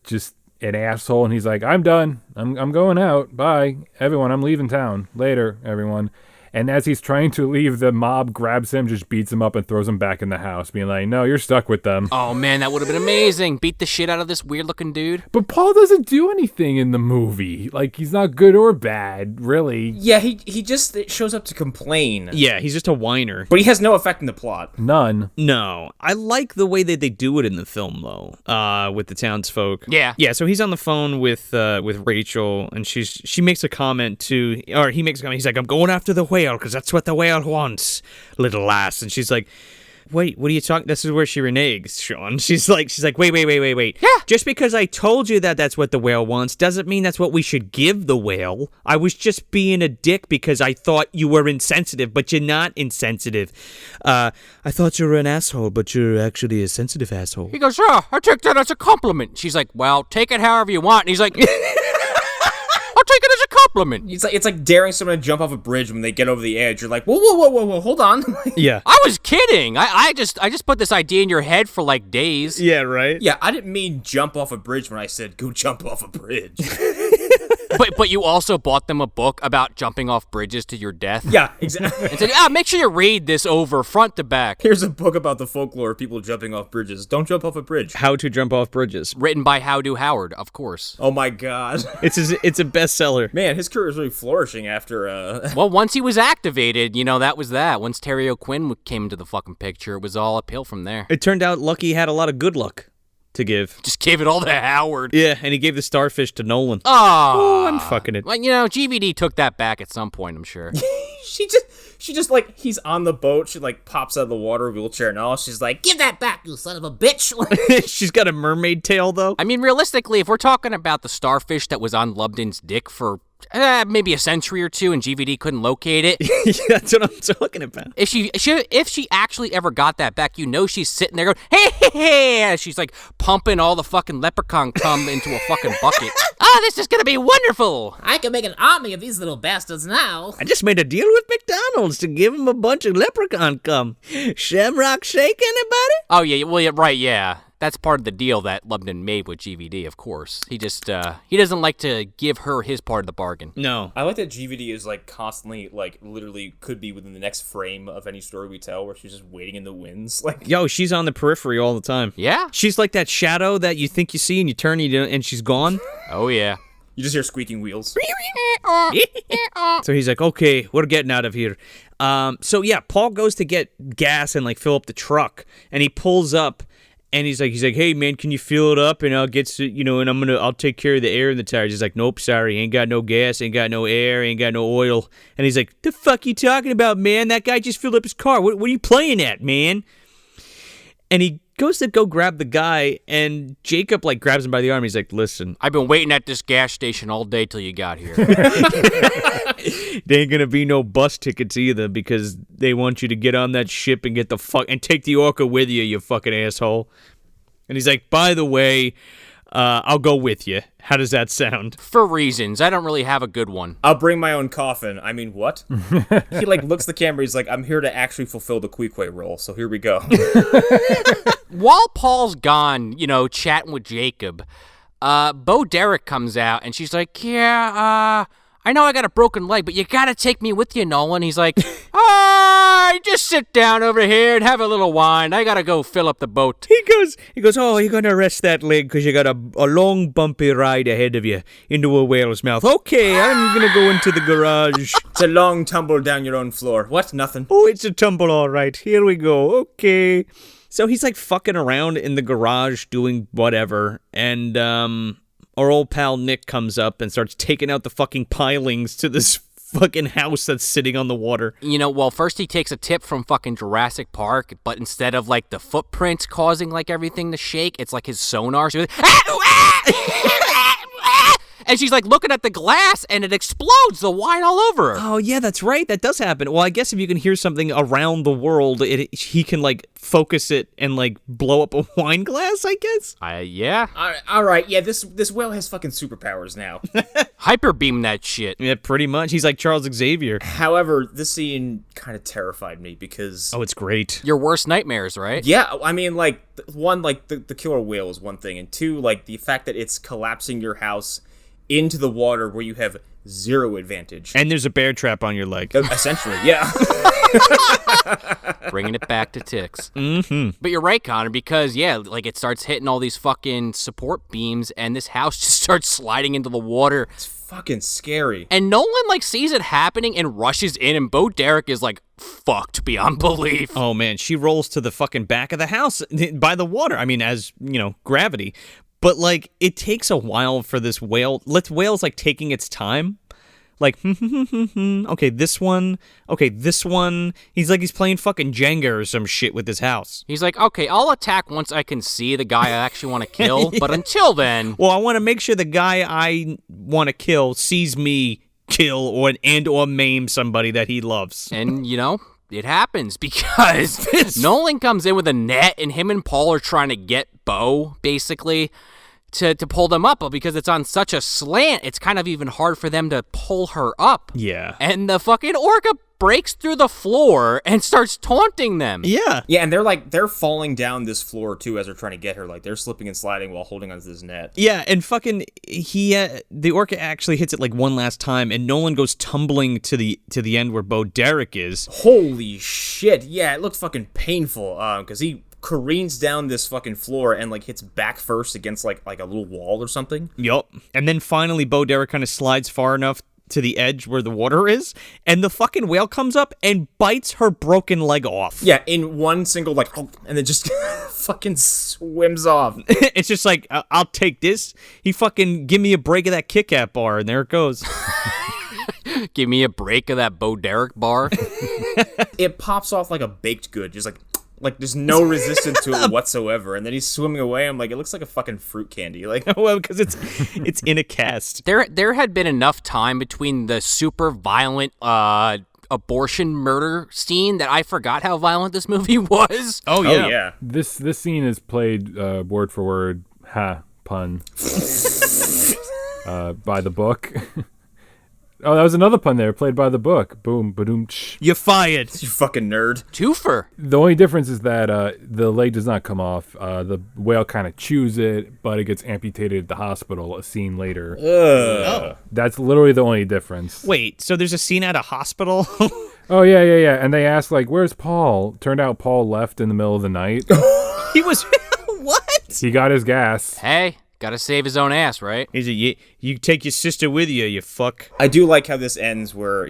just an asshole, and he's like, I'm done. I'm going out. Bye, everyone. I'm leaving town. Later, everyone. And as he's trying to leave, the mob grabs him, just beats him up, and throws him back in the house, being like, no, you're stuck with them. Oh, man, that would have been amazing. Beat the shit out of this weird-looking dude. But Paul doesn't do anything in the movie. Like, he's not good or bad, really. Yeah, he just shows up to complain. Yeah, he's just a whiner. But he has no effect in the plot. None. No. I like the way that they do it in the film, though, with the townsfolk. Yeah. Yeah, so he's on the phone with Rachel, and she makes a comment he makes a comment, he's like, I'm going after the whale, because that's what the whale wants, little lass. And she's like, wait, what are you talking? This is where she reneges, Sean. She's like, wait. Yeah. Just because I told you that that's what the whale wants doesn't mean that's what we should give the whale. I was just being a dick because I thought you were insensitive, but you're not insensitive. I thought you were an asshole, but you're actually a sensitive asshole. He goes, I take that as a compliment. She's like, well, take it however you want. And he's like, I'll take it as a compliment. It's like daring someone to jump off a bridge when they get over the edge. You're like, whoa, hold on. Yeah. I was kidding. I just put this idea in your head for like days. Yeah, right? Yeah, I didn't mean jump off a bridge when I said go jump off a bridge. But you also bought them a book about jumping off bridges to your death. Yeah, exactly. And said, make sure you read this over front to back. Here's a book about the folklore of people jumping off bridges. Don't jump off a bridge. How to jump off bridges. Written by Howdo Howard, of course. Oh my god. It's a bestseller. Man, his career is really flourishing after Well, once he was activated, that was that. Once Terry O'Quinn came into the fucking picture, it was all uphill from there. It turned out Lucky had a lot of good luck to give. Just gave it all to Howard. Yeah, and he gave the starfish to Nolan. Oh, I'm fucking it. Well, GVD took that back at some point, I'm sure. she just like, he's on the boat, she like pops out of the water, wheelchair and all, she's like, give that back, you son of a bitch. She's got a mermaid tail, though. I mean, realistically, if we're talking about the starfish that was on Lubden's dick for maybe a century or two and GVD couldn't locate it. Yeah, that's what I'm talking about. If she actually ever got that back, she's sitting there going, hey, she's like pumping all the fucking leprechaun cum into a fucking bucket. This is gonna be wonderful. I can make an army of these little bastards now. I just made a deal with McDonald's to give him a bunch of leprechaun cum. Shamrock shake, anybody? Oh, yeah, well, yeah, right, yeah. That's part of the deal that Lubden made with GVD, of course. He just, he doesn't like to give her his part of the bargain. No. I like that GVD is like constantly, like literally could be within the next frame of any story we tell where she's just waiting in the winds. Like, Yo, she's on the periphery all the time. Yeah? She's like that shadow that you think you see and you turn and she's gone. Oh, yeah. you just hear squeaking wheels. So he's like, okay, we're getting out of here. So yeah, Paul goes to get gas and like fill up the truck, and he pulls up, And he's like, hey man, can you fill it up and I'll get and I'll take care of the air in the tires. He's like, nope, sorry, ain't got no gas, ain't got no air, ain't got no oil. And he's like, the fuck you talking about, man? That guy just filled up his car. What are you playing at, man? And he goes to go grab the guy, and Jacob like grabs him by the arm. He's like, listen, I've been waiting at this gas station all day till you got here. there ain't gonna be no bus tickets either because they want you to get on that ship and get the fuck and take the Orca with you, you fucking asshole. And he's like, by the way, I'll go with you. How does that sound? For reasons. I don't really have a good one. I'll bring my own coffin. I mean, what? He like looks at the camera. He's like, I'm here to actually fulfill the Queequeg role. So here we go. While Paul's gone, chatting with Jacob, Bo Derek comes out and she's like, yeah, I know I got a broken leg, but you gotta take me with you, Nolan. He's like, just sit down over here and have a little wine. I gotta go fill up the boat. He goes, oh, you're gonna rest that leg because you got a long bumpy ride ahead of you into a whale's mouth. Okay, I'm gonna go into the garage. It's a long tumble down your own floor. What? Nothing. Oh, it's a tumble, all right. Here we go. Okay. So he's like fucking around in the garage doing whatever, and our old pal Nick comes up and starts taking out the fucking pilings to this fucking house that's sitting on the water. Well, first he takes a tip from fucking Jurassic Park, but instead of like the footprints causing like everything to shake, it's like his sonar. So and she's like looking at the glass and it explodes the wine all over her. Oh yeah, that's right. That does happen. Well, I guess if you can hear something around the world, he can like focus it and like blow up a wine glass, I guess. Yeah. All right. Yeah, this whale has fucking superpowers now. Hyper beam that shit. Yeah, pretty much. He's like Charles Xavier. However, this scene kind of terrified me because... Oh, it's great. Your worst nightmares, right? Yeah, I mean, like, one, like, the killer whale is one thing, and two, like, the fact that it's collapsing your house into the water where you have zero advantage. And there's a bear trap on your leg. Essentially, yeah. Bringing it back to ticks. Mm-hmm. But you're right, Connor, because, yeah, like, it starts hitting all these fucking support beams, and this house just starts sliding into the water. It's fucking scary. And Nolan, like, sees it happening and rushes in, and Bo Derek is, like, fucked beyond belief. Oh, man, she rolls to the fucking back of the house by the water. I mean, as, gravity. But, like, it takes a while for this whale. Whale's, like, taking its time. Like, okay, this one. He's playing fucking Jenga or some shit with his house. He's like, okay, I'll attack once I can see the guy I actually want to kill. But until then... Well, I want to make sure the guy I want to kill sees me kill or maim somebody that he loves. And, it happens because Nolan comes in with a net and him and Paul are trying to get Bo, basically, to pull them up. But because it's on such a slant, it's kind of even hard for them to pull her up. Yeah. And the fucking orca breaks through the floor and starts taunting them. Yeah. Yeah, and they're falling down this floor, too, as they're trying to get her. Like, they're slipping and sliding while holding onto this net. Yeah, and fucking, the orca actually hits it, like, one last time, and Nolan goes tumbling to the end where Bo Derek is. Holy shit. Yeah, it looked fucking painful, because he careens down this fucking floor and, like, hits back first against, like a little wall or something. Yup. And then finally, Bo Derek kind of slides far enough to the edge where the water is, and the fucking whale comes up and bites her broken leg off. Yeah, in one single, like, and then just fucking swims off. It's just like, I'll take this. He fucking give me a break of that Kit Kat bar, and there it goes. Give me a break of that Bo Derek bar. It pops off like a baked good, just like there's no resistance to it whatsoever, and then he's swimming away. I'm like, it looks like a fucking fruit candy. Like, well, because it's in a cast. There had been enough time between the super violent abortion murder scene that I forgot how violent this movie was. Oh yeah. This scene is played word for word, pun, by the book. Oh, that was another pun there. Played by the book. Boom, ba-doom, tsh. You're fired. You fucking nerd. Twofer. The only difference is that the leg does not come off. The whale kind of chews it, but it gets amputated at the hospital a scene later. Oh. That's literally the only difference. Wait, so there's a scene at a hospital? Oh, yeah. And they asked, like, where's Paul? Turned out Paul left in the middle of the night. He was... What? He got his gas. Hey, Gotta save his own ass, right? He's you take your sister with you, you fuck. I do like how this ends where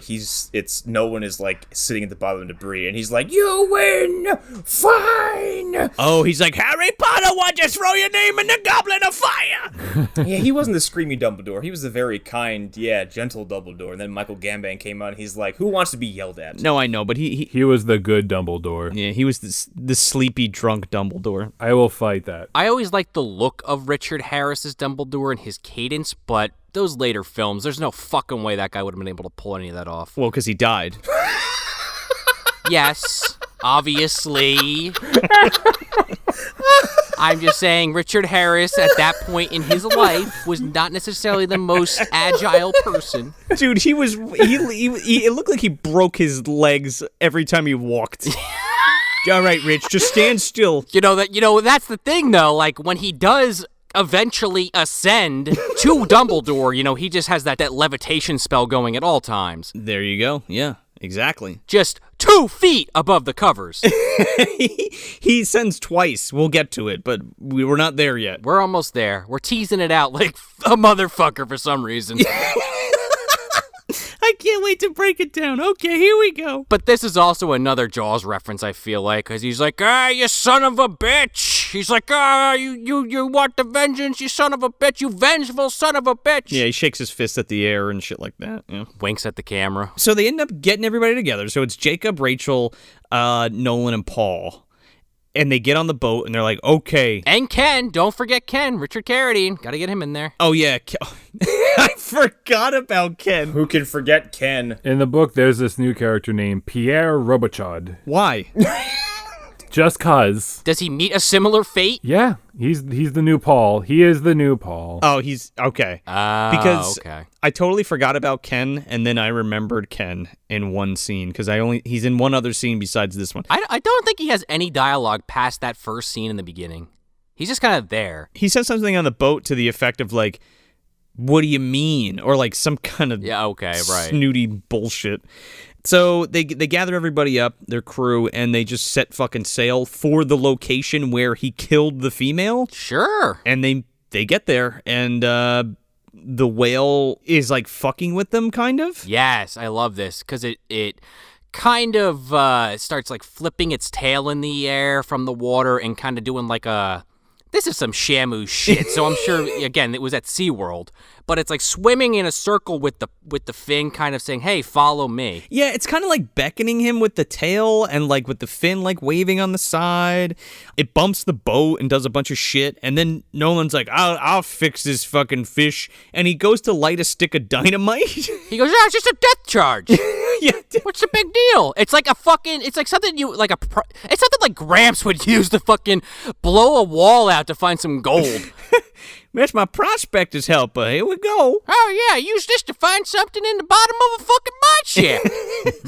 Nolan is like sitting at the bottom of the debris and he's like, "You win! Fine!" Oh, he's like, Harry Potter, why'd you throw your name in the goblet of fire? Yeah, he wasn't the screamy Dumbledore. He was the very kind, gentle Dumbledore. And then Michael Gambon came out and he's like, "Who wants to be yelled at?" No, I know, but He was the good Dumbledore. yeah, he was the sleepy drunk Dumbledore. I will fight that. I always liked the look of Richard Harris as Dumbledore and his cadence, but those later films, there's no fucking way that guy would have been able to pull any of that off. Well, because he died. Yes, obviously. I'm just saying Richard Harris at that point in his life was not necessarily the most agile person. Dude, he it looked like he broke his legs every time he walked. All right, Rich, just stand still. You know that's the thing though, like when he does eventually ascend to Dumbledore, he just has that levitation spell going at all times. There you go. Yeah, exactly. Just 2 feet above the covers. He ascends twice. We'll get to it, but we were not there yet. We're almost there. We're teasing it out like a motherfucker for some reason. I can't wait to break it down. Okay, here we go. But this is also another Jaws reference, I feel like, because he's like, you son of a bitch. He's like, you want the vengeance, you son of a bitch, you vengeful son of a bitch. Yeah, he shakes his fist at the air and shit like that. Yeah. Winks at the camera. So they end up getting everybody together. So it's Jacob, Rachel, Nolan, and Paul. And they get on the boat, and they're like, okay. And Ken. Don't forget Ken. Richard Carradine. Got to get him in there. Oh, yeah. I forgot about Ken. Who can forget Ken? In the book, there's this new character named Pierre Robichaud. Why? Just cause. Does he meet a similar fate? Yeah, he's the new Paul. He is the new Paul. Oh, he's okay. Because okay. I totally forgot about Ken, and then I remembered Ken in one scene because he's in one other scene besides this one. I don't think he has any dialogue past that first scene in the beginning. He's just kind of there. He says something on the boat to the effect of like, "What do you mean?" or like some kind of snooty bullshit. So they gather everybody up, their crew, and they just set fucking sail for the location where he killed the female. Sure. And they get there, and the whale is like fucking with them, kind of. Yes, I love this because it kind of starts like flipping its tail in the air from the water and kind of doing like a. This is some Shamu shit, so I'm sure, again, it was at SeaWorld. But it's like swimming in a circle with the fin kind of saying, hey, follow me. Yeah, it's kind of like beckoning him with the tail and like with the fin like waving on the side. It bumps the boat and does a bunch of shit. And then Nolan's like, I'll fix this fucking fish. And he goes to light a stick of dynamite. He goes, it's just a death charge. Yeah. What's the big deal? It's like it's like something it's something like Gramps would use to fucking blow a wall out to find some gold. That's my prospector's helper. Here we go. Oh, yeah, use this to find something in the bottom of a fucking mine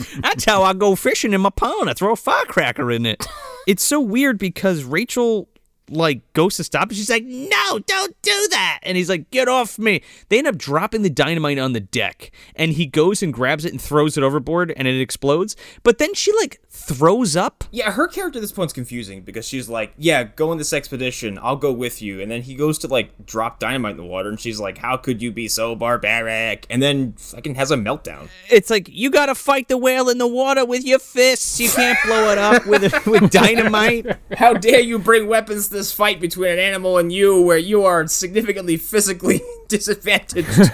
shaft. That's how I go fishing in my pond. I throw a firecracker in it. It's so weird because Rachel, like, goes to stop and she's like, no, don't do that. And he's like, get off me. They end up dropping the dynamite on the deck. And he goes and grabs it and throws it overboard and it explodes. But then she, like, throws up. Yeah, her character at this point's confusing because she's like, yeah, go on this expedition. I'll go with you. And then he goes to, like, drop dynamite in the water. And she's like, how could you be so barbaric? And then fucking has a meltdown. It's like, you gotta fight the whale in the water with your fists. You can't blow it up with dynamite. How dare you bring weapons to this fight between an animal and you where you are significantly physically disadvantaged.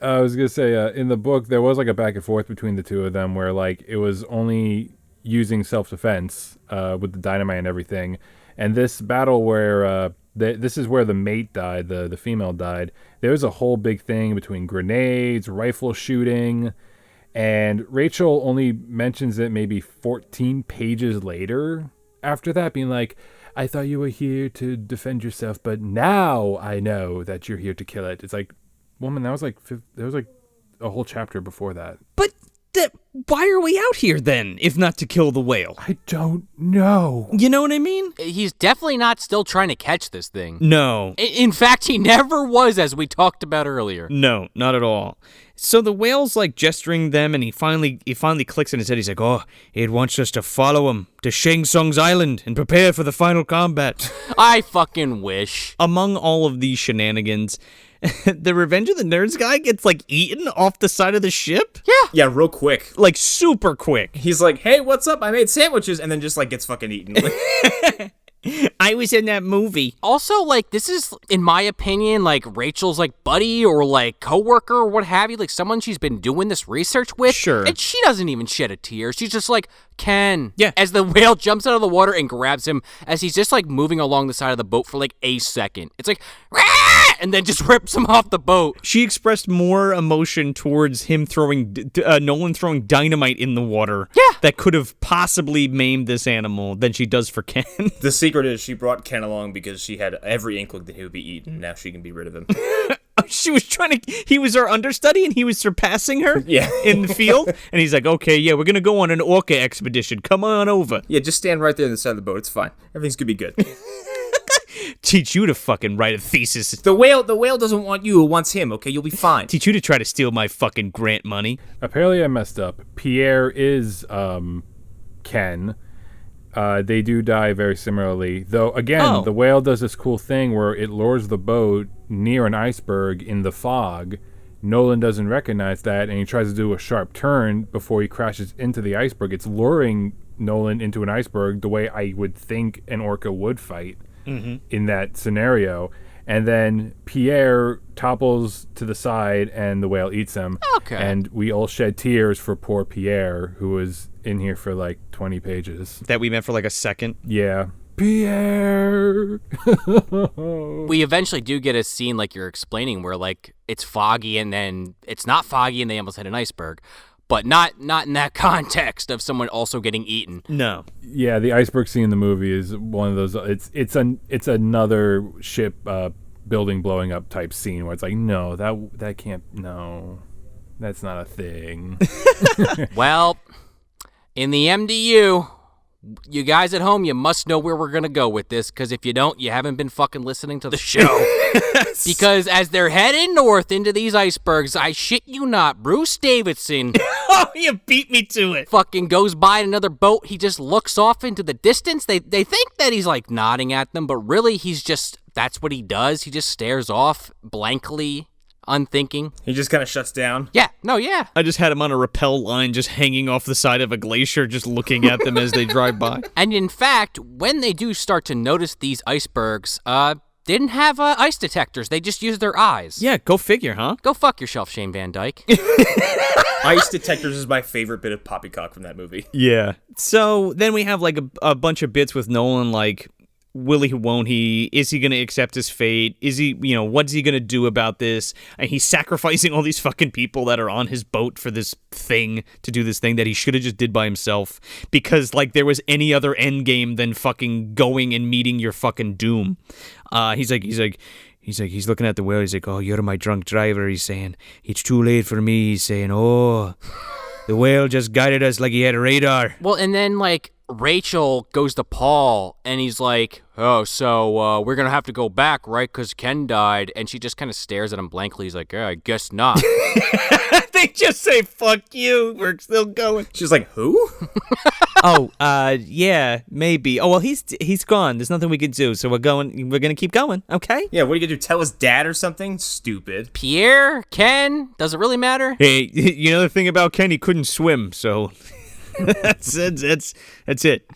I was gonna say, in the book, there was like a back and forth between the two of them, where like it was only using self-defense with the dynamite and everything. And this battle where this is where the mate died, the female died. There was a whole big thing between grenades, rifle shooting, and Rachel only mentions it maybe 14 pages later. After that, being like, I thought you were here to defend yourself, but now I know that you're here to kill it. It's like, woman, there was like a whole chapter before that. But why are we out here then, if not to kill the whale? I don't know. You know what I mean? He's definitely not still trying to catch this thing. No. In fact, he never was, as we talked about earlier. No, not at all. So the whale's like gesturing them, and he finally clicks in his head. He's like, "Oh, it wants us to follow him to Shang Tsung's island and prepare for the final combat." I fucking wish. Among all of these shenanigans, the Revenge of the Nerds guy gets like eaten off the side of the ship. Yeah, real quick. Like super quick. He's like, "Hey, what's up? I made sandwiches," and then just like gets fucking eaten. I was in that movie. Also, like, this is, in my opinion, like, Rachel's, like, buddy or, like, coworker or what have you, like, someone she's been doing this research with. Sure. And she doesn't even shed a tear. She's just like, Ken. Yeah. As the whale jumps out of the water and grabs him as he's just, like, moving along the side of the boat for, like, a second. It's like, "Rah!" And then just rips him off the boat. She expressed more emotion towards him throwing, Nolan throwing dynamite in the water. Yeah. That could have possibly maimed this animal than she does for Ken. The secret is she brought Ken along because she had every inkling that he would be eaten. Now she can be rid of him. She was he was her understudy and he was surpassing her in the field. And he's like, "Okay, yeah, we're going to go on an orca expedition. Come on over." Yeah, just stand right there on the side of the boat. It's fine. Everything's going to be good. Teach you to fucking write a thesis. The whale doesn't want you, it wants him, okay? You'll be fine. Teach you to try to steal my fucking grant money. Apparently I messed up. Pierre is Ken. They do die very similarly. Though, again, the whale does this cool thing where it lures the boat near an iceberg in the fog. Nolan doesn't recognize that, and he tries to do a sharp turn before he crashes into the iceberg. It's luring Nolan into an iceberg the way I would think an orca would fight in that scenario. And then Pierre topples to the side, and the whale eats him. Okay. And we all shed tears for poor Pierre, who was in here for like 20 pages. That we meant for like a second. Yeah. Pierre! We eventually do get a scene like you're explaining where, like, it's foggy and then it's not foggy and they almost hit an iceberg. But not in that context of someone also getting eaten. No. Yeah, the iceberg scene in the movie is one of those. It's another ship building blowing up type scene where it's like, no, that can't. No, that's not a thing. Well, in the MDU, you guys at home, you must know where we're gonna go with this, because if you don't, you haven't been fucking listening to the show. Because as they're heading north into these icebergs, I shit you not, Bruce Davidson Oh, you beat me to it. fucking goes by another boat. He just looks off into the distance. They think that he's like nodding at them, but really that's what he does. He just stares off blankly, unthinking. He just kind of shuts down. Yeah, no, yeah. I just had him on a rappel line just hanging off the side of a glacier, just looking at them as they drive by. And in fact, when they do start to notice these icebergs, didn't have ice detectors. They just used their eyes. Yeah, go figure, huh? Go fuck yourself, Shane Van Dyke. Ice detectors is my favorite bit of poppycock from that movie. Yeah. So then we have like a bunch of bits with Nolan, like, will he, won't he? Is he going to accept his fate? Is he, what's he going to do about this? And he's sacrificing all these fucking people that are on his boat for this thing, to do this thing that he should have just did by himself, because, like, there was any other end game than fucking going and meeting your fucking doom. He's looking at the whale. He's like, "Oh, you're my drunk driver." He's saying, "It's too late for me." He's saying, "Oh, the whale just guided us like he had a radar." Well, and then, like, Rachel goes to Paul, and he's like, "Oh, so we're going to have to go back, right? Because Ken died." And she just kind of stares at him blankly. He's like, "Yeah, I guess not." They just say, "Fuck you, we're still going." She's like, "Who?" Yeah, maybe. Oh, well, he's gone. There's nothing we can do, so we're gonna keep going, okay? Yeah, what are you gonna do? Tell his dad or something? Stupid. Pierre? Ken? Does it really matter? Hey, the thing about Ken, he couldn't swim, so that's it.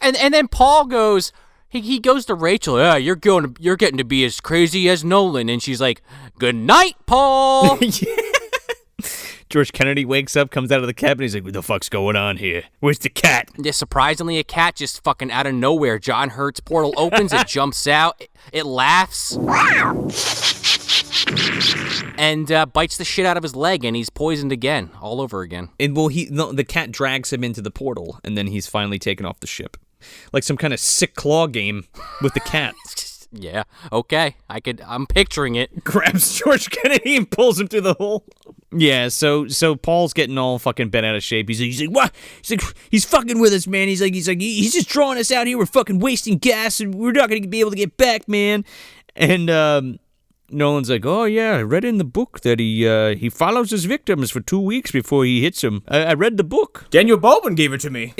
And then Paul goes, he goes to Rachel. "Yeah, you're getting to be as crazy as Nolan." And she's like, "Good night, Paul." George Kennedy wakes up, comes out of the cabin. He's like, "What the fuck's going on here? Where's the cat?" Yeah, surprisingly, a cat just fucking out of nowhere. John Hurt's portal opens, it jumps out, it laughs, and bites the shit out of his leg, and he's poisoned again, all over again. And well, the cat drags him into the portal, and then he's finally taken off the ship, like some kind of sick claw game with the cat. Yeah, okay, I'm picturing it. Grabs George Kennedy and pulls him through the hole. Yeah, so Paul's getting all fucking bent out of shape. He's like, "What?" He's fucking with us, man. He's just drawing us out here. We're fucking wasting gas, and we're not gonna be able to get back, man. And Nolan's like, oh yeah, I read in the book that he follows his victims for 2 weeks before he hits them. I read the book. Daniel Baldwin gave it to me.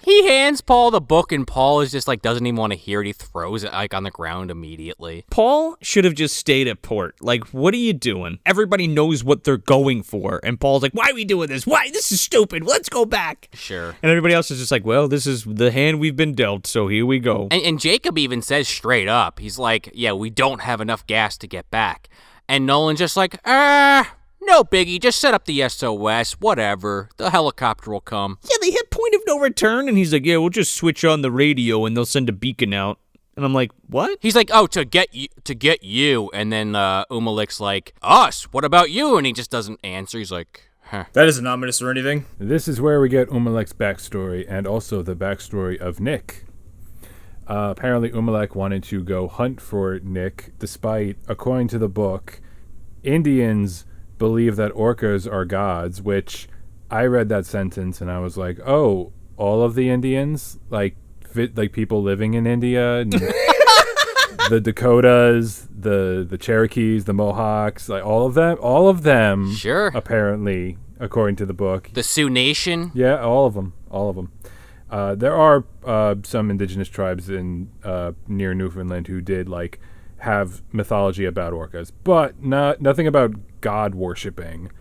He hands Paul the book, and Paul is just like, doesn't even want to hear it. He throws it like on the ground immediately. Paul should have just stayed at port. Like, what are you doing? Everybody knows what they're going for. And Paul's like, why are we doing this? Why? This is stupid. Let's go back. Sure. And everybody else is just like, well, this is the hand we've been dealt, so here we go. And Jacob even says straight up, he's like, yeah, we don't have enough gas to get back. And Nolan's just like, no biggie, just set up the SOS, whatever. The helicopter will come. Yeah, they hit point of no return, and he's like, yeah, we'll just switch on the radio and they'll send a beacon out. And I'm like, what? He's like, oh, to get you. And then Umalik's like, us, what about you? And he just doesn't answer. He's like, huh. That isn't ominous or anything. This is where we get Umalik's backstory and also the backstory of Nick. Apparently, Umalek wanted to go hunt for Nick, despite, according to the book, Indians believe that orcas are gods, which I read that sentence and I was like, oh, all of the Indians? Like people living in India? And the Dakotas, the Cherokees, the Mohawks, like all of them? All of them, sure. Apparently, according to the book. The Sioux Nation? Yeah, all of them. There are some indigenous tribes in near Newfoundland who did like have mythology about orcas, but nothing about god worshipping.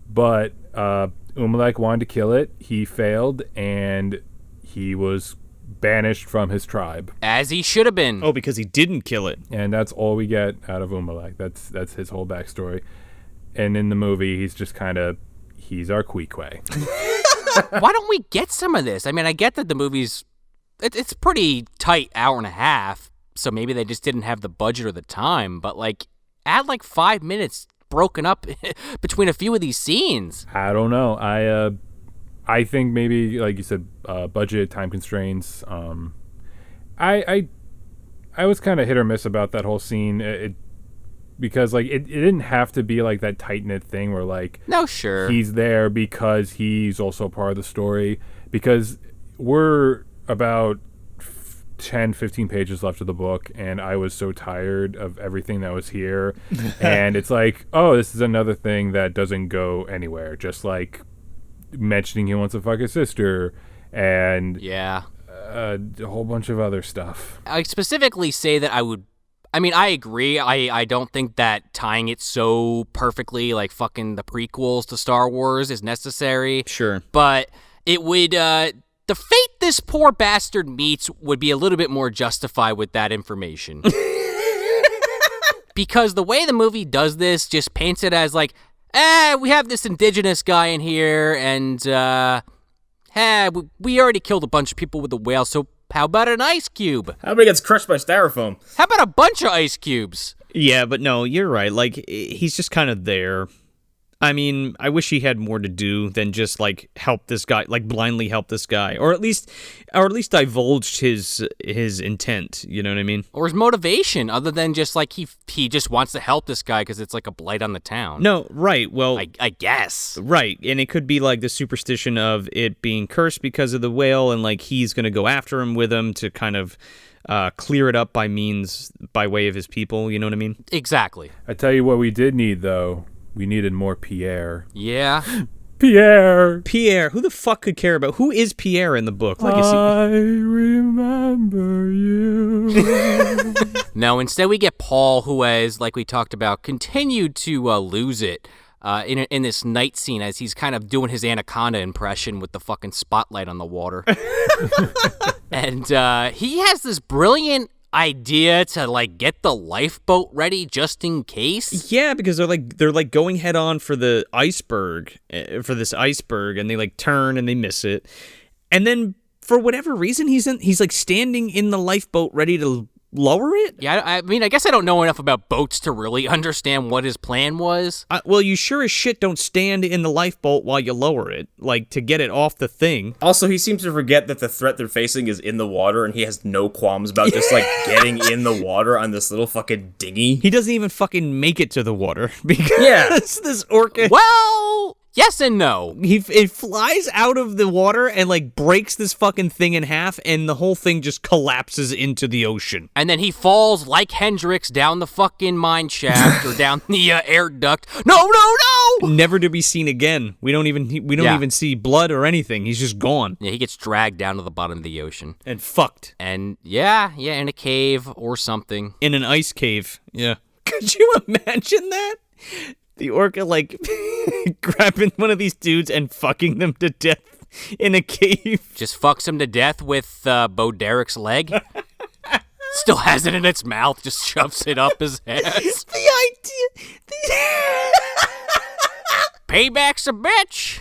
But Umalek wanted to kill it. He failed, and he was banished from his tribe. As he should have been. Oh, because he didn't kill it. And that's all we get out of Umalek. That's his whole backstory. And in the movie, he's just kind of, he's our Queequeg. Why don't we get some of this? I mean, I get that the movie's, it's pretty tight, hour and a half, so maybe they just didn't have the budget or the time, but like, add like 5 minutes broken up between a few of these scenes. I don't know. I think maybe, like you said, budget, time constraints. I was kind of hit or miss about that whole scene. Because like it didn't have to be like that tight-knit thing where like, no, sure, he's there because he's also part of the story, because we're about 10-15 pages left of the book and I was so tired of everything that was here. And it's like, oh, this is another thing that doesn't go anywhere, just like mentioning he wants to fuck his sister and yeah, a whole bunch of other stuff. I specifically say that I agree. I don't think that tying it so perfectly, like fucking the prequels to Star Wars, is necessary. Sure. But it would, the fate this poor bastard meets would be a little bit more justified with that information. Because the way the movie does this just paints it as like, we have this indigenous guy in here, and, we already killed a bunch of people with a whale, so how about an ice cube? How about he gets crushed by styrofoam? How about a bunch of ice cubes? Yeah, but no, you're right. Like, he's just kind of there. I mean, I wish he had more to do than just like help this guy, like blindly help this guy, or at least divulged his intent. You know what I mean? Or his motivation, other than just like he just wants to help this guy because it's like a blight on the town. No, right? Well, I guess right, and it could be like the superstition of it being cursed because of the whale, and like he's gonna go after him with him to kind of clear it up by way of his people. You know what I mean? Exactly. I tell you what, we did need though. We needed more Pierre. Yeah. Pierre. Who the fuck could care about? Who is Pierre in the book? Like, I remember you. No, instead we get Paul, who has, like we talked about, continued to lose it in this night scene as he's kind of doing his Anaconda impression with the fucking spotlight on the water. And he has this brilliant idea to like get the lifeboat ready just in case. Yeah, because they're like going head on for the iceberg, for this iceberg, and they like turn and they miss it, and then for whatever reason he's like standing in the lifeboat ready to lower it. Yeah, I mean, I guess I don't know enough about boats to really understand what his plan was. Well, you sure as shit don't stand in the lifeboat while you lower it, like to get it off the thing. Also, he seems to forget that the threat they're facing is in the water, and he has no qualms about just like getting in the water on this little fucking dinghy. He doesn't even fucking make it to the water because this orca. Well, Yes and no. It flies out of the water and like breaks this fucking thing in half, and the whole thing just collapses into the ocean. And then he falls like Hendrix down the fucking mine shaft or down the air duct. No! Never to be seen again. We don't even see blood or anything. He's just gone. Yeah, he gets dragged down to the bottom of the ocean. And fucked. And yeah, in a cave or something. In an ice cave. Yeah. Could you imagine that? The orca, like, grabbing one of these dudes and fucking them to death in a cave. Just fucks him to death with Bo Derek's leg. Still has it in its mouth, just shoves it up his ass. The idea... Payback's a bitch.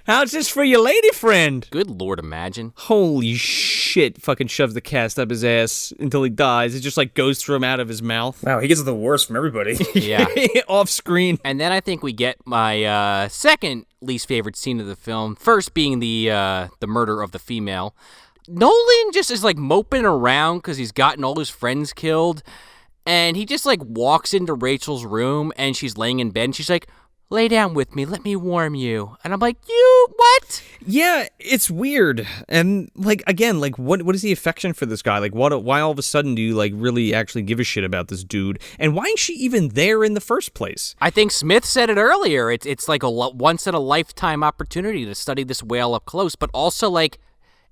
How's this for your lady friend? Good Lord, imagine. Holy shit, fucking shoves the cast up his ass until he dies. It just like goes through him out of his mouth. Wow, he gets the worst from everybody. Yeah. Off screen. And then I think we get my second least favorite scene of the film. First being the murder of the female. Nolan just is like moping around because he's gotten all his friends killed. And he just like walks into Rachel's room and she's laying in bed and she's like, lay down with me, let me warm you. And I'm like, you, what? Yeah, it's weird. And like, again, like what is the affection for this guy? Like why all of a sudden do you like really actually give a shit about this dude? And why is she even there in the first place? I think Smith said it earlier. It's like a once in a lifetime opportunity to study this whale up close, but also like,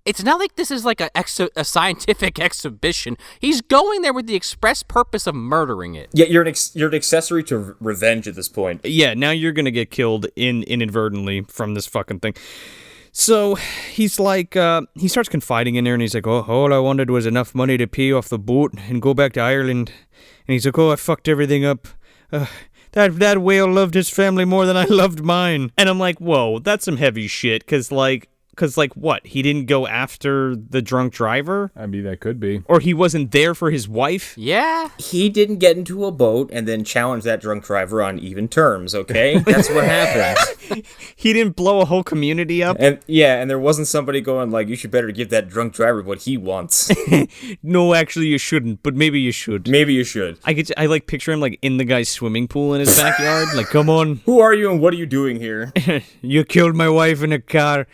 it's not like this is like a scientific exhibition. He's going there with the express purpose of murdering it. Yeah, you're an accessory to revenge at this point. Yeah, now you're gonna get killed inadvertently from this fucking thing. So he's like, he starts confiding in there, and he's like, oh, all I wanted was enough money to pay off the boat and go back to Ireland. And he's like, oh, I fucked everything up. That whale loved his family more than I loved mine. And I'm like, whoa, that's some heavy shit, because what? He didn't go after the drunk driver? I mean, that could be. Or he wasn't there for his wife? Yeah. He didn't get into a boat and then challenge that drunk driver on even terms, okay? That's what happened. He didn't blow a whole community up? And there wasn't somebody going like, you should better give that drunk driver what he wants. No, actually you shouldn't, but maybe you should. Maybe you should. I like picture him like in the guy's swimming pool in his backyard. Like, come on. Who are you and what are you doing here? You killed my wife in a car.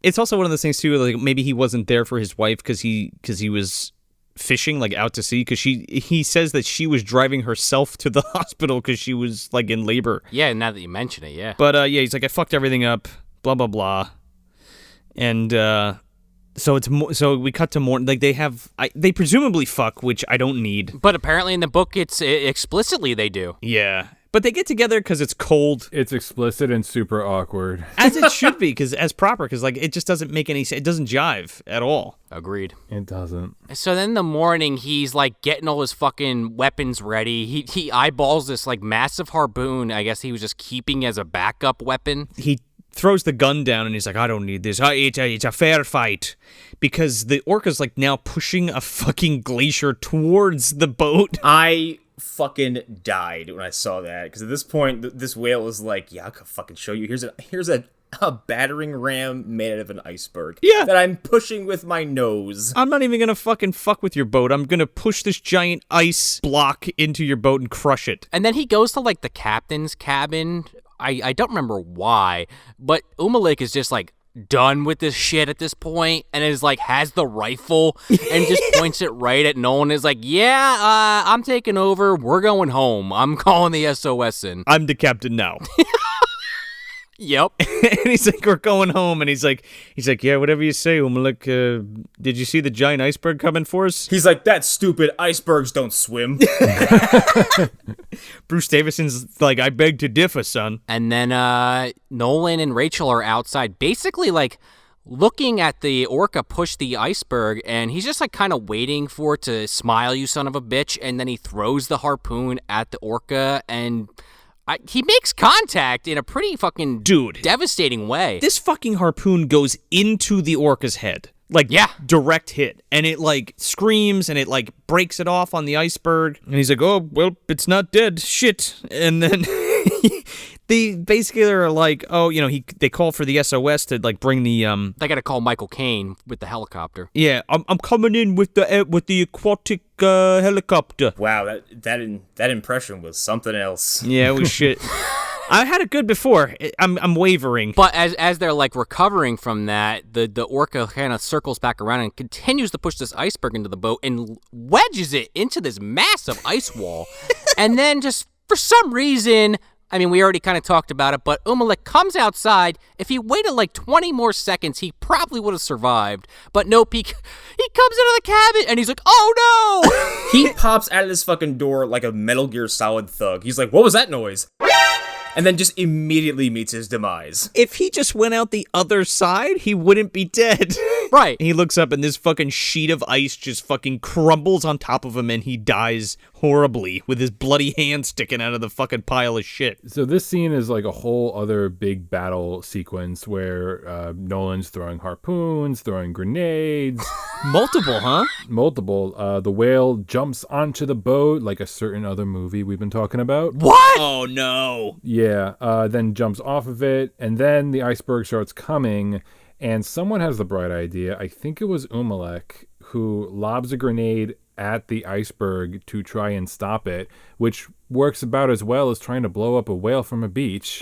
It's also one of those things too, like maybe he wasn't there for his wife because he was fishing, like out to sea, because he says that she was driving herself to the hospital because she was like in labor. Yeah, now that you mention it, yeah. But yeah, he's like, I fucked everything up, blah blah blah, and so we cut to more like they presumably fuck, which I don't need. But apparently in the book, it's explicitly they do. Yeah. But they get together because it's cold. It's explicit and super awkward. As it should be, as proper, because like it just doesn't make any sense. It doesn't jive at all. Agreed. It doesn't. So then in the morning, he's like getting all his fucking weapons ready. He eyeballs this like massive harpoon. I guess he was just keeping as a backup weapon. He throws the gun down and he's like, I don't need this. It's a fair fight. Because the orca's like now pushing a fucking glacier towards the boat. I fucking died when I saw that, because at this point this whale is like, yeah, I could fucking show you. Here's a battering ram made out of an iceberg. Yeah. That I'm pushing with my nose. I'm not even gonna fucking fuck with your boat. I'm gonna push this giant ice block into your boat and crush it. And then he goes to like the captain's cabin. I don't remember why, but Umalik is just like done with this shit at this point and is like has the rifle and just points it right at Nolan. Is like, yeah, I'm taking over, we're going home, I'm calling the SOS in. I'm the captain now. Yep. And he's like, we're going home. And he's like, yeah, whatever you say, Umalik. Did you see the giant iceberg coming for us? He's like, that stupid, icebergs don't swim. Bruce Davison's like, I beg to differ, son. And then Nolan and Rachel are outside basically like looking at the orca push the iceberg, and he's just like kind of waiting for it to smile, you son of a bitch, and then he throws the harpoon at the orca, and he makes contact in a pretty fucking devastating way. This fucking harpoon goes into the orca's head. Like, yeah, direct hit. And it, like, screams and it, like, breaks it off on the iceberg. And he's like, oh, well, it's not dead. Shit. And then they basically are like, oh, you know, they call for the SOS to, like, bring the, They gotta call Michael Caine with the helicopter. Yeah, I'm coming in with the aquatic helicopter. Wow, that impression was something else. Yeah, it was shit. I had it good before. I'm wavering. But as they're like recovering from that, the orca kind of circles back around and continues to push this iceberg into the boat and wedges it into this massive ice wall. And then just for some reason, I mean, we already kind of talked about it, but Umalek comes outside. If he waited like 20 more seconds, he probably would have survived. But nope, he comes into the cabin and he's like, oh no! He pops out of this fucking door like a Metal Gear Solid thug. He's like, what was that noise? And then just immediately meets his demise. If he just went out the other side, he wouldn't be dead. Right. He looks up and this fucking sheet of ice just fucking crumbles on top of him and he dies horribly with his bloody hand sticking out of the fucking pile of shit. So this scene is like a whole other big battle sequence where Nolan's throwing harpoons, throwing grenades. Multiple, huh? Multiple. The whale jumps onto the boat like a certain other movie we've been talking about. What? Oh no. Yeah, then jumps off of it, and then the iceberg starts coming, and someone has the bright idea. I think it was Umalek who lobs a grenade at the iceberg to try and stop it, which works about as well as trying to blow up a whale from a beach.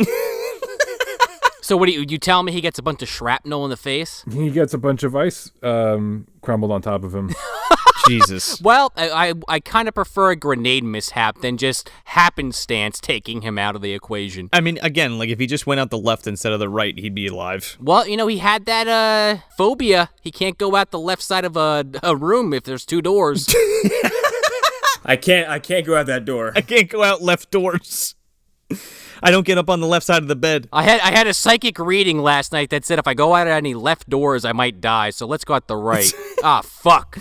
So what do you tell me he gets a bunch of shrapnel in the face? He gets a bunch of ice crumbled on top of him. Jesus. Well, I kind of prefer a grenade mishap than just happenstance taking him out of the equation. I mean, again, like if he just went out the left instead of the right, he'd be alive. Well, you know, he had that phobia. He can't go out the left side of a room if there's two doors. I can't go out that door. I can't go out left doors. I don't get up on the left side of the bed. I had a psychic reading last night that said if I go out any left doors, I might die. So let's go out the right. Fuck.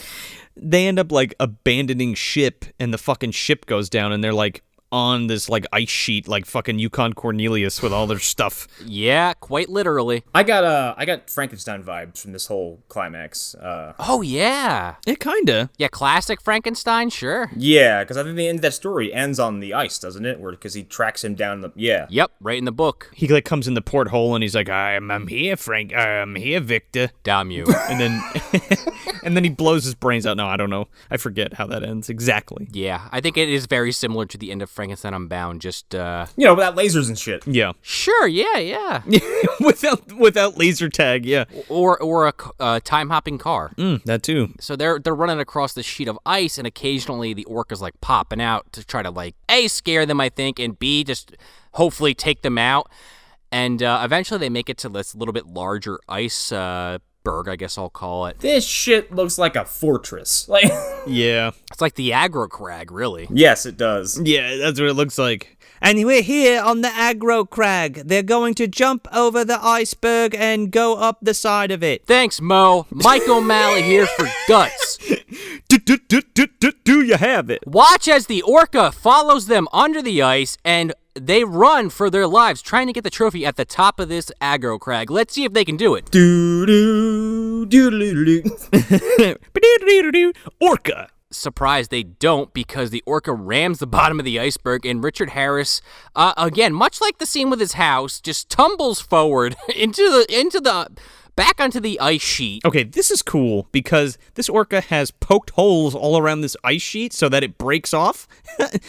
They end up like abandoning ship and the fucking ship goes down and they're like on this like ice sheet like fucking Yukon Cornelius with all their stuff. Yeah, quite literally. I got Frankenstein vibes from this whole climax. Oh yeah. It kinda. Yeah, classic Frankenstein, sure. Yeah, because I think the end of that story ends on the ice, doesn't it? Where because he tracks him down yeah. Yep, right in the book. He like comes in the porthole and he's like, I'm here, Frank. I'm here, Victor. Damn you. And then and then he blows his brains out. No, I don't know. I forget how that ends exactly. Yeah, I think it is very similar to the end of Frankenstein Unbound, just without lasers and shit. Yeah. Sure, yeah. without laser tag, yeah. Or a time-hopping car. That too. So they're running across this sheet of ice, and occasionally the orca's like popping out to try to like A, scare them, I think, and B, just hopefully take them out. And eventually they make it to this little bit larger ice berg, I guess I'll call it. This shit looks like a fortress. Like, yeah. It's like the aggro crag, really. Yes, it does. Yeah, that's what it looks like. And we're here on the aggro crag. They're going to jump over the iceberg and go up the side of it. Thanks, Mo. Mike O'Malley here for Guts. Do you have it? Watch as the orca follows them under the ice and they run for their lives trying to get the trophy at the top of this aggro crag. Let's see if they can do it. Orca. Surprised they don't, because the orca rams the bottom of the iceberg and Richard Harris, again, much like the scene with his house, just tumbles forward back onto the ice sheet. Okay, this is cool because this orca has poked holes all around this ice sheet so that it breaks off.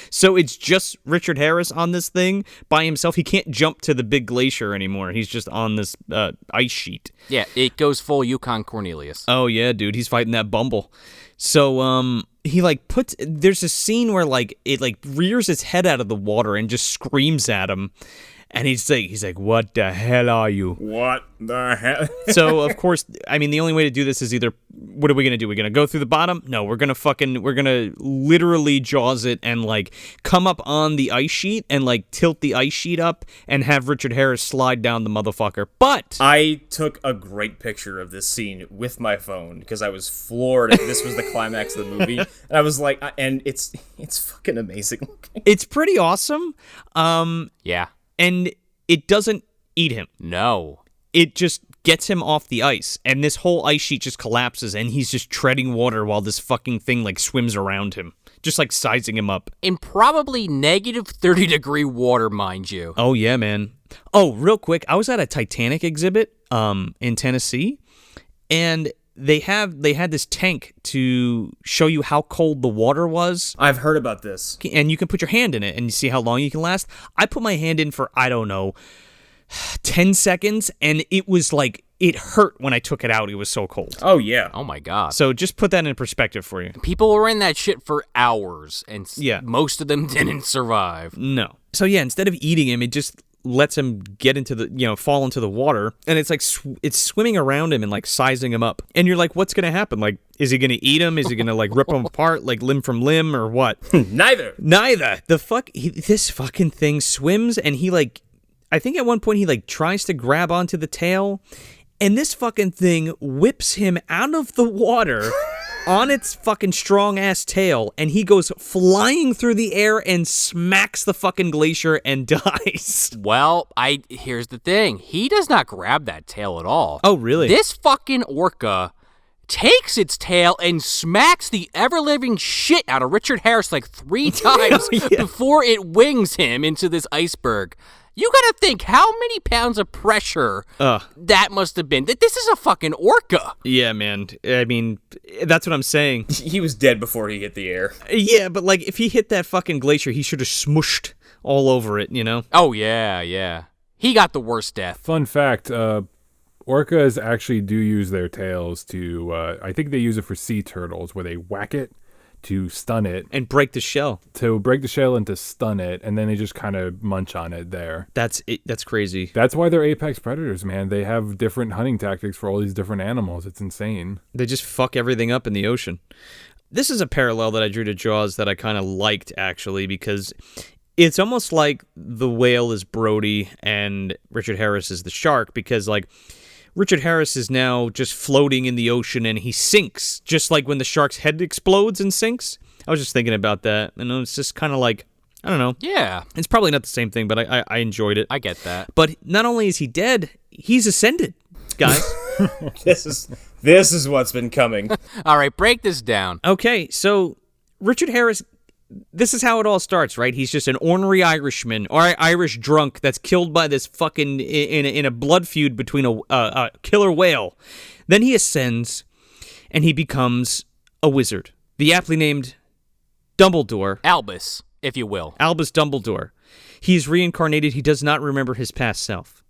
So it's just Richard Harris on this thing by himself. He can't jump to the big glacier anymore. He's just on this ice sheet. Yeah, it goes full Yukon Cornelius. Oh yeah, dude, he's fighting that Bumble. So he like there's a scene where like it like rears its head out of the water and just screams at him. And he's like, what the hell are you? What the hell? So, of course, I mean, the only way to do this is either, what are we going to do? We're going to go through the bottom? No, we're going to literally Jaws it and, like, come up on the ice sheet and, like, tilt the ice sheet up and have Richard Harris slide down the motherfucker. But I took a great picture of this scene with my phone because I was floored. This was the climax of the movie. And I was like, and it's fucking amazing looking. It's pretty awesome. Yeah. And it doesn't eat him. No. It just gets him off the ice, and this whole ice sheet just collapses, and he's just treading water while this fucking thing, like, swims around him. Just, like, sizing him up. In probably negative 30-degree water, mind you. Oh, yeah, man. Oh, real quick, I was at a Titanic exhibit in Tennessee, and they had this tank to show you how cold the water was. I've heard about this. And you can put your hand in it and you see how long you can last. I put my hand in for, I don't know, 10 seconds, and it was like, it hurt when I took it out. It was so cold. Oh, yeah. Oh, my God. So just put that in perspective for you. People were in that shit for hours, and Yeah. most of them didn't survive. No. So yeah, instead of eating him, it just lets him get into the, fall into the water, and it's like it's swimming around him and like sizing him up. And you're like, what's going to happen? Like, is he going to eat him? Is he going to like rip him apart like limb from limb or what? Neither. This fucking thing swims, and he like, I think at one point he like tries to grab onto the tail, and this fucking thing whips him out of the water on its fucking strong ass tail, and he goes flying through the air and smacks the fucking glacier and dies. Well, here's the thing. He does not grab that tail at all. Oh, really? This fucking orca takes its tail and smacks the ever-living shit out of Richard Harris like 3 times before it wings him into this iceberg. You gotta think how many pounds of pressure that must have been. This is a fucking orca. Yeah, man. I mean, that's what I'm saying. He was dead before he hit the air. Yeah, but like if he hit that fucking glacier, he should have smooshed all over it, Oh, yeah. He got the worst death. Fun fact, orcas actually do use their tails to, I think they use it for sea turtles, where they whack it to stun it. And break the shell. To break the shell and to stun it, and then they just kind of munch on it there. That's crazy. That's why they're apex predators, man. They have different hunting tactics for all these different animals. It's insane. They just fuck everything up in the ocean. This is a parallel that I drew to Jaws that I kind of liked, actually, because it's almost like the whale is Brody and Richard Harris is the shark, because, like, Richard Harris is now just floating in the ocean and he sinks, just like when the shark's head explodes and sinks. I was just thinking about that, and it's just kind of like, I don't know. Yeah. It's probably not the same thing, but I enjoyed it. I get that. But not only is he dead, he's ascended, guys. This is what's been coming. All right, break this down. Okay, so Richard Harris, this is how it all starts, right? He's just an ornery Irishman or Irish drunk that's killed by this fucking in a blood feud between a killer whale. Then he ascends, and he becomes a wizard. The aptly named Dumbledore. Albus, if you will. Albus Dumbledore. He's reincarnated. He does not remember his past self.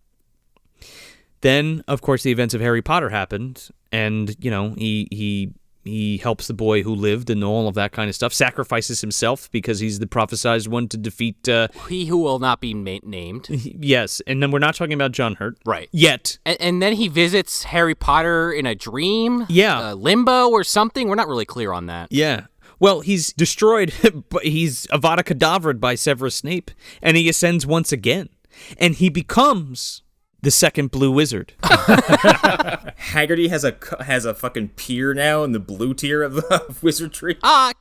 Then, of course, the events of Harry Potter happened, and he helps the boy who lived and all of that kind of stuff, sacrifices himself because he's the prophesized one to defeat... he who will not be named. Yes, and then we're not talking about John Hurt. Right. Yet. And then he visits Harry Potter in a dream? Yeah. Limbo or something? We're not really clear on that. Yeah. Well, he's destroyed, but he's Avada Kedavra'd by Severus Snape, and he ascends once again, and he becomes... the second blue wizard. Haggerty has a fucking peer now in the blue tier of wizardry.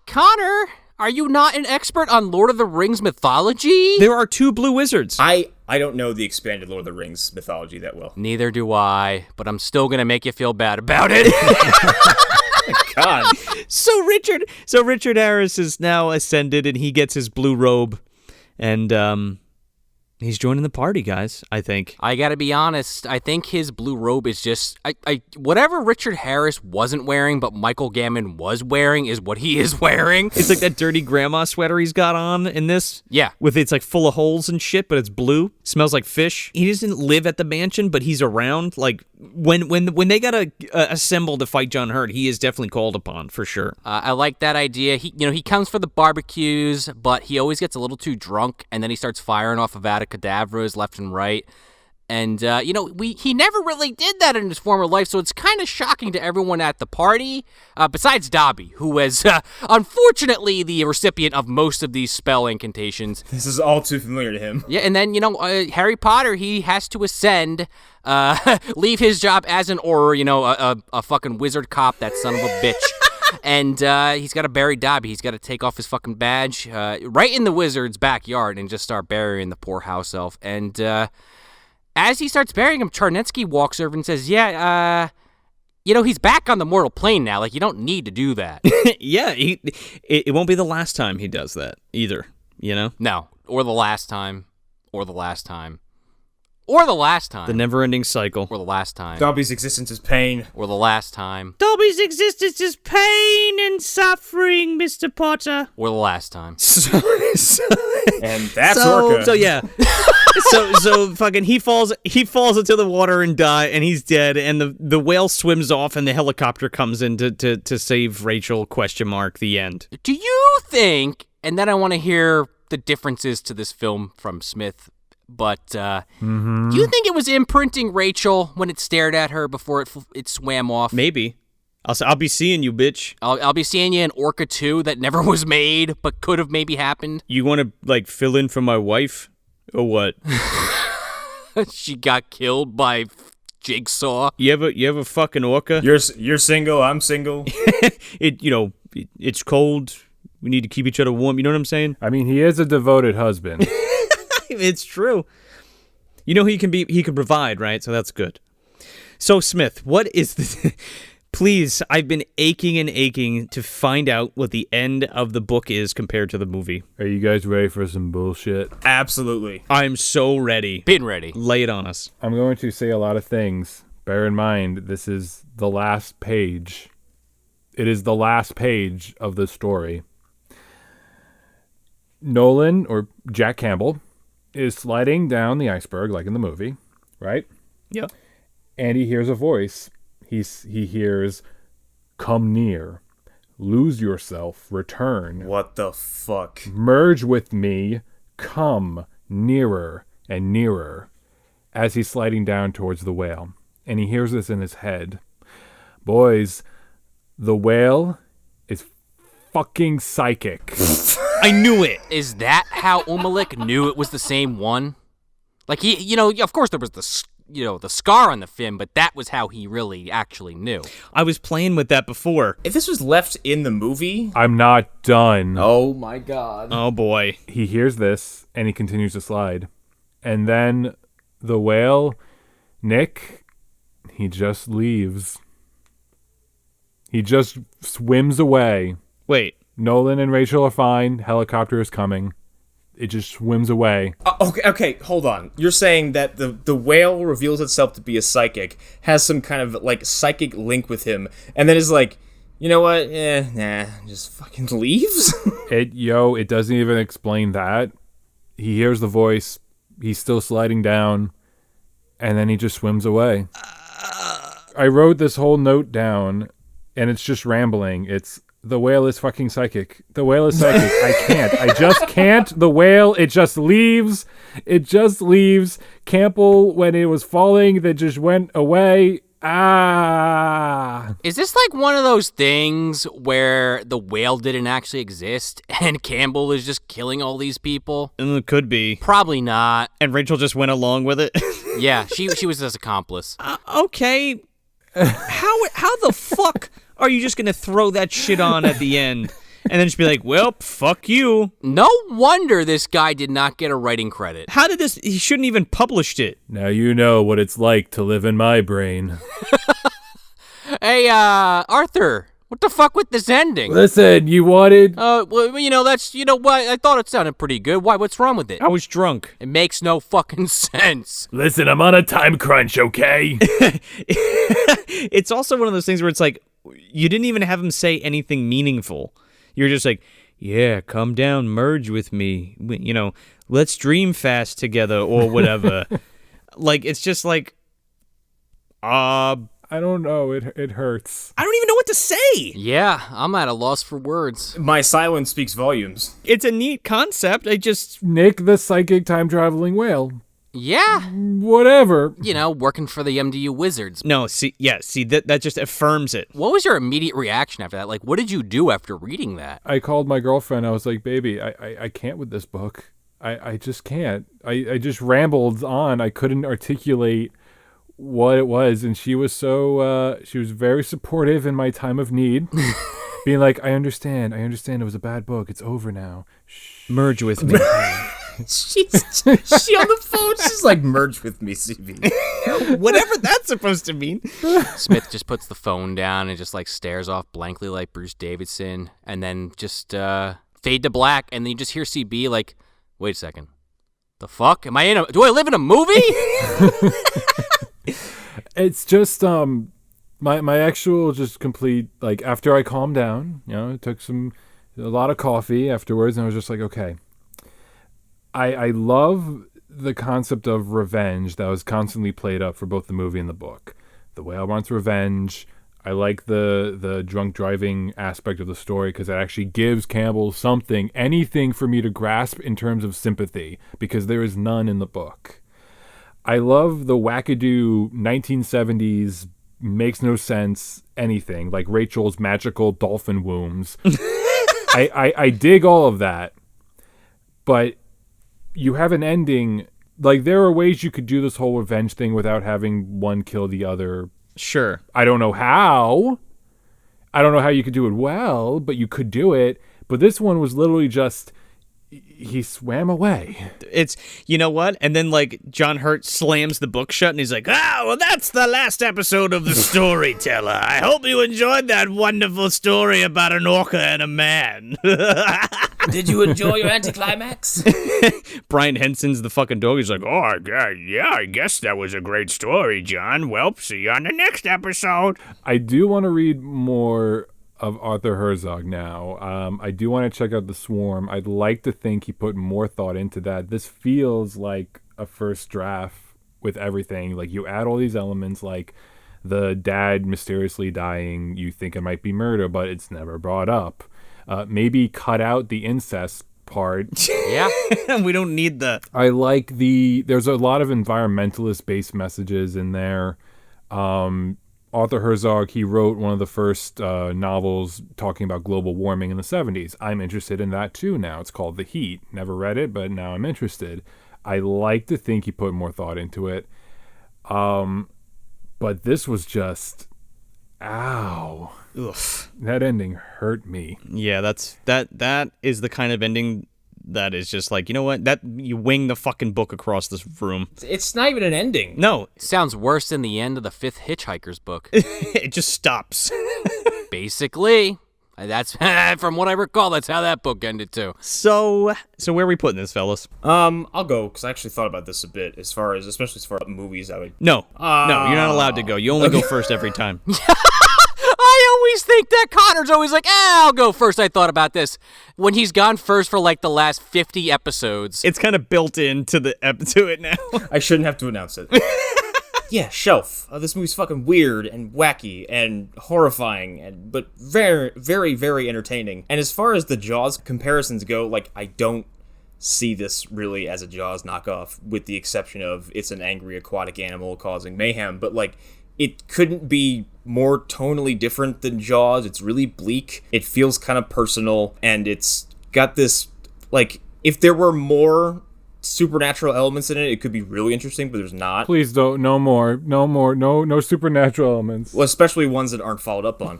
Connor, are you not an expert on Lord of the Rings mythology? There are 2 blue wizards. I don't know the expanded Lord of the Rings mythology that well. Neither do I, but I'm still gonna make you feel bad about it. God. So Richard Harris is now ascended, and he gets his blue robe, and he's joining the party, guys, I think. I gotta be honest, I think his blue robe is just... whatever Richard Harris wasn't wearing, but Michael Gambon was wearing, is what he is wearing. It's like that dirty grandma sweater he's got on in this. Yeah. It's like full of holes and shit, but it's blue. Smells like fish. He doesn't live at the mansion, but he's around. Like, when they gotta assemble to fight John Hurt, he is definitely called upon, for sure. I like that idea. He comes for the barbecues, but he always gets a little too drunk, and then he starts firing off Avada Kedavras left and right. And, he never really did that in his former life, so it's kind of shocking to everyone at the party, besides Dobby, who was, unfortunately, the recipient of most of these spell incantations. This is all too familiar to him. Yeah, and then, Harry Potter, he has to ascend, leave his job as an Auror, a fucking wizard cop, that son of a bitch. And he's got to bury Dobby. He's got to take off his fucking badge right in the wizard's backyard and just start burying the poor house elf. And as he starts burying him, Charnetsky walks over and says, he's back on the mortal plane now. Like, you don't need to do that. Yeah, it won't be the last time he does that either, No, or the last time, or the last time, Or the last time. The never-ending cycle. Or the last time. Dobby's existence is pain. Or the last time. Dobby's existence is pain and suffering, Mr. Potter. Or the last time. And that's Orca. So yeah. so fucking he falls into the water and and he's dead, and the whale swims off and the helicopter comes in to save Rachel, ? The end. Do you think, and then I want to hear the differences to this film from Smith, but do you think it was imprinting Rachel when it stared at her before it swam off? Maybe. I'll be seeing you, bitch. I'll be seeing you in Orca 2 that never was made, but could have maybe happened. You want to, like, fill in for my wife? Or what? She got killed by Jigsaw. You have a fucking orca? You're single, I'm single. It's cold. We need to keep each other warm. You know what I'm saying? I mean, he is a devoted husband. It's true. You know he can provide, right? So that's good. So Smith, what is the please, I've been aching to find out what the end of the book is compared to the movie. Are you guys ready for some bullshit? Absolutely. I'm so ready. Been ready. Lay it on us. I'm going to say a lot of things. Bear in mind, this is the last page. It is the last page of the story. Nolan, or Jack Campbell, is sliding down the iceberg like in the movie, right? Yeah. And he hears a voice. He hears, "Come near, lose yourself, return. What the fuck? Merge with me, come nearer and nearer," as he's sliding down towards the whale. And he hears this in his head. Boys, the whale is fucking psychic. I knew it. Is that how Umalik knew it was the same one? Like he, of course there was the scar on the fin, but that was how he really actually knew. I was playing with that before. If this was left in the movie... I'm not done. Oh my god. Oh boy. He hears this, and he continues to slide. And then the whale, Nick, he just leaves. He just swims away. Wait. Nolan and Rachel are fine. Helicopter is coming. It just swims away. Okay, hold on. You're saying that the whale reveals itself to be a psychic, has some kind of, like, psychic link with him, and then is like, you know what? Just fucking leaves? It doesn't even explain that. He hears the voice. He's still sliding down, and then he just swims away. I wrote this whole note down, and it's just rambling. It's, the whale is fucking psychic. The whale is psychic. I can't. I just can't. The whale, it just leaves. It just leaves. Campbell, when it was falling, that just went away. Is this like one of those things where the whale didn't actually exist and Campbell is just killing all these people? It could be. Probably not. And Rachel just went along with it? Yeah, she was his accomplice. Okay. How the fuck are you just going to throw that shit on at the end and then just be like, well, fuck you? No wonder this guy did not get a writing credit. How did this? He shouldn't even published it. Now you know what it's like to live in my brain. Hey, Arthur, what the fuck with this ending? Listen, you wanted... Well, that's, what? I thought it sounded pretty good. Why? What's wrong with it? I was drunk. It makes no fucking sense. Listen, I'm on a time crunch, okay? It's also one of those things where it's like, you didn't even have him say anything meaningful. You're just like, yeah, come down, merge with me. Let's dream fast together or whatever. Like, it's just like, I don't know. It hurts. I don't even know what to say. Yeah, I'm at a loss for words. My silence speaks volumes. It's a neat concept. Nick the psychic time-traveling whale. Yeah. Whatever. Working for the MDU Wizards. No, that just affirms it. What was your immediate reaction after that? Like, what did you do after reading that? I called my girlfriend. I was like, baby, I can't with this book. I just can't. I just rambled on. I couldn't articulate what it was. And she was she was very supportive in my time of need. Being like, I understand. It was a bad book. It's over now. Shh. Merge with me. She on the phone, she's like, merge with me, CB. Whatever that's supposed to mean. Smith just puts the phone down and just like stares off blankly like Bruce Davidson, and then just fade to black, and then you just hear CB like, wait a second, The fuck? Do I live in a movie? It's just my actual just complete, like, after I calmed down, it took a lot of coffee afterwards, and I was just like, okay. I love the concept of revenge that was constantly played up for both the movie and the book. The whale wants revenge. I like the drunk driving aspect of the story because it actually gives Campbell anything for me to grasp in terms of sympathy, because there is none in the book. I love the wackadoo 1970s, makes no sense, anything, like Rachel's magical dolphin wombs. I dig all of that, but you have an ending. Like, there are ways you could do this whole revenge thing without having one kill the other. Sure. I don't know how you could do it well, but you could do it. But this one was literally just, he swam away. It's, you know what? And then, like, John Hurt slams the book shut and he's like, well, that's the last episode of The Storyteller. I hope you enjoyed that wonderful story about an orca and a man. Did you enjoy your anticlimax? Brian Henson's the fucking dog. He's like, yeah, I guess that was a great story, John. Well, see you on the next episode. I do want to read more of Arthur Herzog now. I do want to check out The Swarm. I'd like to think he put more thought into that. This feels like a first draft with everything. Like, you add all these elements, like the dad mysteriously dying. You think it might be murder, but it's never brought up. Maybe cut out the incest part. Yeah. We don't need that. I like there's a lot of environmentalist-based messages in there. Arthur Herzog, he wrote one of the first novels talking about global warming in the 70s. I'm interested in that too now. It's called The Heat. Never read it, but now I'm interested. I like to think he put more thought into it. But this was just, ow. Oof. That ending hurt me. Yeah, that is the kind of ending that is just like, you know what? That you wing the fucking book across this room. It's not even an ending. No. Sounds worse than the end of the 5th Hitchhiker's book. It just stops. Basically. That's from what I recall, that's how that book ended too. So where are we putting this, fellas? I'll go, because I actually thought about this a bit, especially as far as movies. I would. No, you're not allowed to go. You only go first every time. I always think that Connor's always like, I'll go first. I thought about this. When he's gone first for like the last 50 episodes. It's kind of built into to it now. I shouldn't have to announce it. Yeah, shelf. This movie's fucking weird and wacky and horrifying, but very, very, very entertaining. And as far as the Jaws comparisons go, like, I don't see this really as a Jaws knockoff, with the exception of it's an angry aquatic animal causing mayhem. But, like, it couldn't be more tonally different than Jaws. It's really bleak. It feels kind of personal, and it's got this, like, if there were more supernatural elements in it, it could be really interesting, but there's not. Please don't. No more. No supernatural elements. Well, especially ones that aren't followed up on.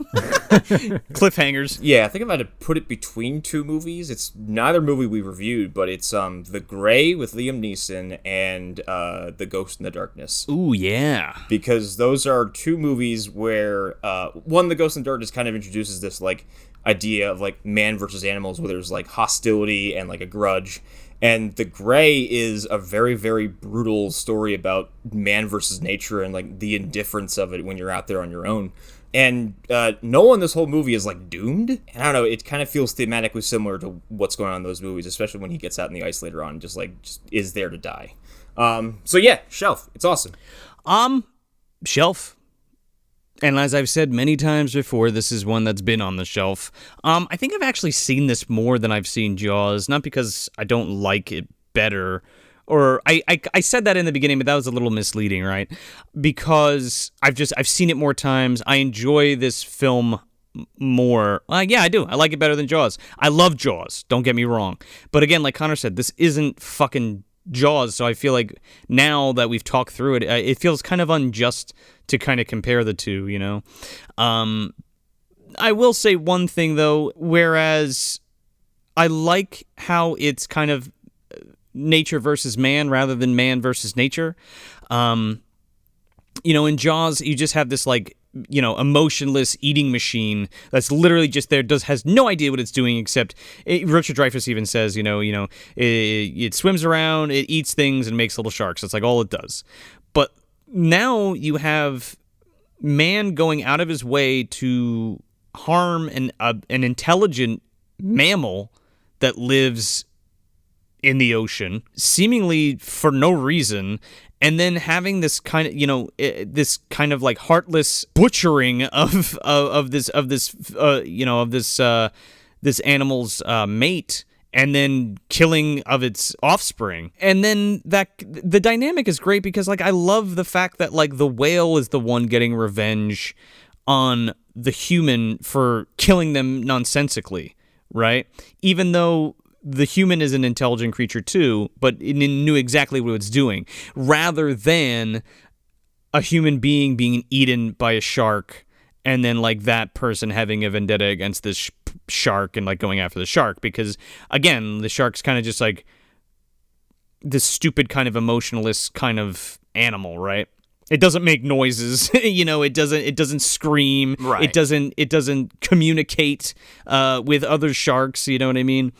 Cliffhangers. Yeah, I think if I had to put it between two movies, it's neither movie we reviewed, but it's The Grey with Liam Neeson and The Ghost in the Darkness. Ooh, yeah. Because those are two movies where, one, The Ghost in the Darkness kind of introduces this, like, idea of, like, man versus animals, where there's, like, hostility and, like, a grudge. And The Grey is a very, very brutal story about man versus nature and, like, the indifference of it when you're out there on your own. And Nolan, this whole movie is, like, doomed. And I don't know, it kind of feels thematically similar to what's going on in those movies, especially when he gets out in the ice later on and just is there to die. So yeah, shelf. It's awesome. Shelf. And as I've said many times before, this is one that's been on the shelf. I think I've actually seen this more than I've seen Jaws, not because I don't like it better, or I said that in the beginning, but that was a little misleading, right? Because I've seen it more times. I enjoy this film more. Yeah, I do. I like it better than Jaws. I love Jaws, don't get me wrong. But again, like Connor said, this isn't fucking Jaws, so I feel like now that we've talked through it, it feels kind of unjust to kind of compare the two, you know? I will say one thing, though, whereas I like how it's kind of nature versus man rather than man versus nature. You know, in Jaws, you just have this, like, emotionless eating machine that's literally just there, has no idea what it's doing, except Richard Dreyfuss even says, it swims around, it eats things, and makes little sharks. That's like all it does. But now you have man going out of his way to harm an intelligent mammal that lives in the ocean, seemingly for no reason, and then having this kind of like heartless butchering of this animal's mate, and then killing of its offspring. And then the dynamic is great because like I love the fact that like the whale is the one getting revenge on the human for killing them nonsensically, right? Even though the human is an intelligent creature too, but it knew exactly what it's doing, rather than a human being being eaten by a shark and then like that person having a vendetta against this shark and like going after the shark, because again, the shark's kind of just like this stupid kind of emotionless kind of animal, right? It doesn't make noises, it doesn't scream, right. It doesn't communicate with other sharks, you know what I mean?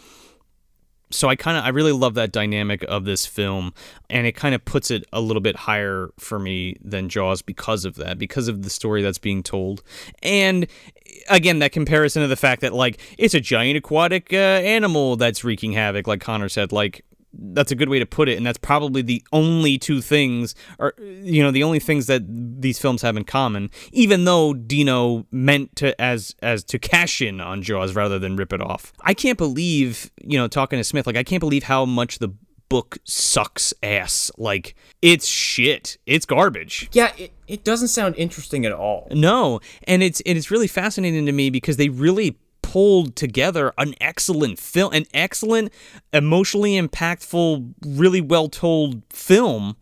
So I really love that dynamic of this film, and it kind of puts it a little bit higher for me than Jaws because of that, because of the story that's being told. And again, that comparison of the fact that like it's a giant aquatic animal that's wreaking havoc, like Connor said, like that's a good way to put it, and that's probably the only two things, or the only things that these films have in common. Even though Dino meant to as to cash in on Jaws rather than rip it off. I can't believe, talking to Smith, like I can't believe how much the book sucks ass. Like it's shit. It's garbage. Yeah, it doesn't sound interesting at all. No, and it's really fascinating to me because they really pulled together an excellent film, an excellent, emotionally impactful, really well-told film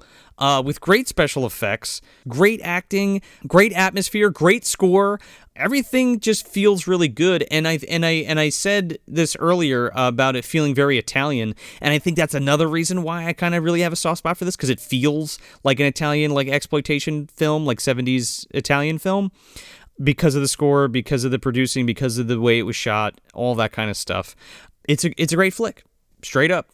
with great special effects, great acting, great atmosphere, great score. Everything just feels really good. And I said this earlier about it feeling very Italian, and I think that's another reason why I kind of really have a soft spot for this, because it feels like an Italian like exploitation film, like 70s Italian film. Because of the score, because of the producing, because of the way it was shot, all that kind of stuff. It's a great flick. Straight up.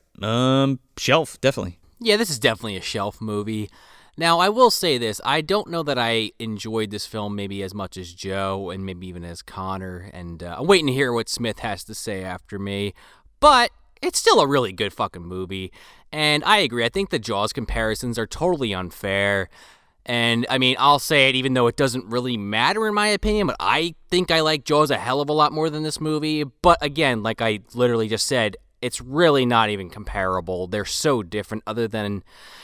Shelf, definitely. Yeah, this is definitely a shelf movie. Now, I will say this. I don't know that I enjoyed this film maybe as much as Joe and maybe even as Connor. And I'm waiting to hear what Smith has to say after me. But it's still a really good fucking movie. And I agree. I think the Jaws comparisons are totally unfair. And, I mean, I'll say it even though it doesn't really matter in my opinion, but I think I like Jaws a hell of a lot more than this movie. But, again, like I literally just said, it's really not even comparable. They're so different other than,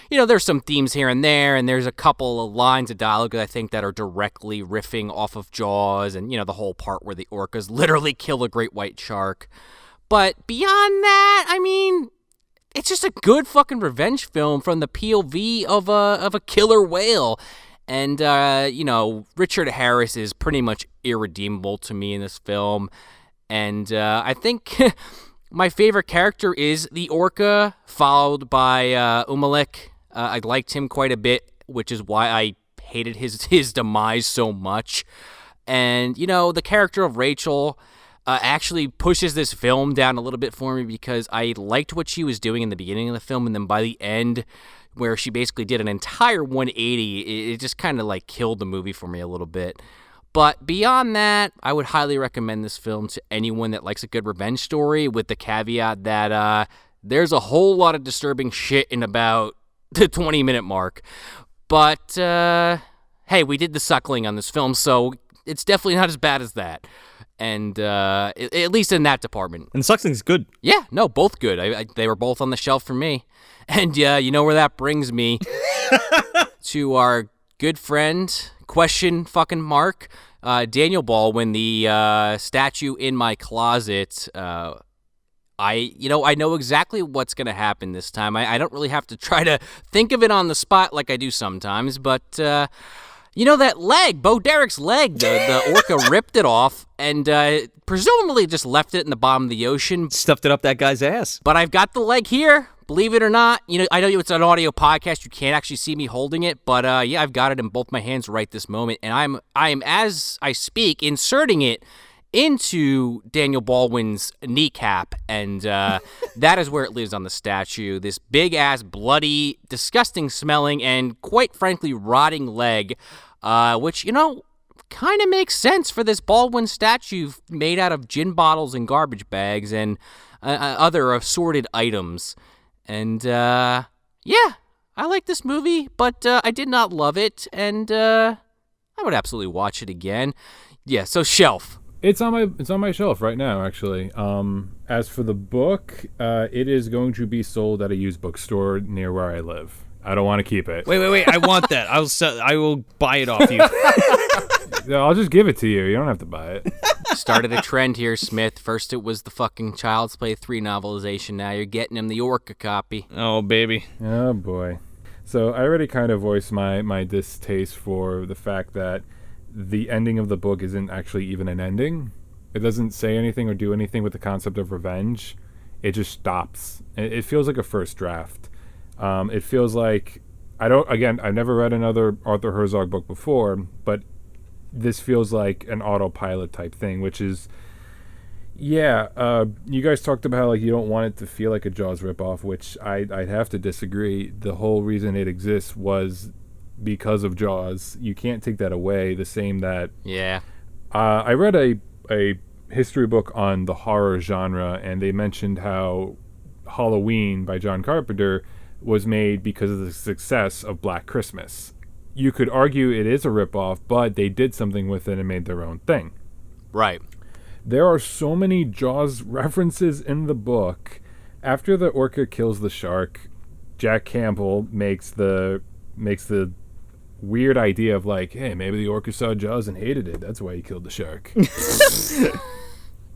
there's some themes here and there, and there's a couple of lines of dialogue that I think that are directly riffing off of Jaws, and, the whole part where the orcas literally kill a great white shark. But beyond that, I mean, it's just a good fucking revenge film from the POV of a killer whale. And, Richard Harris is pretty much irredeemable to me in this film. And I think my favorite character is the orca, followed by Umalek. I liked him quite a bit, which is why I hated his demise so much. And, the character of Rachel actually pushes this film down a little bit for me because I liked what she was doing in the beginning of the film, and then by the end, where she basically did an entire 180, it just kind of like killed the movie for me a little bit. But beyond that, I would highly recommend this film to anyone that likes a good revenge story, with the caveat that there's a whole lot of disturbing shit in about the 20-minute mark. But, hey, we did the suckling on this film, so it's definitely not as bad as that. And at least in that department. And Suckling's good. Yeah, no, both good. They were both on the shelf for me. And you know where that brings me? To our good friend, question fucking mark, Daniel Baldwin, the statue in my closet. I know exactly what's going to happen this time. I don't really have to try to think of it on the spot like I do sometimes, but You know that leg, Bo Derek's leg, the orca ripped it off and presumably just left it in the bottom of the ocean. Stuffed it up that guy's ass. But I've got the leg here, believe it or not. You know, I know it's an audio podcast. You can't actually see me holding it, but yeah, I've got it in both my hands right this moment, and I am as I speak inserting it into Daniel Baldwin's kneecap, and that is where it lives on the statue. This big-ass, bloody, disgusting-smelling, and quite frankly rotting leg, which, you know, kind of makes sense for this Baldwin statue made out of gin bottles and garbage bags and other assorted items. And, yeah, I like this movie, but I did not love it, and I would absolutely watch it again. Yeah, so shelf. It's on my shelf right now, actually. As for the book, it is going to be sold at a used bookstore near where I live. I don't want to keep it. Wait! I want that. I will buy it off you. I'll just give it to you. You don't have to buy it. Started a trend here, Smith. First it was the fucking Child's Play 3 novelization. Now you're getting him the Orca copy. Oh, baby. Oh, boy. So I already kind of voiced my distaste for the fact that the ending of the book isn't actually even an ending. It doesn't say anything or do anything with the concept of revenge. It just stops. It feels like a first draft. It feels like I've never read another Arthur Herzog book before, but this feels like an autopilot type thing, which is, you guys talked about how, like, you don't want it to feel like a Jaws ripoff, which I'd have to disagree. The whole reason it exists was because of Jaws. You can't take that away. The same that I read a history book on the horror genre, and they mentioned how Halloween by John Carpenter was made because of the success of Black Christmas. You could argue it is a ripoff, but they did something with it and made their own thing. Right. There are so many Jaws references in the book. After the orca kills the shark, Jack Campbell makes the weird idea of, like, hey, maybe the orca saw Jaws and hated it. That's why he killed the shark.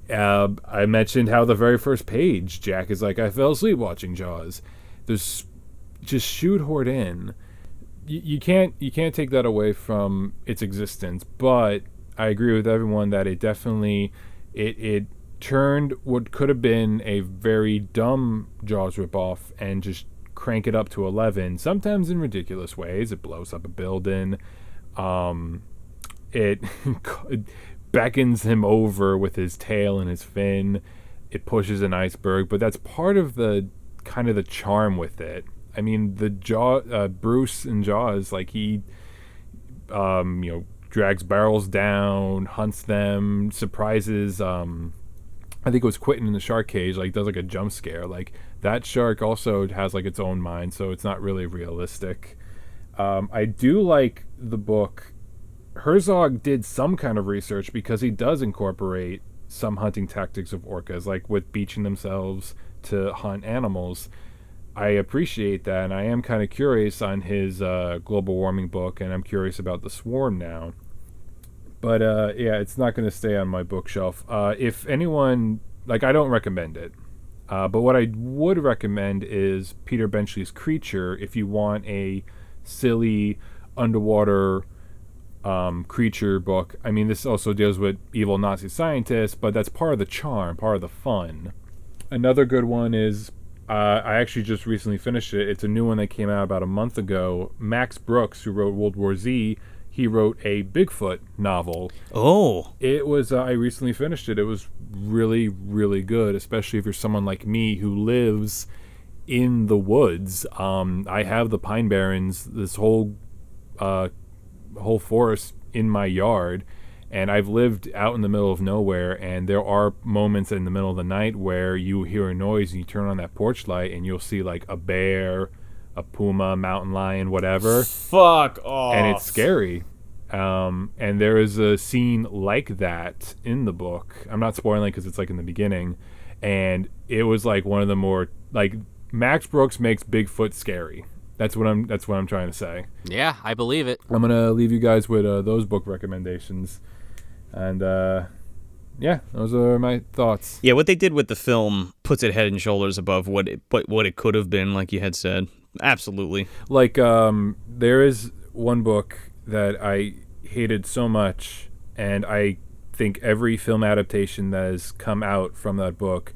I mentioned how the very first page, Jack is like, I fell asleep watching Jaws. There's just shoehorned in. You can't take that away from its existence, but I agree with everyone that it definitely it turned what could have been a very dumb Jaws ripoff and just crank it up to 11, sometimes in ridiculous ways. It blows up a building. It beckons him over with his tail and his fin. It pushes an iceberg, but that's part of the kind of the charm with it. I mean, the Bruce in Jaws, like, he drags barrels down, hunts them, surprises I think it was Quentin in the shark cage, like, does like a jump scare. Like, that shark also has like its own mind, so it's not really realistic. I do like the book. Herzog did some kind of research because he does incorporate some hunting tactics of orcas, like with beaching themselves to hunt animals. I appreciate that, and I am kind of curious on his global warming book, and I'm curious about the swarm now. But it's not going to stay on my bookshelf. If anyone, like, I don't recommend it. But what I would recommend is Peter Benchley's Creature if you want a silly underwater creature book. I mean, this also deals with evil Nazi scientists, but that's part of the charm, part of the fun. Another good one is, I actually just recently finished it. It's a new one that came out about a month ago. Max Brooks, who wrote World War Z, he wrote a Bigfoot novel. Oh. It was, I recently finished it. It was really, really good, especially if you're someone like me who lives in the woods. I have the Pine Barrens, this whole forest in my yard, and I've lived out in the middle of nowhere, and there are moments in the middle of the night where you hear a noise and you turn on that porch light and you'll see like a bear, a puma, mountain lion, whatever. Fuck off. And it's scary. And there is a scene like that in the book. I'm not spoiling because it's like in the beginning. And it was like one of the more, like, Max Brooks makes Bigfoot scary. That's what I'm trying to say. Yeah, I believe it. I'm gonna leave you guys with those book recommendations. And those are my thoughts. Yeah, what they did with the film puts it head and shoulders above what it could have been, like you had said. Absolutely. Like, there is one book that I hated so much, and I think every film adaptation that has come out from that book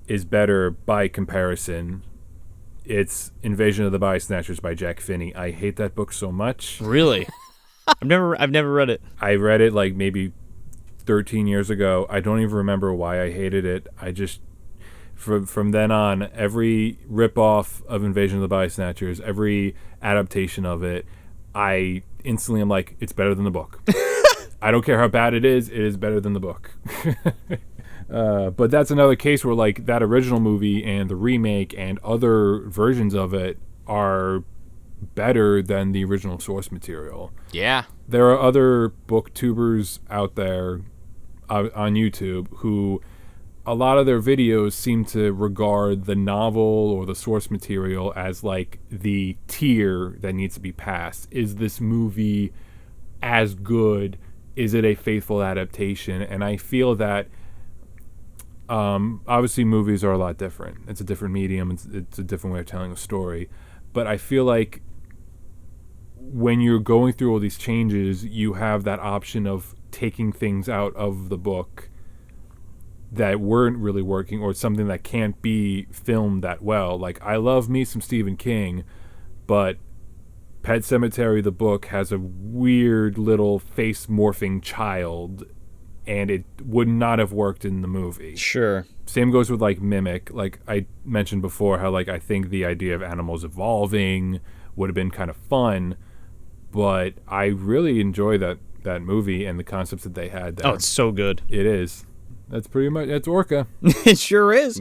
is better by comparison. It's Invasion of the Body Snatchers by Jack Finney. I hate that book so much. Really? I've never read it. I read it like maybe 13 years ago. I don't even remember why I hated it. I just from then on, every ripoff of Invasion of the Body Snatchers, every adaptation of it, I instantly am like, it's better than the book. I don't care how bad it is better than the book. But that's another case where like that original movie and the remake and other versions of it are better than the original source material. Yeah. There are other booktubers out there on YouTube who a lot of their videos seem to regard the novel or the source material as like the tier that needs to be passed. Is this movie as good? Is it a faithful adaptation? And I feel that obviously movies are a lot different. It's a different medium. It's a different way of telling a story. But I feel like when you're going through all these changes, you have that option of taking things out of the book that weren't really working, or something that can't be filmed that well. Like, I love me some Stephen King, but Pet Sematary, the book, has a weird little face morphing child, and it would not have worked in the movie. Sure. Same goes with like Mimic. Like I mentioned before, how like I think the idea of animals evolving would have been kind of fun, but I really enjoy that movie and the concepts that they had there. Oh, it's so good. It is. That's Orca. It sure is.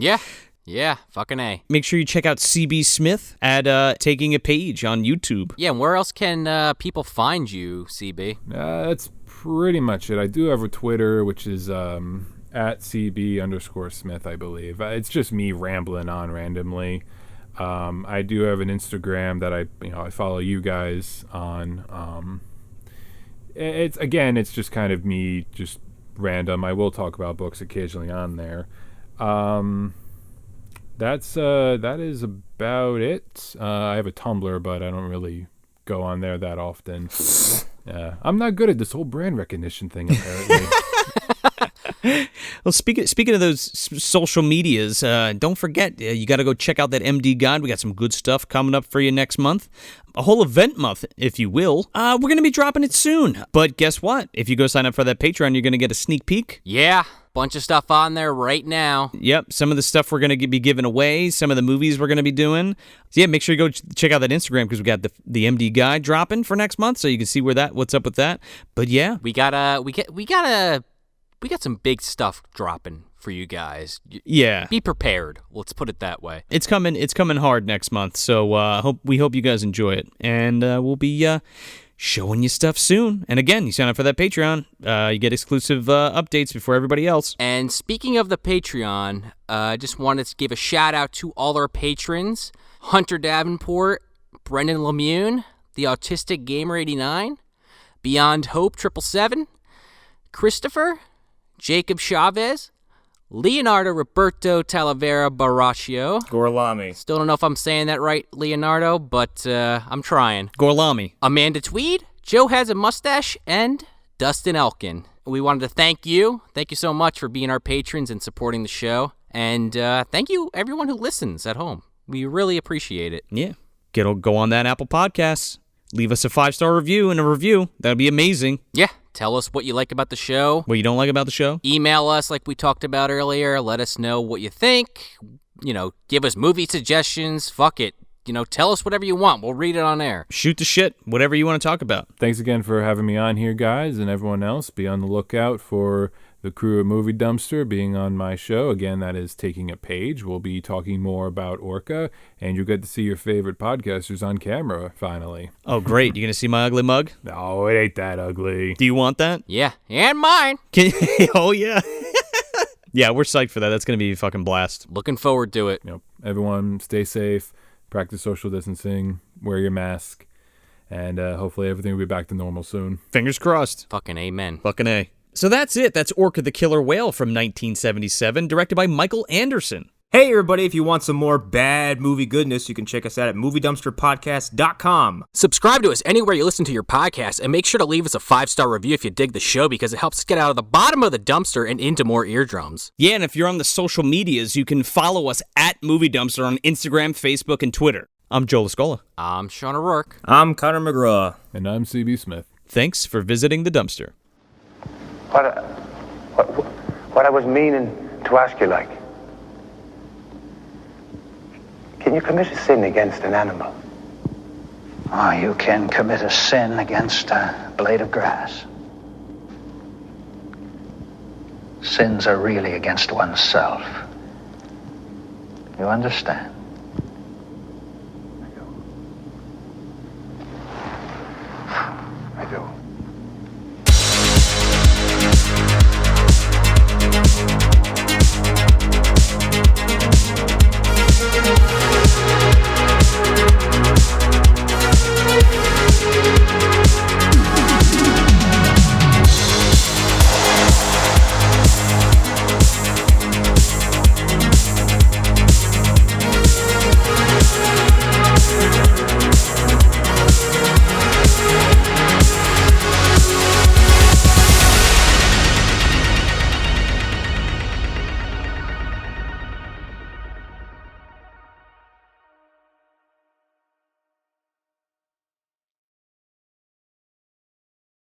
Yeah, fucking A. Make sure you check out CB Smith at Taking a Page on YouTube. Yeah, and where else can people find you, CB? That's pretty much it. I do have a Twitter, which is at CB_Smith, I believe. It's just me rambling on randomly. I do have an Instagram that I follow you guys on. It's just kind of me just random. I will talk about books occasionally on there. That is about it. I have a Tumblr, but I don't really go on there that often. I'm not good at this whole brand recognition thing, apparently. Well, speaking of those social medias, don't forget, you got to go check out that MD Guide. We got some good stuff coming up for you next month. A whole event month, if you will. We're going to be dropping it soon. But guess what? If you go sign up for that Patreon, you're going to get a sneak peek. Yeah, bunch of stuff on there right now. Yep, some of the stuff we're going to be giving away, some of the movies we're going to be doing. So yeah, make sure you go check out that Instagram, because we got the MD Guide dropping for next month, so you can see what's up with that. But yeah, we got some big stuff dropping for you guys. Yeah. Be prepared. Let's put it that way. It's coming hard next month, so we hope you guys enjoy it. And we'll be showing you stuff soon. And again, you sign up for that Patreon, you get exclusive updates before everybody else. And speaking of the Patreon, I just wanted to give a shout out to all our patrons: Hunter Davenport, Brendan Lemune, the Autistic Gamer 89, Beyond Hope 777, Christopher, Jacob Chavez, Leonardo Roberto Talavera Baraccio. Gorlami. Still don't know if I'm saying that right, Leonardo, but I'm trying. Gorlami. Amanda Tweed, Joe Has a Mustache, and Dustin Elkin. We wanted to thank you. Thank you so much for being our patrons and supporting the show. And thank you, everyone who listens at home. We really appreciate it. Yeah. Go on that Apple Podcasts. Leave us a 5-star review and a review. That would be amazing. Yeah. Tell us what you like about the show. What you don't like about the show. Email us like we talked about earlier. Let us know what you think. Give us movie suggestions. Fuck it. Tell us whatever you want. We'll read it on air. Shoot the shit. Whatever you want to talk about. Thanks again for having me on here, guys, and everyone else. Be on the lookout for the crew at Movie Dumpster being on my show. Again, that is Taking a Page. We'll be talking more about Orca, and you'll get to see your favorite podcasters on camera, finally. Oh, great. You going to see my ugly mug? No, it ain't that ugly. Do you want that? Yeah, and mine. Oh, yeah. Yeah, we're psyched for that. That's going to be a fucking blast. Looking forward to it. Everyone, stay safe, practice social distancing, wear your mask, and hopefully everything will be back to normal soon. Fingers crossed. Fucking amen. Fucking A. So that's it. That's Orca the Killer Whale from 1977, directed by Michael Anderson. Hey everybody, if you want some more bad movie goodness, you can check us out at moviedumpsterpodcast.com. Subscribe to us anywhere you listen to your podcast, and make sure to leave us a 5-star review if you dig the show, because it helps us get out of the bottom of the dumpster and into more eardrums. Yeah, and if you're on the social medias, you can follow us at Movie Dumpster on Instagram, Facebook, and Twitter. I'm Joel Escola. I'm Sean O'Rourke. I'm Connor McGraw. And I'm CB Smith. Thanks for visiting the dumpster. What I was meaning to ask you, like, can you commit a sin against an animal? Oh, you can commit a sin against a blade of grass. Sins are really against oneself. You understand?